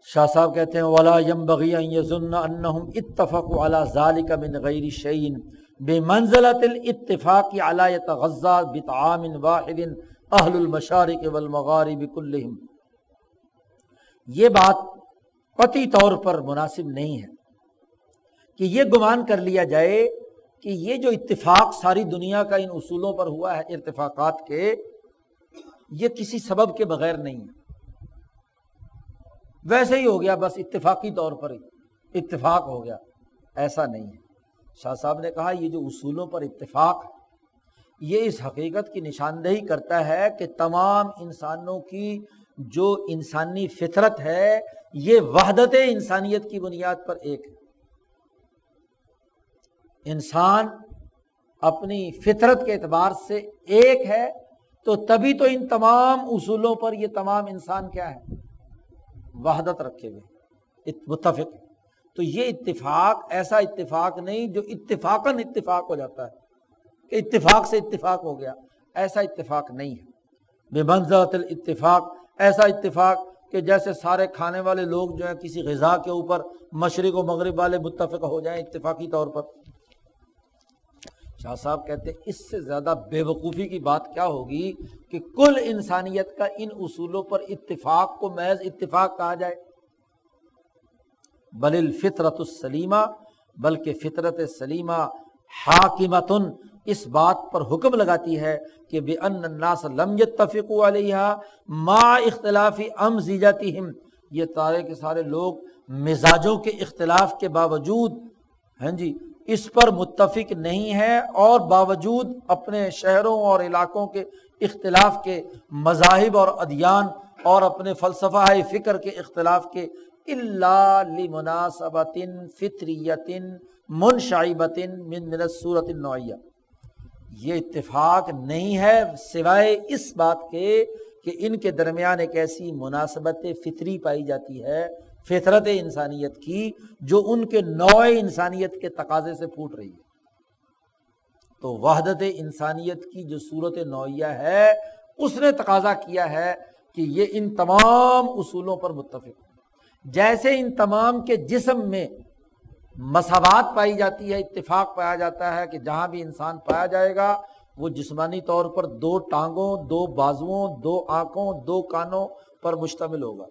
[SPEAKER 1] شاہ صاحب کہتے ہیں وَلَا يَنبَغِي أَن يَظُنَّ أَنَّهُمْ اتَّفَقُوا عَلَى ذَلِكَ مِنْ غَيْرِ شَيْءٍ بِمَنزِلَةِ الاتفاق عَلَى يَتَغَذَّى بِطَعَامٍ وَاحِدٍ أَهْلُ الْمَشَارِقِ وَالْمَغَارِبِ كُلِّهِمْ، یہ بات قطعی طور پر مناسب نہیں ہے کہ یہ گمان کر لیا جائے کہ یہ جو اتفاق ساری دنیا کا ان اصولوں پر ہوا ہے ارتفاقات کے، یہ کسی سبب کے بغیر نہیں ہے، ویسے ہی ہو گیا، بس اتفاقی طور پر ہی اتفاق ہو گیا، ایسا نہیں ہے۔ شاہ صاحب نے کہا یہ جو اصولوں پر اتفاق ہے، یہ اس حقیقت کی نشاندہی کرتا ہے کہ تمام انسانوں کی جو انسانی فطرت ہے یہ وحدت انسانیت کی بنیاد پر ایک ہے۔ انسان اپنی فطرت کے اعتبار سے ایک ہے، تو تبھی تو ان تمام اصولوں پر یہ تمام انسان کیا ہے، وحدت رکھے ہوئے، متفق۔ تو یہ اتفاق ایسا اتفاق نہیں جو اتفاقاً اتفاق ہو جاتا ہے کہ اتفاق سے اتفاق ہو گیا، ایسا اتفاق نہیں ہے۔ بمنزلۃ الاتفاق، ایسا اتفاق کہ جیسے سارے کھانے والے لوگ جو ہیں کسی غذا کے اوپر مشرق و مغرب والے متفق ہو جائیں اتفاقی طور پر۔ شاہ صاحب کہتے ہیں اس سے زیادہ بے وقوفی کی بات کیا ہوگی کہ کل انسانیت کا ان اصولوں پر اتفاق کو محض اتفاق کہا جائے۔ بل الفطرۃ السلیمہ بلکہ فطرت سلیمہ حاکمتن اس بات پر حکم لگاتی ہے کہ بِأَنَّ النَّاسَ لَمْ يَتَّفِقُوا عَلَيْهَا مَعَ اخْتِلَافِ أَمْزِجَتِهِمْ، یہ سارے کے سارے لوگ مزاجوں کے اختلاف کے باوجود اس پر متفق نہیں ہے، اور باوجود اپنے شہروں اور علاقوں کے اختلاف کے، مذاہب اور ادیان اور اپنے فلسفہ فکر کے اختلاف کے، الا لمناسبۃ فطریۃ منشعبۃ من الصورۃ النوعیہ، یہ اتفاق نہیں ہے سوائے اس بات کے کہ ان کے درمیان ایک ایسی مناسبت فطری پائی جاتی ہے، فطرت انسانیت کی، جو ان کے نوع انسانیت کے تقاضے سے پھوٹ رہی ہے۔ تو وحدت انسانیت کی جو صورت نوعیہ ہے، اس نے تقاضا کیا ہے کہ یہ ان تمام اصولوں پر متفق ہو۔ جیسے ان تمام کے جسم میں مساوات پائی جاتی ہے، اتفاق پایا جاتا ہے کہ جہاں بھی انسان پایا جائے گا وہ جسمانی طور پر 2 ٹانگوں، 2 بازوؤں، 2 آنکھوں، 2 کانوں پر مشتمل ہوگا،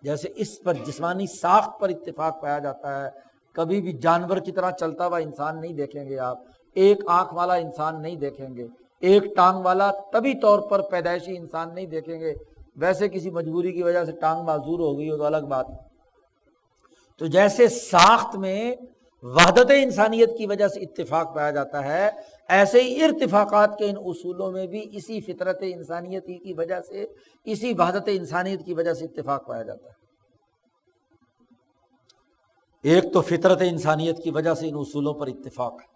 [SPEAKER 1] جیسے اس پر جسمانی ساخت پر اتفاق پایا جاتا ہے۔ کبھی بھی جانور کی طرح چلتا ہوا انسان نہیں دیکھیں گے آپ، ایک آنکھ والا انسان نہیں دیکھیں گے، ایک ٹانگ والا طبی طور پر پیدائشی انسان نہیں دیکھیں گے، ویسے کسی مجبوری کی وجہ سے ٹانگ معذور ہو گئی ہو تو الگ بات۔ تو جیسے ساخت میں وحدت انسانیت کی وجہ سے اتفاق پایا جاتا ہے، ایسے ہی ارتفاقات کے ان اصولوں میں بھی اسی فطرت انسانیت کی وجہ سے، اسی وحدت انسانیت کی وجہ سے اتفاق پایا جاتا ہے۔ ایک تو فطرت انسانیت کی وجہ سے ان اصولوں پر اتفاق ہے،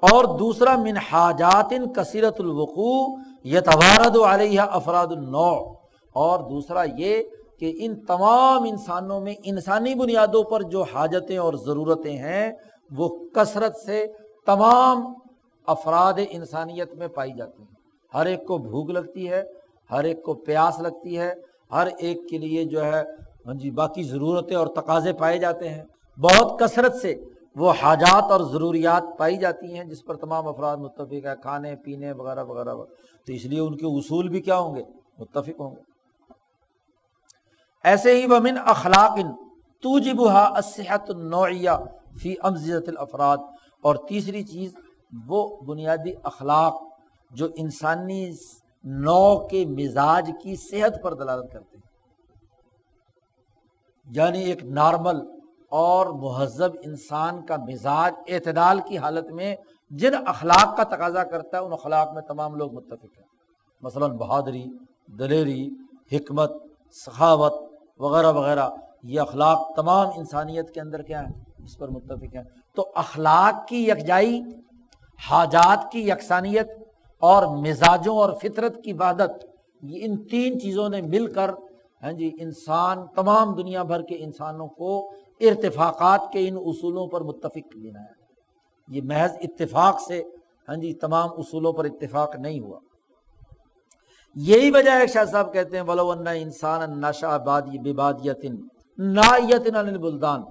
[SPEAKER 1] اور دوسرا من حاجات کثیرۃ الوقوع یتوارد علیہا افراد النوع، اور دوسرا یہ کہ ان تمام انسانوں میں انسانی بنیادوں پر جو حاجتیں اور ضرورتیں ہیں وہ کثرت سے تمام افراد انسانیت میں پائی جاتی ہیں۔ ہر ایک کو بھوک لگتی ہے، ہر ایک کو پیاس لگتی ہے، ہر ایک کے لیے جو ہے باقی ضرورتیں اور تقاضے پائے جاتے ہیں، بہت کثرت سے وہ حاجات اور ضروریات پائی جاتی ہیں جس پر تمام افراد متفق ہے، کھانے پینے وغیرہ وغیرہ۔ تو اس لیے ان کے اصول بھی کیا ہوں گے؟ متفق ہوں گے۔ ایسے ہی ومن اخلاق توجبها الصحۃ النوعیہ فی امزجۃ الافراد، اور تیسری چیز وہ بنیادی اخلاق جو انسانی نوع کے مزاج کی صحت پر دلالت کرتے ہیں، یعنی ایک نارمل اور مہذب انسان کا مزاج اعتدال کی حالت میں جن اخلاق کا تقاضا کرتا ہے ان اخلاق میں تمام لوگ متفق ہیں، مثلا بہادری، دلیری، حکمت، سخاوت وغیرہ وغیرہ، یہ اخلاق تمام انسانیت کے اندر کیا ہیں؟ اس پر متفق ہیں۔ تو اخلاق کی یکجائی، حاجات کی یکسانیت اور مزاجوں اور فطرت کی وحدت، یہ ان 3 چیزوں نے مل کر انسان، تمام دنیا بھر کے انسانوں کو ارتفاقات کے ان اصولوں پر متفق بنایا۔ یہ محض اتفاق سے تمام اصولوں پر اتفاق نہیں ہوا۔ یہی وجہ ہے شاہ صاحب کہتے ہیں وَلَوْ أَنَّ إِنسَانًا نَشَأَ بِبَادِيَةٍ نَائِيَةٍ عَنِ الْبُلْدَانِ،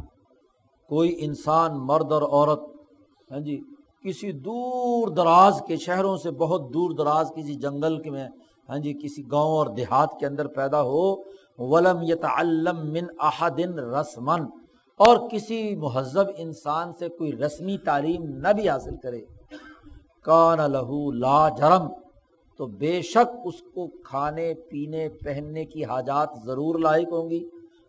[SPEAKER 1] کوئی انسان مرد اور عورت کسی دور دراز کے شہروں سے بہت دور دراز کسی جنگل کے میں کسی گاؤں اور دیہات کے اندر پیدا ہو، وَلَمْ يَتَعَلَّمْ مِنْ أَحَدٍ رَسْمًا، اور کسی مہذب انسان سے کوئی رسمی تعلیم نہ بھی حاصل کرے، كَانَ لَهُ لَا جَرَمْ، تو بے شک اس کو کھانے پینے پہننے کی حاجات ضرور لاحق ہوں گی۔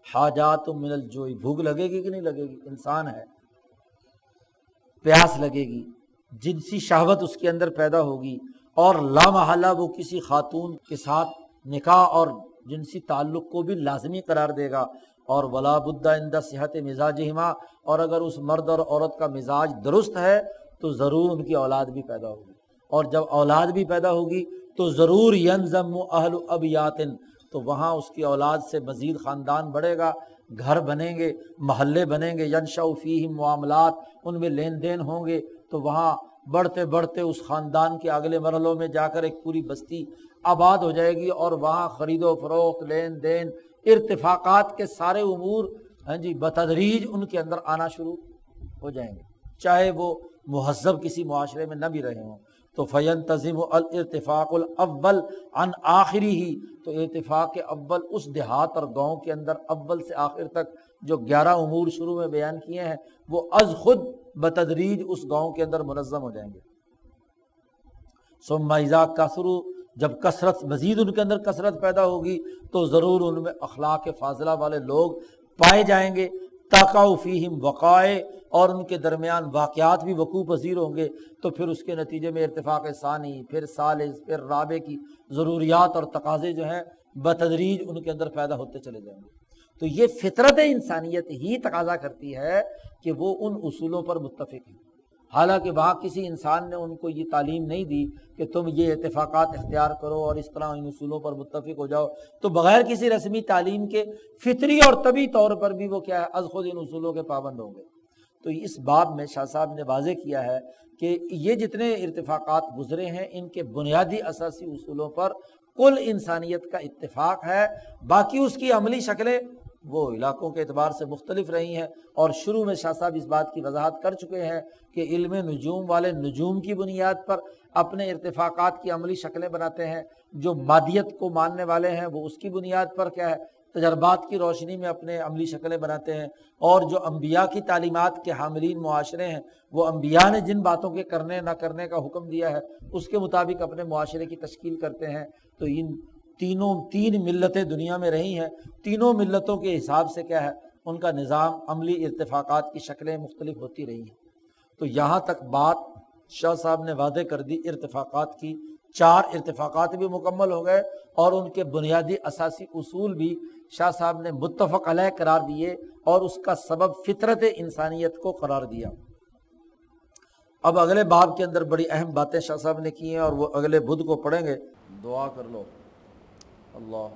[SPEAKER 1] حاجات من الجوع، بھوک لگے گی کہ نہیں لگے گی؟ انسان ہے، پیاس لگے گی، جنسی شہوت اس کے اندر پیدا ہوگی، اور لا محالہ وہ کسی خاتون کے ساتھ نکاح اور جنسی تعلق کو بھی لازمی قرار دے گا، اور ولا بد عند صحت مزاجہما، اور اگر اس مرد اور عورت کا مزاج درست ہے تو ضرور ان کی اولاد بھی پیدا ہوگی، اور جب اولاد بھی پیدا ہوگی تو ضرور ینضم اہل ابیات، تو وہاں اس کی اولاد سے مزید خاندان بڑھے گا، گھر بنیں گے، محلے بنیں گے، ینشأ فیہم معاملات، ان میں لین دین ہوں گے، تو وہاں بڑھتے بڑھتے اس خاندان کے اگلے مرحلوں میں جا کر ایک پوری بستی آباد ہو جائے گی، اور وہاں خرید و فروخت، لین دین، ارتفاقات کے سارے امور بتدریج ان کے اندر آنا شروع ہو جائیں گے، چاہے وہ مہذب کسی معاشرے میں نہ بھی رہے ہوں۔ تو فینتظم الارتفاق الاول عن آخری ہی، تو ارتفاق اول اس دیہات اور گاؤں کے اندر اول سے آخر تک جو 11 امور شروع میں بیان کیے ہیں وہ از خود بتدریج اس گاؤں کے اندر منظم ہو جائیں گے۔ ثم اذا کثروا، جب کثرت مزید ان کے اندر کثرت پیدا ہوگی تو ضرور ان میں اخلاق فاضلہ والے لوگ پائے جائیں گے۔ تقع فیہم وقائع، اور ان کے درمیان واقعات بھی وقوع پذیر ہوں گے، تو پھر اس کے نتیجے میں ارتفاق ثانی، پھر ثالث، پھر رابع کی ضروریات اور تقاضے جو ہیں بتدریج ان کے اندر پیدا ہوتے چلے جائیں گے۔ تو یہ فطرت انسانیت ہی تقاضا کرتی ہے کہ وہ ان اصولوں پر متفق ہیں، حالانکہ وہاں کسی انسان نے ان کو یہ تعلیم نہیں دی کہ تم یہ اتفاقات اختیار کرو اور اس طرح ان اصولوں پر متفق ہو جاؤ، تو بغیر کسی رسمی تعلیم کے فطری اور طبی طور پر بھی وہ کیا ہے از خود ان اصولوں کے پابند ہوں گے۔ تو اس باب میں شاہ صاحب نے واضح کیا ہے کہ یہ جتنے ارتفاقات گزرے ہیں ان کے بنیادی اساسی اصولوں پر کل انسانیت کا اتفاق ہے، باقی اس کی عملی شکلیں وہ علاقوں کے اعتبار سے مختلف رہی ہیں، اور شروع میں شاہ صاحب اس بات کی وضاحت کر چکے ہیں کہ علم نجوم والے نجوم کی بنیاد پر اپنے ارتفاقات کی عملی شکلیں بناتے ہیں، جو مادیت کو ماننے والے ہیں وہ اس کی بنیاد پر کیا ہے تجربات کی روشنی میں اپنے عملی شکلیں بناتے ہیں، اور جو انبیاء کی تعلیمات کے حاملین معاشرے ہیں وہ انبیاء نے جن باتوں کے کرنے نہ کرنے کا حکم دیا ہے اس کے مطابق اپنے معاشرے کی تشکیل کرتے ہیں۔ تو ان تین ملتیں دنیا میں رہی ہیں، تینوں ملتوں کے حساب سے کیا ہے ان کا نظام عملی ارتفاقات کی شکلیں مختلف ہوتی رہی ہیں۔ تو یہاں تک بات شاہ صاحب نے واضح کر دی ارتفاقات کی، 4 ارتفاقات بھی مکمل ہو گئے اور ان کے بنیادی اساسی اصول بھی شاہ صاحب نے متفق علیہ قرار دیے اور اس کا سبب فطرت انسانیت کو قرار دیا۔ اب اگلے باب کے اندر بڑی اہم باتیں شاہ صاحب نے کی ہیں اور وہ اگلے بدھ کو پڑھیں گے۔ دعا کر لو۔ اللہ